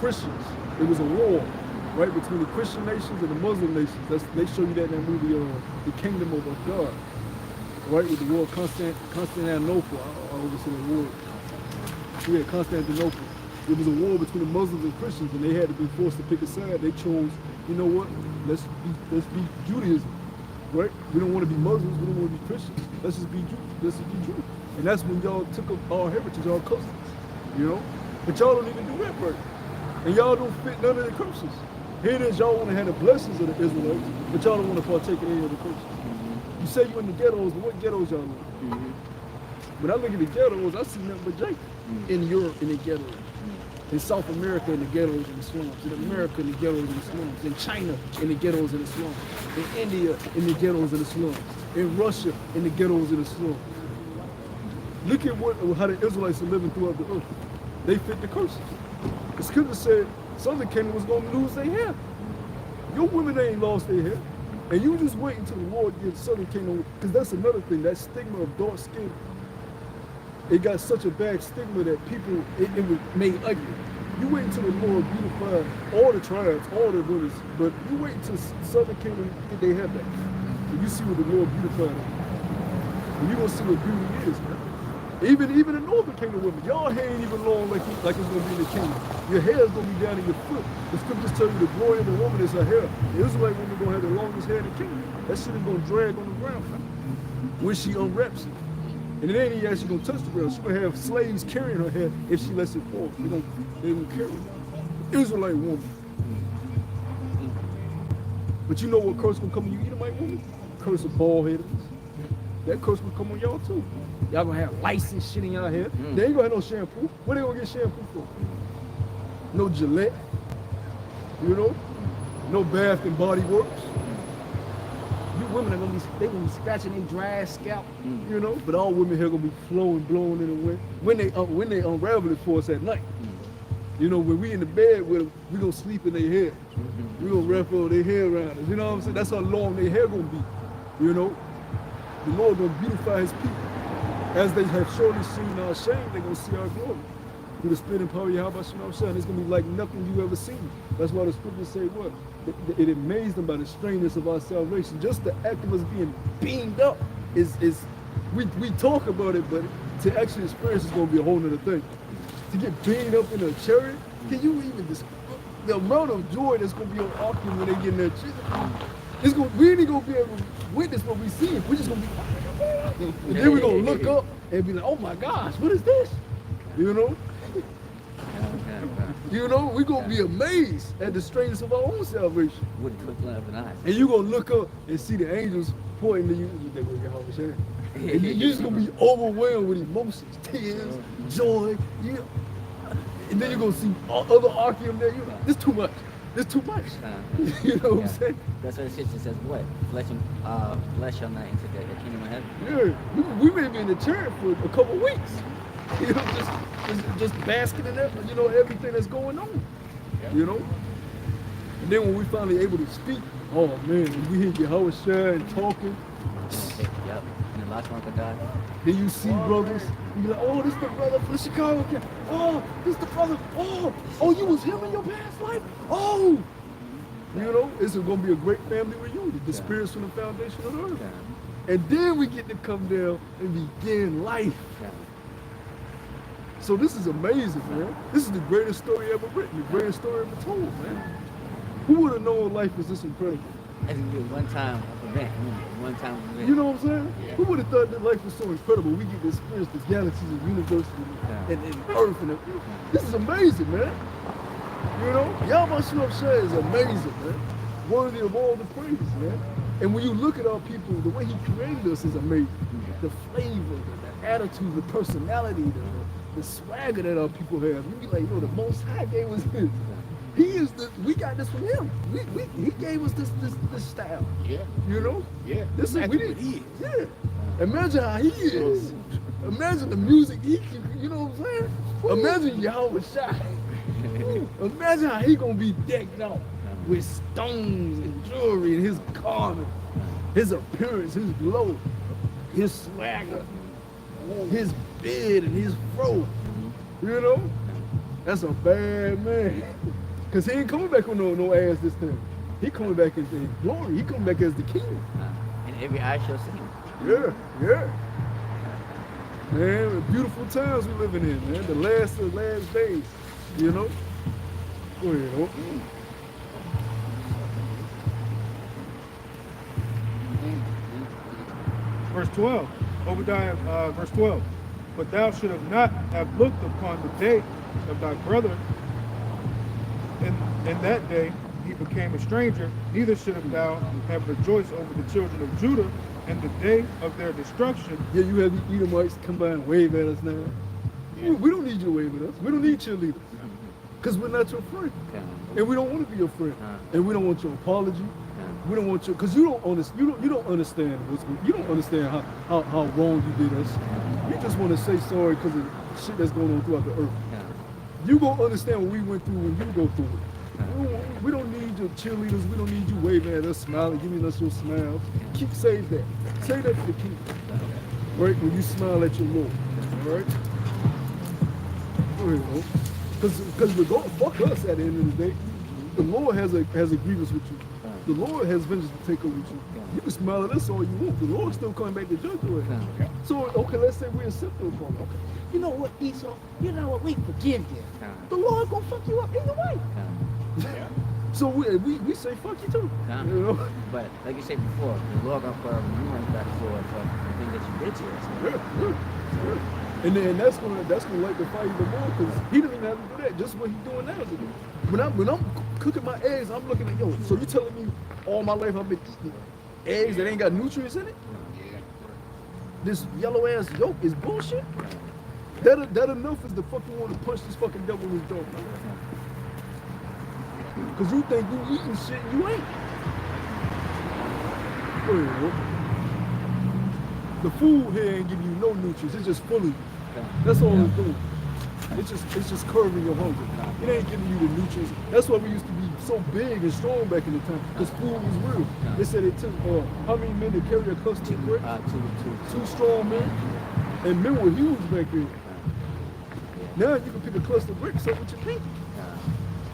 Christians. It was a war, right, between the Christian nations and the Muslim nations. They show you that in that movie, The Kingdom of God. Right, with the war of Constantinople, I always say the war. Yeah, Constantinople. It was a war between the Muslims and Christians, and they had to be forced to pick a side. They chose, you know what? Let's be Judaism, right? We don't want to be Muslims. We don't want to be Christians. Let's just be Jews. Let's just be Jews. And that's when y'all took up our heritage, our customs, you know. But y'all don't even do that right, and y'all don't fit none of the curses. Here it is, y'all want to have the blessings of the Israelites, but y'all don't want to partake in any of the curses. You say you in the ghettos, but what ghettos y'all in? When I look at the ghettos, I see nothing but Jacob. In Europe, in the ghettos. In South America, in the ghettos and the slums. In America, in the ghettos and the slums. In China, in the ghettos and the slums. In India, in the ghettos and the slums. In Russia, in the ghettos and the slums. Look at how the Israelites are living throughout the earth. They fit the curses. The scripture said Southern Kingdom was going to lose their hair. Your women ain't lost their hair. And you just wait until the Lord gives Southern Kingdom, because that's another thing, that stigma of dark skin. It got such a bad stigma that people, it was made ugly. You wait until the Lord beautified all the tribes, all the brothers, but you wait until Southern Kingdom, they have that. And you see what the Lord beautified them. And you're going to see what beauty is, man. Even the Northern Kingdom women, y'all hair ain't even long like it's going to be in the kingdom. Your hair is going to be down in your foot. The scriptures tell you the glory of the woman is her hair. The Israelite woman going to have the longest hair in the kingdom. That shit is going to drag on the ground when she unwraps it. And it ain't even actually going to touch the ground. She's going to have slaves carrying her hair if she lets it fall. They don't carry it. Israelite woman. But you know what curse going to come on you Edomite woman? Curse of bald-headedness. That curse will come on y'all too. Y'all gonna have licensed shit in y'all hair. They ain't gonna have no shampoo. What they gonna get shampoo for? No Gillette. You know? No Bath and Body Works. You women are gonna be scratching their dry scalp, you know, but all women here gonna be flowing, blowing in the wind when they unravel it for us at night. You know, when we in the bed with them, we gonna sleep in their hair. We gonna ruffle their hair around us. You know what I'm saying? That's how long their hair gonna be. You know, the Lord gonna beautify His people. As they have surely seen our shame, they gonna see our glory. Through the Spirit and power of Yahweh Shem Shah, it's gonna be like nothing you ever seen. That's why the scriptures say what? It amazed them by the strangeness of our salvation. Just the act of us being beamed up is we talk about it, but to actually experience is gonna be a whole nother thing. To get beamed up in a chariot, can you even the amount of joy that's gonna be on Arkham when they get in that chariot? It's gonna really gonna be able to witness what we see. We're just gonna be, and then we're gonna look up and be like, oh my gosh, what is this? You know? You know, we're gonna be amazed at the strangeness of our own salvation. Wouldn't twinkle of an eye. And you're gonna look up and see the angels pointing to you. You think we're gonna share? And you're just gonna be overwhelmed with emotions, tears, joy. And then you're gonna see other Archeum there. You're like, this too much. This too much. You know what I'm saying? That's what the scripture says. What? Flesh shall not enter the kingdom of heaven. Yeah, we may be in the church for a couple weeks. You know, just basking in that, you know, everything that's going on. You know? And then when we finally able to speak, oh man, we hear Yahweh Shai and talking. Yep. And the last one could die. Then you see brothers, you be like, oh, this the brother from Chicago. Oh, this the brother. Oh, you was him in your past life? Oh. You know, it's gonna be a great family reunion. The spirits from the foundation of the earth. And then we get to come down and begin life. So this is amazing, man. This is the greatest story ever written, the greatest story ever told, man. Who would have known life was this incredible? That's gonna be a one-time event. You know what I'm saying? Yeah. Who would have thought that life was so incredible? We get to experience the galaxies and universes and Earth and everything. This is amazing, man. You know, Yahweh Shem Shai is amazing, man. Worthy of all the praise, man. And when you look at our people, the way He created us is amazing. The flavor, the attitude, the personality, the swagger that our people have. You be like, yo, the Most High gave us this. He is we got this from Him. He gave us this style. Yeah. You know? Yeah. This is Imagine what he is. Yeah. Imagine how He is. Imagine the music He can, you know what I'm saying? Imagine Yahweh Shai. Imagine how He gonna be decked out with stones and jewelry and His garment, His appearance, His glow, His swagger, His beard and His fro. You know? That's a bad man. Cause He ain't coming back with no ass this time. He coming back as the glory. He coming back as the king. And every eye shall see Him. Yeah. Man, beautiful times we living in, man. The last of the last days. You know? Go ahead, oh. Verse 12, Obadiah, verse 12. But thou should have not have looked upon the day of thy brother. In that day he became a stranger, neither should thou have rejoiced over the children of Judah in the day of their destruction. Yeah, you have the Edomites come by and wave at us now. We don't need you to wave at us. We don't need cheerleaders. Because we're not your friend. And we don't want to be your friend. And we don't want your apology. We don't want your, because you don't understand you don't understand how wrong you did us. You just want to say sorry because of shit that's going on throughout the earth. You gonna understand what we went through when you go through it. We don't need your cheerleaders. We don't need you waving at us, smiling, giving us your smiles. Save that. Say that to the king. Right? When you smile at your Lord. All right? Go ahead, because we're going to fuck us at the end of the day. The Lord has a grievance with you. The Lord has vengeance to take over with you. You can smile at us all you want. The Lord's still coming back to judge you. So, okay, let's say we accept the upon. Okay. You know what, Esau? You know what? We forgive you. The Lord gonna fuck you up either way. So we say fuck you too. You know? But like you said before, the Lord gonna put a remembrance back for the thing that you did to us. Yeah. And then that's gonna light the fire even more because He doesn't even have to do that. Just what He's doing now is to do. When I'm cooking my eggs, I'm looking at, yo, so you telling me all my life I've been eating eggs that ain't got nutrients in it? Yeah. This yellow ass yolk is bullshit? That enough is the fucking one to punch this fucking devil in his jaw. Because you think you eating shit and you ain't. Well, the food here ain't giving you no nutrients. It's just full of you. That's all it's doing. It's just curbing your hunger. It ain't giving you the nutrients. That's why we used to be so big and strong back in the time. Because food was real. They said it took how many men to carry a cluster of bricks? Two strong men. And men were huge back then. Now you can pick a cluster of bricks up with your pinky.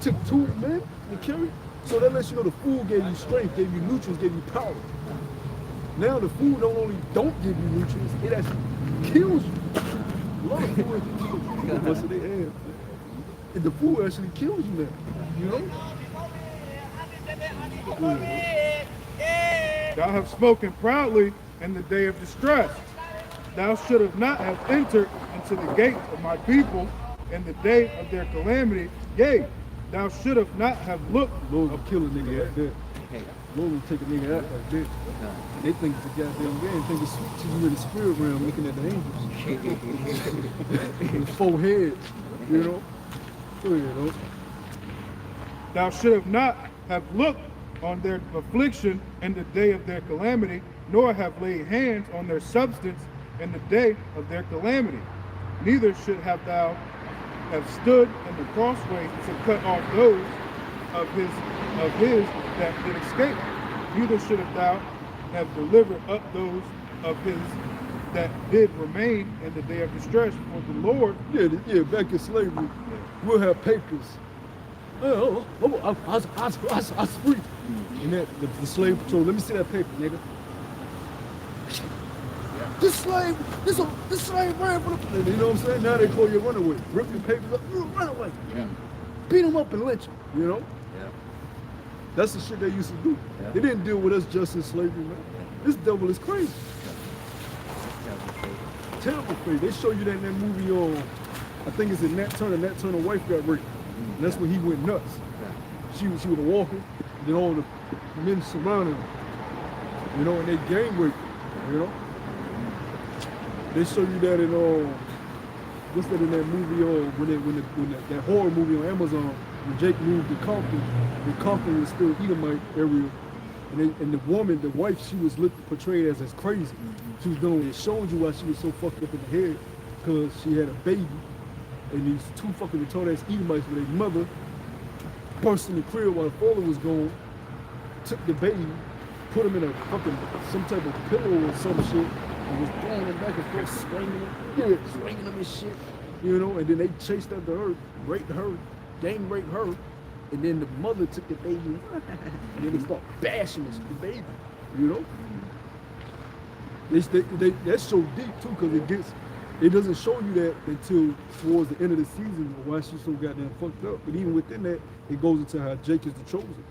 Took 2 men to carry. So that lets you know the food gave you strength, gave you nutrients, gave you power. Now the food don't give you nutrients, it actually kills you. A lot of food kills they have. And the food actually kills you now. You know? Thou have spoken proudly in the day of distress. Thou should not have entered into the gates of my people in the day of their calamity. Yea, thou should not have looked. Lord will kill a nigga like that. Lord will take a nigga out like that. They think it's a goddamn game. Think it's sweet to you in the spirit realm looking at the angels. With 4 heads, you know? So, you know? Thou should not have looked on their affliction in the day of their calamity, nor have laid hands on their substance in the day of their calamity. Neither should have thou have stood in the crossway to cut off those of his that did escape. Neither should have thou have delivered up those of his that did remain in the day of distress. For the Lord, back in slavery, we'll have papers. I was free. And that the slave patrol, let me see that paper, nigga. This slave ran for the, you know what I'm saying? Now they call you a runaway. Rip your papers up, you're a runaway. Yeah. Beat them up and lynch them, you know? Yeah. That's the shit they used to do. Yeah. They didn't deal with us just in slavery, man. This devil is crazy. Terrible fate. They show you that in that movie on, I think it's in Nat Turner wife got raped. And that's when he went nuts. She was a walker, and then all the men surrounding her. You know, and they gang raped her, you know? They show you that in what's that in that movie when that horror movie on Amazon when Jake moved to Compton was still Edomite area, and the woman, the wife, she was portrayed as crazy. She was doing it showed you why she was so fucked up in the head because she had a baby, and these 2 fucking retarded ass Edomites with their mother burst in the crib while the father was gone, took the baby, put him in a fucking some type of pillow or some shit. And was throwing him back and forth, swinging him and shit, you know, and then they chased after her, raped her, gang raped her, and then the mother took the baby, and then they start bashing the baby, you know. That's so deep too, because it doesn't show you that until towards the end of the season, why she's so goddamn fucked up. But even within that, it goes into how Jake is the chosen,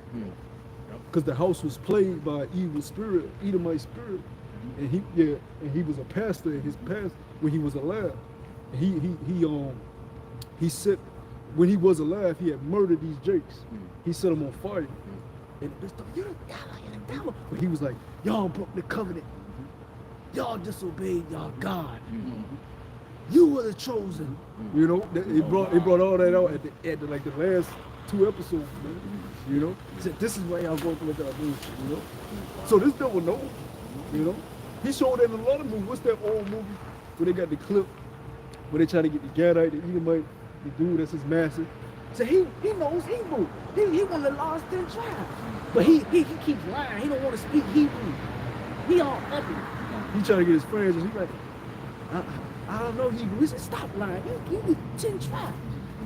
because the house was plagued by evil spirit, Edomite spirit. And he was a pastor in his past when he was alive. He said when he was alive he had murdered these Jakes. He set them on fire. And this stuff, you're the devil. But he was like, y'all broke the covenant. Y'all disobeyed y'all God. You were the chosen. You know, it brought all that out at the last 2 episodes, man. You know, he said, this is why y'all go through what y'all do, you know. So this devil knows, you know. He showed that in a lot of movies. What's that old movie where they got the clip where they try to get the Gadite, the Edomite, the dude that's his master? So he knows Hebrew. He one of the lost 10 tribes. But he keeps lying. He don't want to speak Hebrew. He all ugly. He trying to get his friends, and he's like, I don't know Hebrew. He said, stop lying. He need 10 tribes.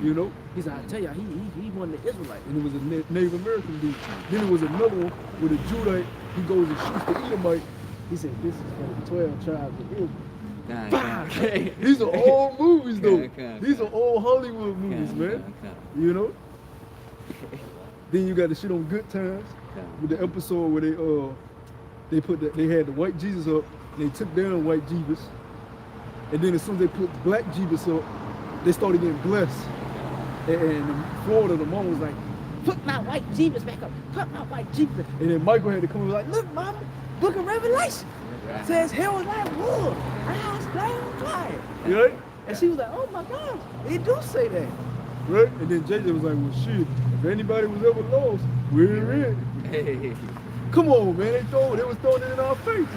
You know? He said, I tell you, he one of the Israelites. And it was a Native American dude. Then there was another one with a Judite. He goes and shoots the Edomite. He said, this is for the 12 tribes of Israel. These are old movies, though. These are old Hollywood movies, man. You know? Then you got the shit on Good Times with the episode where they had the white Jesus up, and they took down white Jesus. And then as soon as they put black Jesus up, they started getting blessed. And in Florida, the mom was like, put my white Jesus back up. Put my white Jesus. And then Michael had to come and was like, look, mama. Book of Revelation says hell is like wood, eyes flame fire. Right? And she was like, oh my gosh, they do say that. Right? And then JJ was like, well shit, if If anybody was ever lost, we're in. Come on, man. They was throwing it in our face.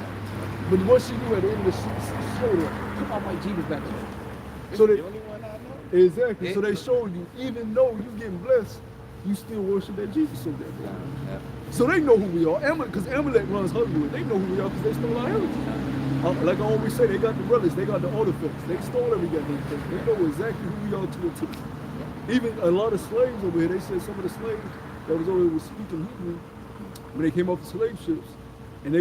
But what she do at the end of the show, come on, Mike Jesus back there. So they, the only one I know. exactly. So they showed you, even though you getting blessed, you still worship that Jesus so that way. So they know who we are. Because Amalek runs Hollywood. They know who we are because they stole our heritage. Like I always say, they got the relics, they got the artifacts. They stole every goddamn thing. They know exactly who we are to a T. Even a lot of slaves over here, they said some of the slaves that was over here was speaking Hebrew when they came off the slave ships. And they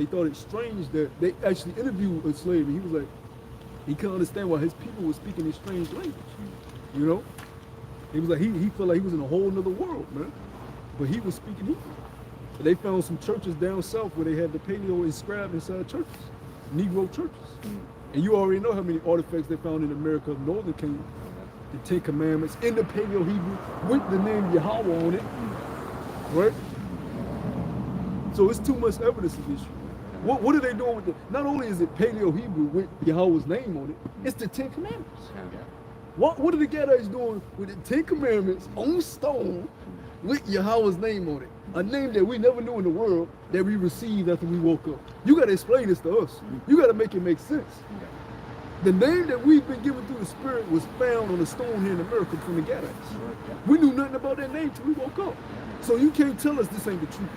thought it strange that they actually interviewed a slave, and he was like, he couldn't understand why his people were speaking this strange language. You know? He was like, he felt like he was in a whole nother world, man. But he was speaking Hebrew. They found some churches down south where they had the paleo inscribed inside churches, Negro churches. And you already know how many artifacts they found in America of Northern Kingdom. The Ten Commandments in the paleo Hebrew with the name Yahweh on it, right? So it's too much evidence of this. What are they doing with it? Not only is it paleo Hebrew with Yahweh's name on it, it's the Ten Commandments. What are the Gadites doing with the Ten Commandments on stone with Yahweh's name on it? A name that we never knew in the world that we received after we woke up. You got to explain this to us. You got to make it make sense. The name that we've been given through the Spirit was found on a stone here in America from the Gadites. We knew nothing about that name till we woke up. So you can't tell us this ain't the truth.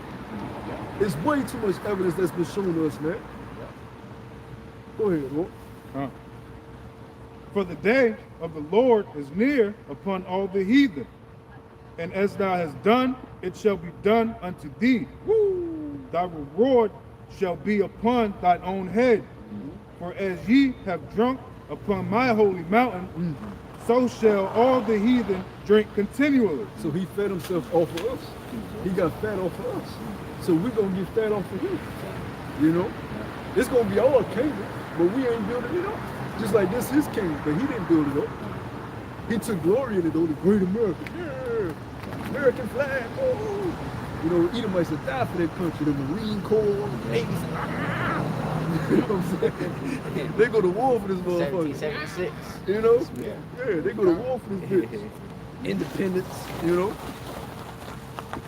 There's way too much evidence that's been shown to us, man. Go ahead, Lord. For the day of the Lord is near upon all the heathen. And as thou hast done, it shall be done unto thee. Woo! Thy reward shall be upon thine own head. For as ye have drunk upon my holy mountain, so shall all the heathen drink continually. So he fed himself off of us. He got fat off of us. So we're going to get fat off of him. You know? It's going to be our kingdom, but we ain't building it up. Just like this is his kingdom, but he didn't build it up. He took glory in it, though, the great America. Yeah, American flag, oh. You know, Edomites would die for their country, the Marine Corps, the Navy. You know what I'm saying? They go to war for this motherfucker. 1776. You know? Yeah, they go to war for this bitch. Independence, you know?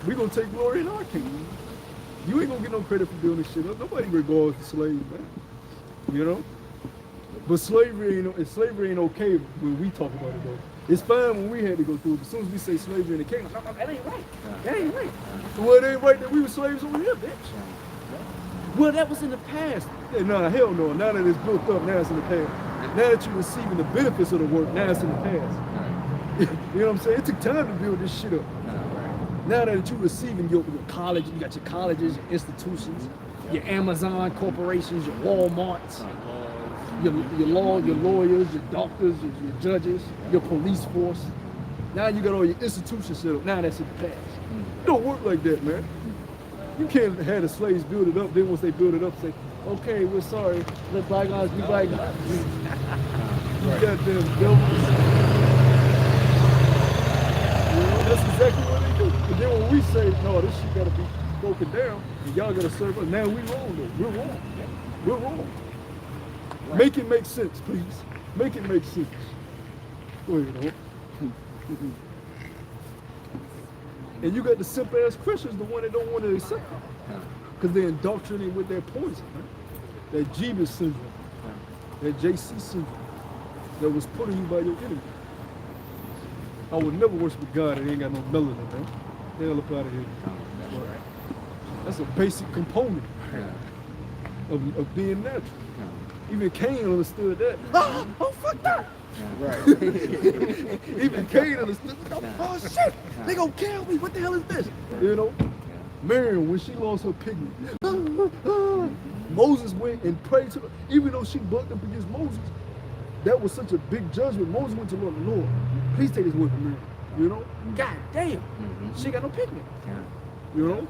We gonna take glory in our kingdom. You ain't gonna get no credit for building shit up. Nobody regards the slaves, man. You know? But slavery ain't okay when we talk about it though. It's fine when we had to go through it. As soon as we say slavery in the kingdom, no, that ain't right. That ain't right. Well, it ain't right that we were slaves over here, bitch. Well, that was in the past. Yeah, nah, hell no. Now that it's built up, now it's in the past. Now that you're receiving the benefits of the work, now it's in the past. You know what I'm saying? It took time to build this shit up. Now that you're receiving your college, you got your colleges, your institutions, your Amazon corporations, your Walmarts, your lawyers, your doctors, your judges, your police force. Now you got all your institutions set up. Now that's in the past. It don't work like that, man. You can't have the slaves build it up, then once they build it up, say, okay, we're sorry, let bygones be bygones. You goddamn devils. You know, that's exactly what they do. But then when we say, no, this shit gotta be broken down, and y'all gotta serve us, now we wrong though. We're wrong. We're wrong. Right. Make it make sense, please. Make it make sense. Go ahead, and you got the simp ass Christians, the one that don't want to accept it. Because they're indoctrinated with their poison, man. That Jeebus syndrome, that JC syndrome that was put on you by your enemy. I would never worship a God that ain't got no melanin, man. The hell up out of here. That's a basic component of being natural. Even Cain understood that. Oh, fuck that. Right. Even Cain understood. Oh shit! They gonna kill me. What the hell is this? You know, Miriam, when she lost her pigment, Moses went and prayed to her. Even though she bucked up against Moses, that was such a big judgment. Moses went to the Lord. Please take this word from Miriam. You know, God damn, she got no pigment. You know,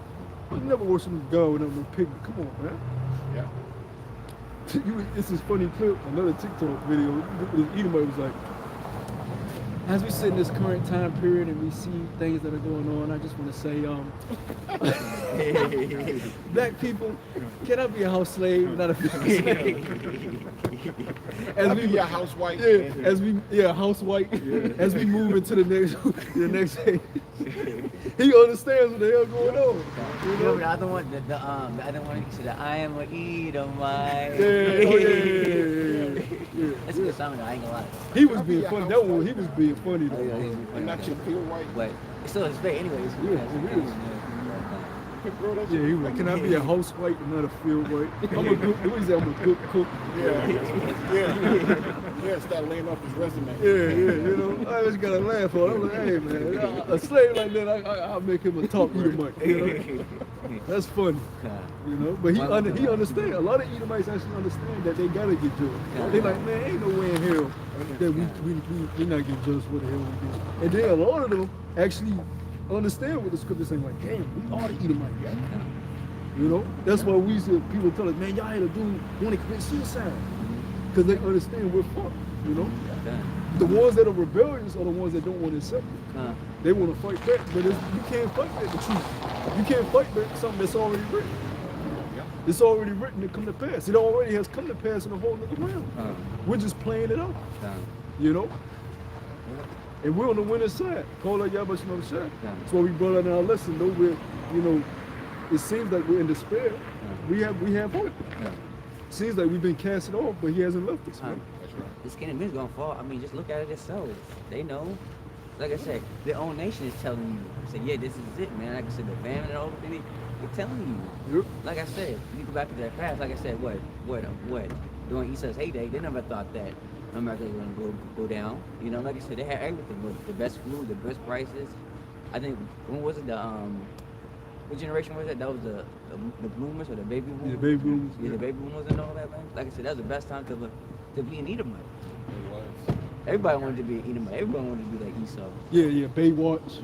you never worship God without no pigment. Come on, man. Yeah. It's this funny clip, another TikTok video. Edomite was like, as we sit in this current time period and we see things that are going on, I just want to say, black people, can I be a house slave, not a slave? I'll be your housewife. Housewife. As we move into the next age, he understands what the hell going on. You know, the other one, the other one, he said, I am a Edomite. That's a good song, though, I ain't gonna lie. He was being funny. That one, he was being funny though. And not your pure white. But it's still his face, anyways. Yeah, he was like, can I be a housewife and not a field wife? I'm a good, what is that? I'm a good cook. Yeah, start laying off his resume. You know, I just gotta laugh on it. I'm like, hey man, a slave like that, I'll make him a top Edomite. You know? That's funny. You know, but he understands. A lot of Edomites actually understand that they gotta get judged. They like, man, ain't no way in hell that we not get judged for the hell we do. And then a lot of them actually understand what the scripture saying. Like, damn, we are the Edomites. You know, that's why we see people tell us, man, y'all had a dude want to commit suicide because they understand we're fucked. You know, the ones that are rebellious are the ones that don't want to accept it. They want to fight back, but you can't fight back the truth. You can't fight back something that's already written. It's already written to come to pass. It already has come to pass in a whole other realm. We're just playing it out. You know? And we're on the winning side. Call out Yahweh Shem Shah. That's why we brought out in our lesson, though we're, you know, it seems like we're in despair. We have hope. Seems like we've been casted off, but he hasn't left us, man. That's right. This kingdom is gonna fall. I mean, just look at it itself. They know. Like I said, their own nation is telling you. Say, yeah, this is it, man. Like I said, the famine and all the thing, they're telling you. Yep. Like I said, you go back to that past. Like I said, what? During Esau's heyday, they never thought that America was gonna go down. You know, like I said, they had everything. With the best food, the best prices. I think when was it what generation was that? That was the bloomers or the baby boomers? Yeah, baby boomers. Yeah, the baby boomers and all that, man. Like I said, that was the best time to be an Edomite. Everybody wanted to be an Edomite. Everybody wanted to be like Esau. Yeah, Baywatch.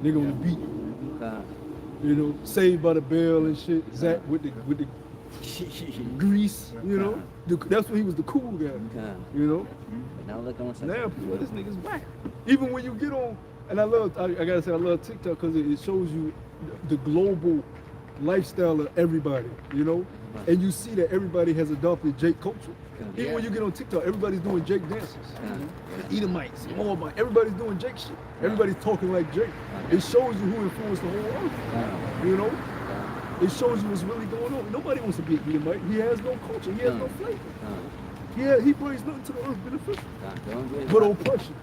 Nigga on the beat. You know, Saved by the Bell and shit. Zach with the grease, you know. That's when he was the cool guy. You know. But now look on something. Now, boy, this nigga's whack. Even when you get on, and I gotta say, I love TikTok because it shows you the global lifestyle of everybody, you know? And you see that everybody has adopted Jake culture. Even when you get on TikTok, everybody's doing Jake dances. Edomites, Moabite, everybody's doing Jake shit. Everybody's talking like Jake. It shows you who influenced the whole earth, you know? It shows you what's really going on. Nobody wants to be an Edomite. He has no culture. He has no flavor. He brings nothing to the earth beneficial. But oppression.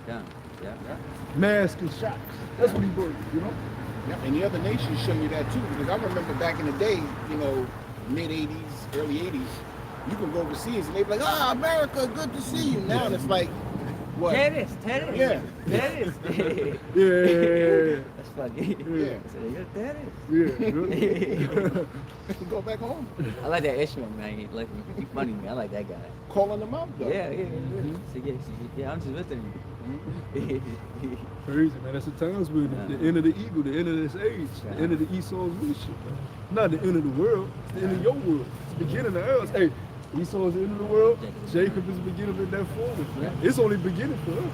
Mask and shots. That's what he brings, you know? Yeah, and the other nations show you that too, because I remember back in the day, you know, mid-'80s, early 80s, you can go overseas and they be like, America, good to see you. Now it's like, what? Tennis. Yeah. Tennis. Yeah. That's funny. Yeah. So you're tennis. Yeah. Go back home. I like that Ishmael, man. Like, he's funny, man. I like that guy. Calling them out, though. Yeah. So, yeah, I'm just listening. Crazy, man. That's the times we're in. The end of the eagle, the end of this age, the end of the Esau's leadership. Not the end of the world, it's the end of your world. It's the beginning of ours. Hey, Esau's the end of the world. Jacob is the beginning of that forward. It's only beginning for us.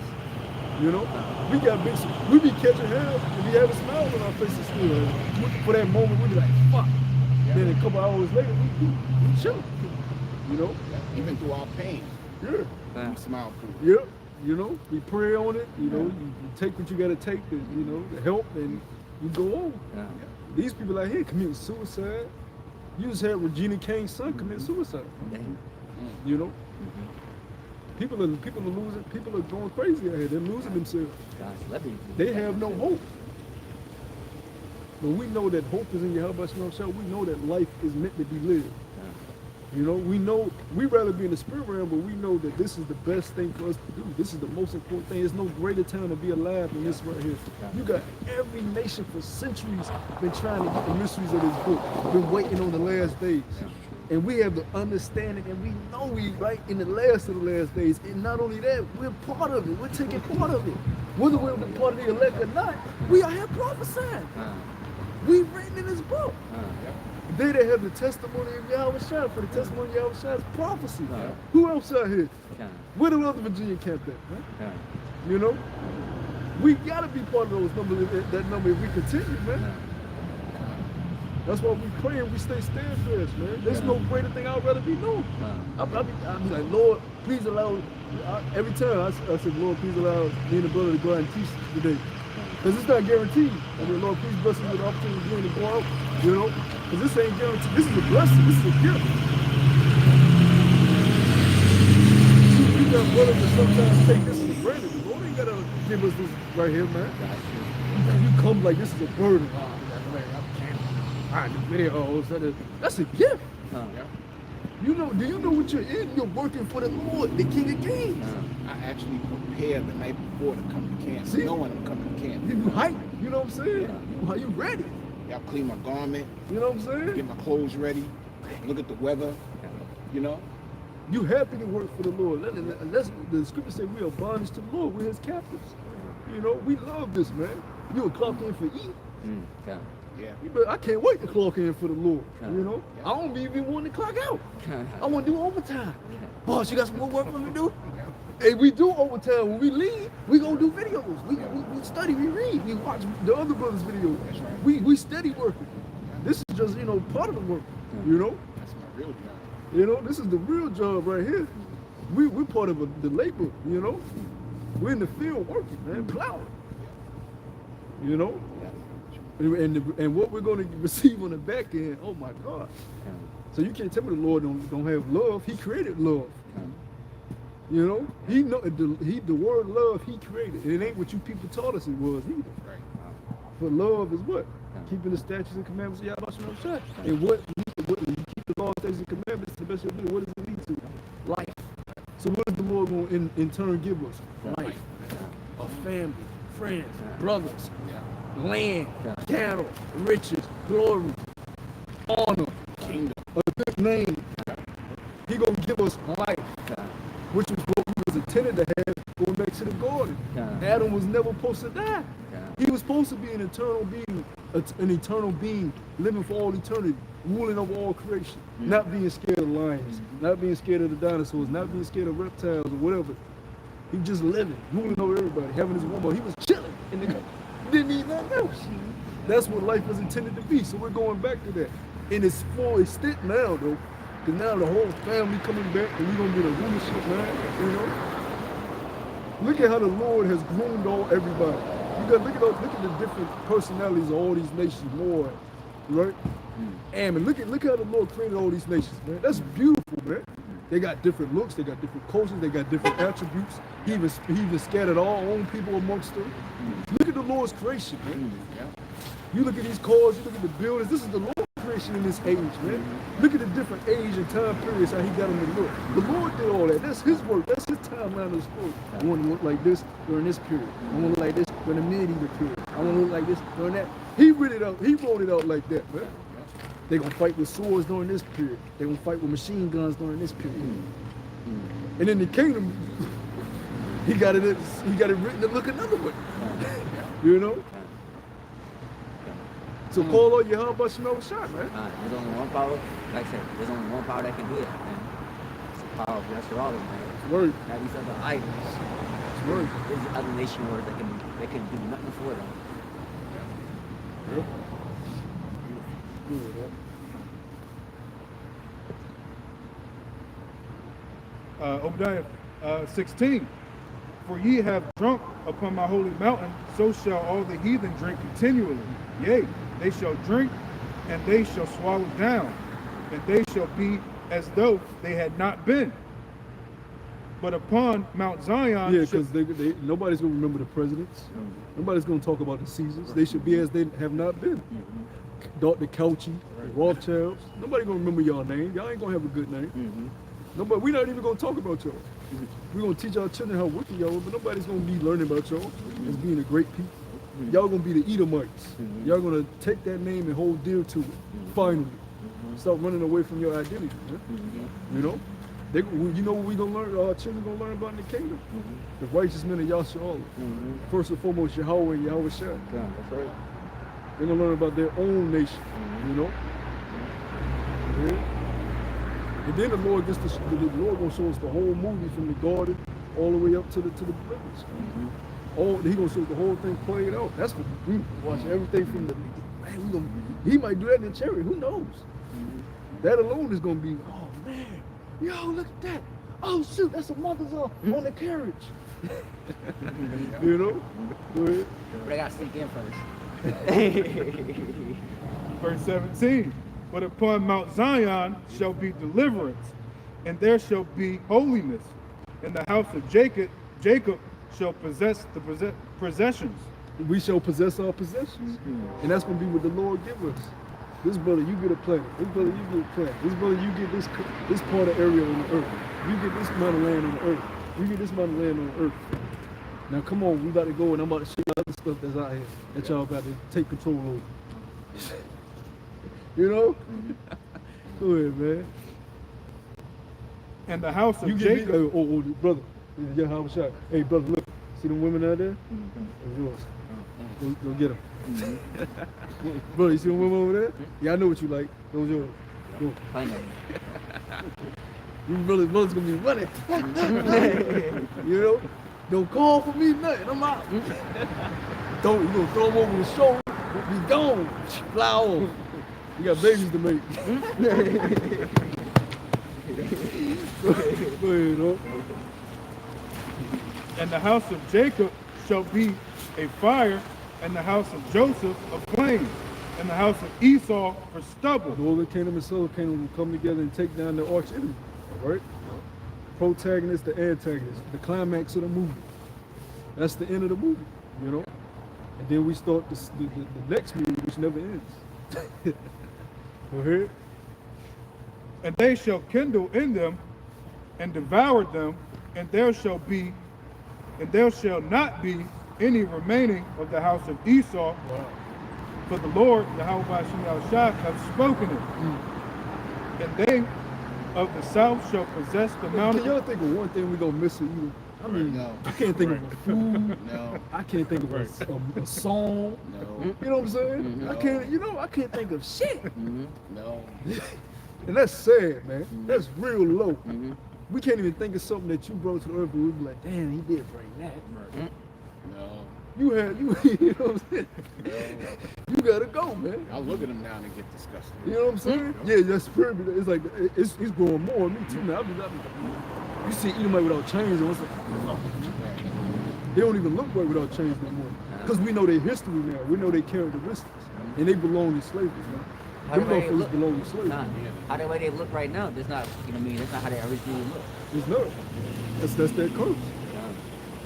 You know, we be catching hell and we have a smile on our faces still. For that moment, we be like, fuck. Then a couple hours later, we chill. You know? Even through our pain, we smile through. Yeah. You know, we pray on it, you know, you take what you gotta take to, you know, to help and you go on. These people out here committing suicide. You just had Regina King's son commit suicide. You know? People are losing, people are going crazy out here. They're losing themselves. They have no hope. But we know that hope is in Yahweh Shem Shah. We know that life is meant to be lived. You know, we know we'd rather be in the spirit realm, but we know that this is the best thing for us to do. This is the most important thing. There's no greater time to be alive than this right here. You got every nation for centuries been trying to get the mysteries of this book, been waiting on the last days. And we have the understanding, and we know we right in the last of the last days. And not only that, we're part of it. We're taking part of it. Whether we're part of the elect or not, we are here prophesying. We've written in this book. They that have the testimony of Yahweh Shah, for the testimony of Yahweh Shah is prophecy. Who else out here? Where the other Virginia camp at? You know? We gotta be part of those numbers, that number if we continue, man. That's why we pray and we stay steadfast, man. There's no greater thing I'd rather be known. I'm like, Lord, please allow, every time I said, Lord, please allow me and the brother to go out and teach today. Because it's not guaranteed. I mean, Lord, please bless me with the opportunity again to go out, you know? Because this ain't guaranteed. This is a blessing. This is a gift. See, we got brothers that sometimes take this as granted. The Lord ain't got to give us this right here, man. You come like this is a burden. The videos, that's a gift. You know, do you know what you're in? You're working for the Lord, the King of Kings. I actually prepared the night before to come to camp. See? Knowing I'm coming to camp. You hype, you know what I'm saying? Are you ready? Y'all clean my garment, You know what I'm saying? get my clothes ready, look at the weather, you know? You happy to work for the Lord. That's the scripture say we are bondage to the Lord. We're his captives. You know, we love this, man. You a clock in for eat. Yeah. I can't wait to clock in for the Lord. You know? I don't even want to clock out. I want to do overtime. Boss, you got some more work for me to do? Hey, we do overtime. When we leave, we gonna do videos. We study, we read, we watch the other brothers' videos. We steady working. This is just, you know, part of the work. You know? That's my real job. You know, this is the real job right here. We're part of the labor, you know? We're in the field working, man, plowing. You know? And what we're going to receive on the back end, oh my God. So you can't tell me the Lord don't have love. He created love. You know? He know the word love he created. It ain't what you people taught us it was either. Right. But love is what? Keeping the statutes and commandments of Yahweh Shai. And what when you keep the law, statutes, and commandments, the best you'll do, what does it lead to? Life. So what is the Lord going to in turn give us? Life. A family, friends, brothers, land, cattle, riches, glory, honor, kingdom, a good name. He going to give us life, which was what we was intended to have going back to the garden. Adam was never supposed to die. He was supposed to be an eternal being, living for all eternity, ruling over all creation, not being scared of lions, not being scared of the dinosaurs, not being scared of reptiles or whatever. He just living, ruling over everybody, having his woman. He was chilling in the didn't need nothing else. That's what life was intended to be. So we're going back to that. In its full extent now, though, because now the whole family coming back and we're going to get a rulership, man, you know? Look at how the Lord has groomed everybody. You got look at the different personalities of all these nations, Lord, right? And look how the Lord created all these nations, man. That's beautiful, man. They got different looks, they got different cultures, they got different attributes. He even scattered all own people amongst them. Look at the Lord's creation, man. You look at these cars, you look at the buildings. This is the Lord's creation in this age, man. Look at the different age and time periods, how he got them to look. The Lord did all that. That's his work. That's his timeline of the story. I want to look like this during this period. I want to look like this during the medieval period. I want to look like this during that. He wrote it out like that, man. They're going to fight with swords during this period. They're going to fight with machine guns during this period. And in the kingdom, he got it written to look another way. You know? So call on Yahweh Shema shot, man. There's only one power, like I said, there's only one power that can do it, man. It's the power of Yeshua, man. It's word. Now these other idols. It's word. There's other nation wars that can do nothing for them. Yep. Obadiah 16. For ye have drunk upon my holy mountain, so shall all the heathen drink continually. Yea, they shall drink, and they shall swallow down, and they shall be as though they had not been. But upon Mount Zion, yeah, because nobody's going to remember the presidents. Nobody's going to talk about the Caesars. They should be as they have not been. Dr. Couchy, Rothschilds. Nobody going to remember y'all name. Y'all ain't going to have a good name. Nobody. We're not even going to talk about y'all. We're going to teach our children how wicked y'all are, but nobody's going to be learning about y'all as being a great people. Y'all going to be the Edomites. Y'all going to take that name and hold dear to it. Finally. Stop running away from your identity. Man. You know? You know what we're going to learn, our children going to learn about in the kingdom? The righteous men of Yahshua. First and foremost, Yahweh and Yahweh Shai. That's right. They're going to learn about their own nation, you know? Yeah. And then the Lord going to show us the whole movie from the garden all the way up to the deliverance. All he gonna show the whole thing played out. That's what we watch everything from the man. He might do that in the chariot. Who knows? That alone is gonna be. Oh man, yo, look at that. Oh shoot, that's a mother's on the carriage. You know? Go ahead. But I gotta sneak in first. Verse 17. But upon Mount Zion shall be deliverance, and there shall be holiness. And the house of Jacob shall possess the possessions. We shall possess our possessions. And that's gonna be what the Lord give us. This brother, you get a planet. This brother, you get a planet. This brother, you get this part of area on the earth. You get this amount of land on the earth. You get this amount of land on the earth. Now come on, we about to go and I'm about to show you other stuff that's out here that y'all about to take control over. You know? Go ahead, man. And the house of You Jacob. get me, brother. Yeah, how was shot? Hey, brother, look. See them women out there? Those yours. Go get them. Brother, you see them women over there? Yeah, I know what you like. Those yours. Go. Find them. You brother's gonna be running. You know? Don't call for me nothing. I'm out. You gonna throw them over the shoulder. Be gone. Fly off. You got babies to make. Go ahead, though. And the house of Jacob shall be a fire, and the house of Joseph a flame, and the house of Esau for stubble. The Northern Kingdom and Southern Kingdom will come together and take down their arch enemy. All right? Protagonist, the antagonist, the climax of the movie. That's the end of the movie, you know? And then we start the next movie, which never ends. Go ahead. And they shall kindle in them and devour them, and there shall not be any remaining of the house of Esau. Wow. For the Lord, Yahweh Shah, have spoken it. And they of the south shall possess the Can mountain. y'all think of one thing we're gonna miss with you? I mean, No. I can't think of a food. No. I can't think of a song. No. You know what I'm saying? I can't think of shit. No. And that's sad, man. That's real low. We can't even think of something that you brought to the earth, but we'd be like, damn, he did bring that. No. You know what I'm saying? You gotta go, man. I'll look at them now and get disgusted. You know what I'm saying? Yeah, that's pretty. It's like it's growing more on me too now. You see Edomite without chains, and it's like, they don't even look right without chains no more. Because we know their history now. We know their characteristics, and they belong in slavery, man. How Them the way they motherfuckers look- belong in slavery. Nah, how the way they look right now, that's not, you know what I mean? That's not how they originally look. It's not. That's their curse.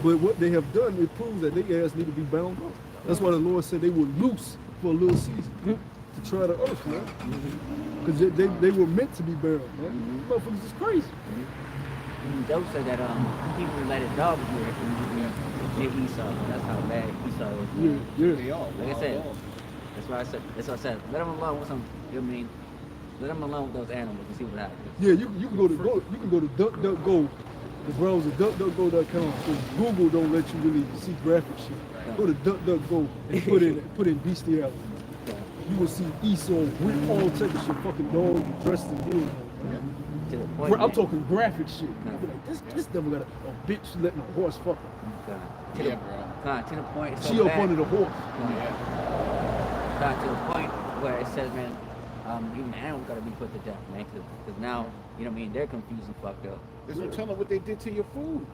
But what they have done, it proves that their ass need to be bound up. That's why the Lord said they were loose for a little season to try the earth, man. Because they were meant to be bound, man. Motherfuckers is crazy. Joe said that people would let his dogs do it. Get Esau. That's how bad Esau is. Yeah. They are. Like I said, that's why I said, let them alone with some, you know what I mean? Let them alone with those animals and see what happens. Yeah, you can go to DuckDuckGo, the browser DuckDuckGo.com. So Google don't let you really see graphic shit. Go to DuckDuckGo and put in bestiality. You will see Esau with all types of shit, fucking dogs dressed in blue. To the point. I'm talking graphic shit. You be like, this devil got a bitch letting a horse fuck her. To Yeah, the, bro. to the point. It's She so up bad. under the horse. To the point where it says, man, even animals gotta be put to death, man, because now, you know what I mean, they're confused and fucked up. There's no telling what they did to your food.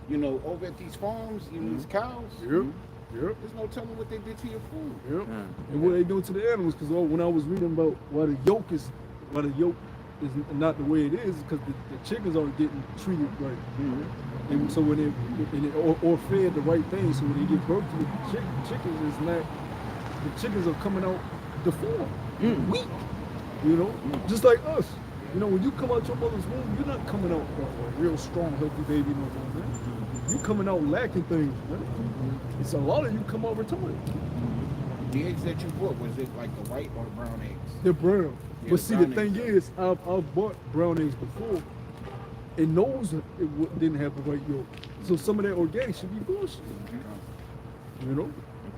You know, over at these farms, these cows. Yep. There's no telling what they did to your food. Yep. And what they do to the animals, because when I was reading about why the yoke is not the way it is, because the chickens aren't getting treated right. And so when or fed the right thing, so when they get birth to the chickens is not, the chickens are coming out deformed, weak. You know, just like us. You know, when you come out your mother's womb, you're not coming out a real strong, healthy baby no more, man. You coming out lacking things, man. It's a lot of you come out retarded. The eggs that you bought, was it like the white or the brown eggs? They're brown. Yeah, But see, the brown thing eggs. is, I've bought brown eggs before, and those didn't have the right yolk. So some of that organic should be bullshit. You know?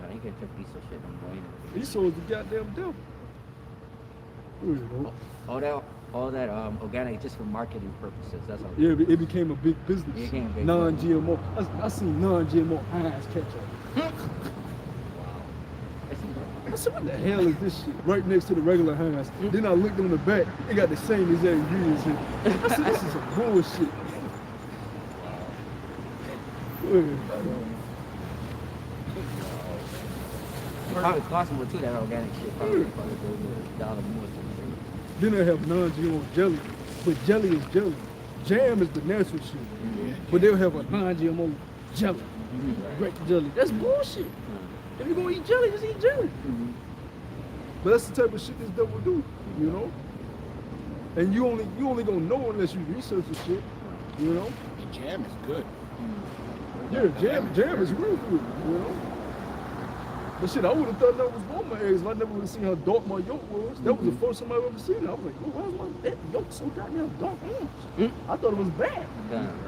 Okay, you can't trip Esau shit no more. Esau is the goddamn devil. You know? All that all that organic just for marketing purposes. That's all. Yeah, it became a big business. It became a big Non-GMO. I seen non-GMO Heinz ketchup. I said, what the hell is this shit? Right next to the regular Heinz. Then I looked on the back, it got the same exact ingredients in it. I said, this is some bullshit. Probably cost more too, that organic shit. Probably $1 more. Then they have non-GMO jelly, but jelly is jelly. Jam is the natural shit, but they'll have a non-GMO jelly, grape jelly. That's bullshit. If you're gonna eat jelly, just eat jelly. But that's the type of shit this devil do, you know. And you only gonna know unless you research the shit, you know. The jam is good. Yeah, jam is real good, you know. But shit, I would have thought that was Walmart eggs if I never would have seen how dark my yolk was. That was the first time I ever seen it. I was like, oh, why is my yolk so goddamn dark orange? I thought it was bad.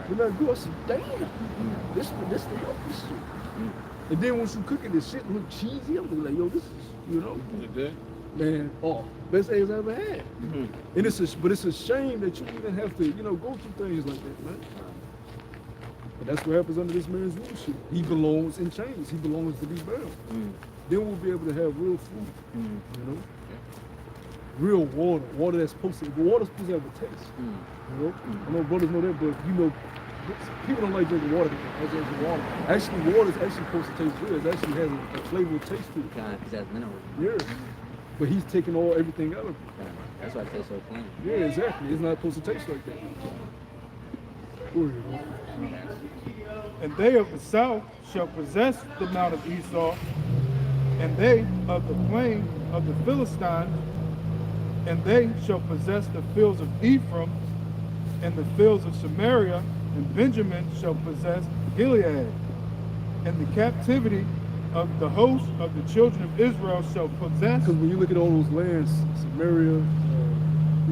When I grew up, I said, damn, this the healthy shit. And then once you cook it, the shit look cheesy. I'm like, yo, this is, you know. Is it good? Man, best eggs I ever had. And it's a shame that you even have to, you know, go through things like that, man. But that's what happens under this man's rulership. He belongs in chains. He belongs to be bound. Then we'll be able to have real food, you know? Real water. Water that's supposed to, the water's supposed to have a taste, you know? I know brothers know that, but you know, people don't like drinking water. Actually, water is actually supposed to taste good. It actually has a flavorful taste to it. Because it has minerals. Yeah. But he's taking everything out of it. That's why it tastes so clean. Yeah, exactly. It's not supposed to taste like that. And they of the south shall possess the mount of Esau, and they of the plain of the Philistines, and they shall possess the fields of Ephraim, and the fields of Samaria, and Benjamin shall possess Gilead. And the captivity of the host of the children of Israel shall possess. Because when you look at all those lands, Samaria,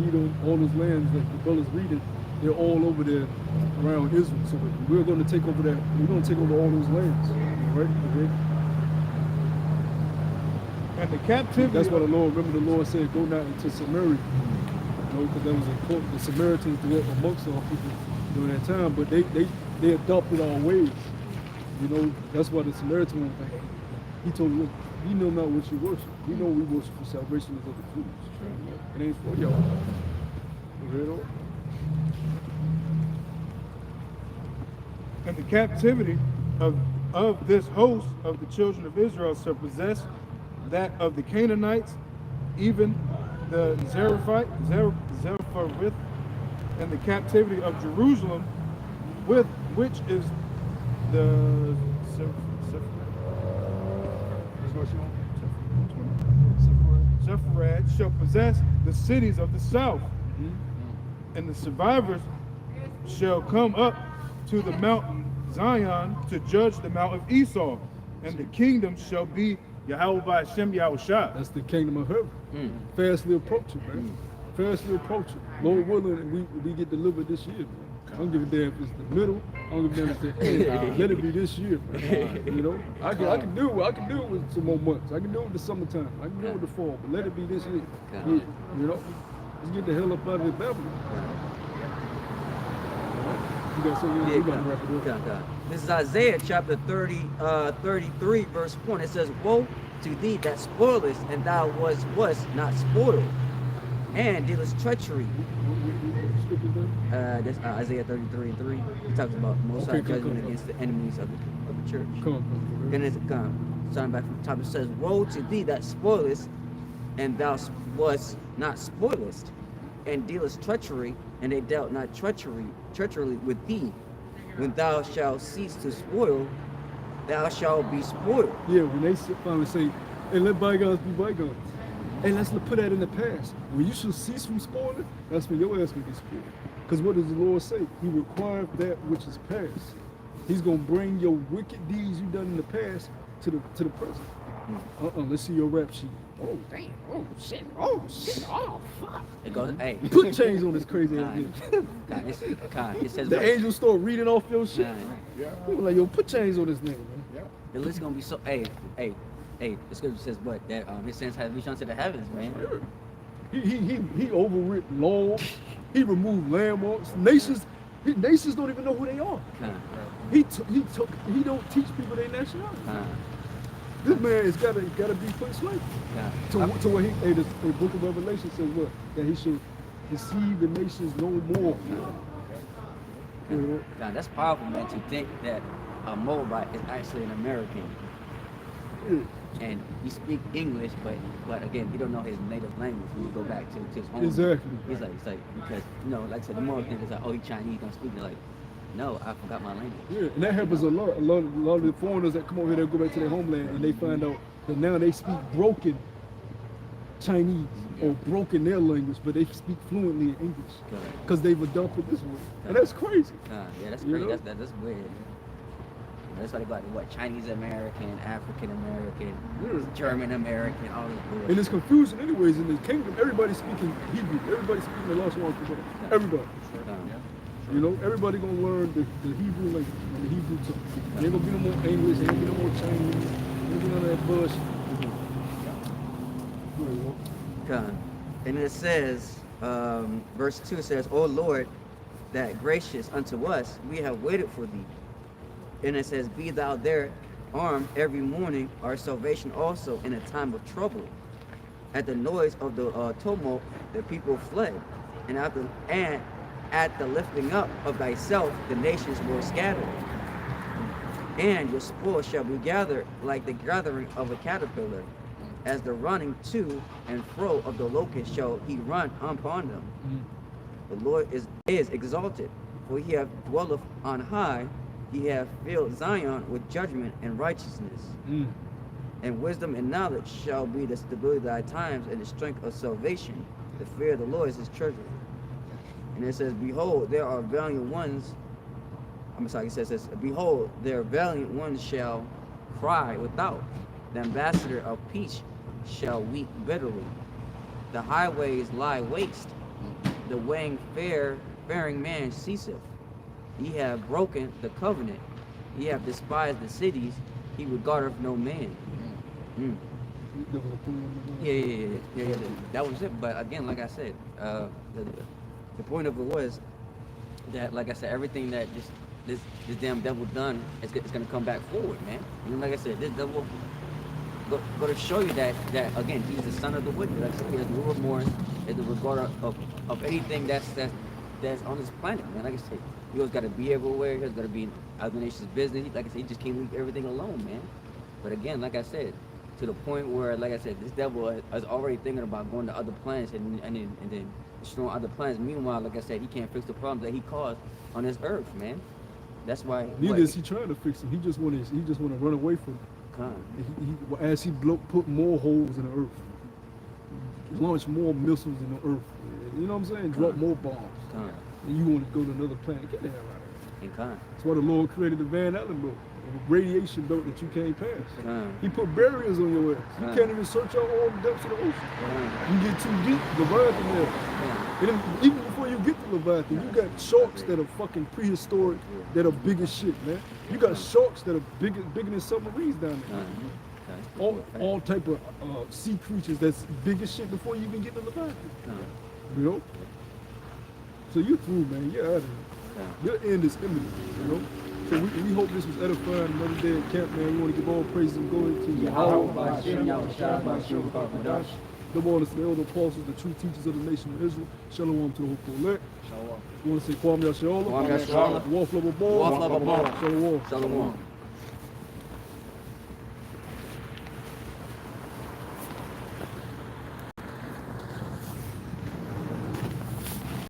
Edom, all those lands that the brothers reading, they're all over there around Israel. So we're going to take over that. We're going to take over all those lands, right? Okay. And the captivity. That's why the Lord said, go not into Samaria. You know, because that was important. The Samaritans were amongst all people during that time, but they adopted our ways. You know, that's why the Samaritan was like, he told me, look, we know not what you worship. We know we worship for salvation is of the fools. It ain't for y'all. You know? And the captivity of this host of the children of Israel shall possess that of the Canaanites, even the Zarephath, and the captivity of Jerusalem, with which is the Sepharad shall possess the cities of the south, and the survivors shall come up to the Mount Zion to judge the Mount of Esau, and the kingdom shall be Yahweh by Hashem Yahushua. That's the kingdom of heaven. Fastly approaching, man. Fastly approaching. Lord willing, we get delivered this year, man. I don't give a damn if it's the middle. I don't give a damn if it's the end. Let it be this year, man. You know, I can do it with some more months. I can do it with the summertime. I can do it with the fall, but let it be this year. Yeah, you know, let's get the hell up out of this Babylon. You got something you got to wrap it up. This is Isaiah chapter 33, verse 1. It says, woe to thee that spoilest, and thou wast not spoiled, and dealest treachery. That's Isaiah 33:3. He talks about Most High judgment against the enemies of the church. Then it's starting back from the top. It says, woe to thee that spoilest, and thou wast not spoilest, and dealest treachery, and they dealt not treacherously with thee. When thou shalt cease to spoil, thou shalt be spoiled. Yeah, when they finally say, hey, let bygones be bygones. Hey, let's put that in the past. When you should cease from spoiling, that's when your ass will be spoiled. Because what does the Lord say? He required that which is past. He's going to bring your wicked deeds you've done in the past to the present. Let's see your rap sheet. Oh, damn. Oh, shit. Oh, shit. Oh, fuck. It goes, hey. Put chains on this crazy ass nigga. It says, the angels start reading off your shit. Yeah. People like, yo, put chains on this nigga, man. Yeah. The list gonna be so. Hey. The scripture says what? That his sins have reached unto the heavens, man. He overwritten laws. He removed landmarks. Nations don't even know who they are. He don't teach people their nationality. This man has got to be put in slavery. To where the book of Revelation says what? That he should deceive the nations no more. You know? Now that's powerful, man, to think that a Moabite is actually an American. And you speak English, but again, you don't know his native language when you go back to his home. Exactly. It's like because like I said, the more things is like, oh, he Chinese, don't speak. They're like, no, I forgot my language. Yeah, and that happens a lot. A lot of the foreigners that come over here, they go back to their homeland, and they find out that now they speak broken Chinese or broken their language, but they speak fluently in English because they've adopted this word, and that's crazy. Yeah, that's You crazy. know? That's weird. That's why they go like what Chinese American, African American, German American, all this bullshit. And it's confusion anyways in the kingdom. Everybody's speaking Hebrew. Everybody's speaking the lost one. Everybody. You know, everybody gonna learn the Hebrew language and the Hebrew tongue. There ain't gonna be no more English, there ain't gonna be no more Chinese, there ain't gonna be none of that bullshit. And it says, verse 2 says, O Lord, that gracious unto us, we have waited for thee. And it says, be thou there armed every morning, our salvation also in a time of trouble. At the noise of the tumult, the people fled. And at the lifting up of thyself, the nations were scattered. And your spoil shall be gathered like the gathering of a caterpillar. As the running to and fro of the locust shall he run upon them. The Lord is exalted, for he hath dwelleth on high. He hath filled Zion with judgment and righteousness. And wisdom and knowledge shall be the stability of thy times and the strength of salvation. The fear of the Lord is his treasure. And it says, behold, there are valiant ones. It says, behold, their valiant ones shall cry without. The ambassador of peace shall weep bitterly. The highways lie waste. The weighing faring man ceaseth. Ye have broken the covenant. Ye have despised the cities. He regardeth no man. Yeah. That was it. But again, like I said, the point of it was that, like I said, everything that this damn devil done is gonna come back forward, man. And like I said, this devil go to show you that again, he's the son of the wicked. Like I said, he has no remorse in the regard of anything that's on this planet, man. Like I said, he always got to be everywhere. He always got to be in other nations' business. Like I said, he just can't leave everything alone, man. But again, like I said, to the point where, like I said, this devil is already thinking about going to other planets and then destroying other planets. Meanwhile, like I said, he can't fix the problems that he caused on this earth, man. That's why. Neither is he trying to fix them. He just want to run away from them. As he put more holes in the earth, launch more missiles in the earth. You know what I'm saying? Drop more bombs. And you want to go to another planet? Get the hell out of here. That's why the Lord created the Van Allen belt, a radiation belt that you can't pass. He put barriers on your ass. You can't even search out all the depths of the ocean. You get too deep, Leviathan there. And then, even before you get to Leviathan, you got sharks that are fucking prehistoric, that are big as shit, man. You got sharks that are bigger than submarines down there. All type of sea creatures that's big as shit before you even get to Leviathan. You know? So you're through, man. You're out of here. Your end is imminent, you know? So we hope this was edifying. Another day at camp, man. We want to give all praise and glory to Yahweh, the one that's the elder apostles, the true teachers of the nation of Israel. Shalom to the whole elect. We want to say Kwame Yashala. Shalom. Shalom. Shalom.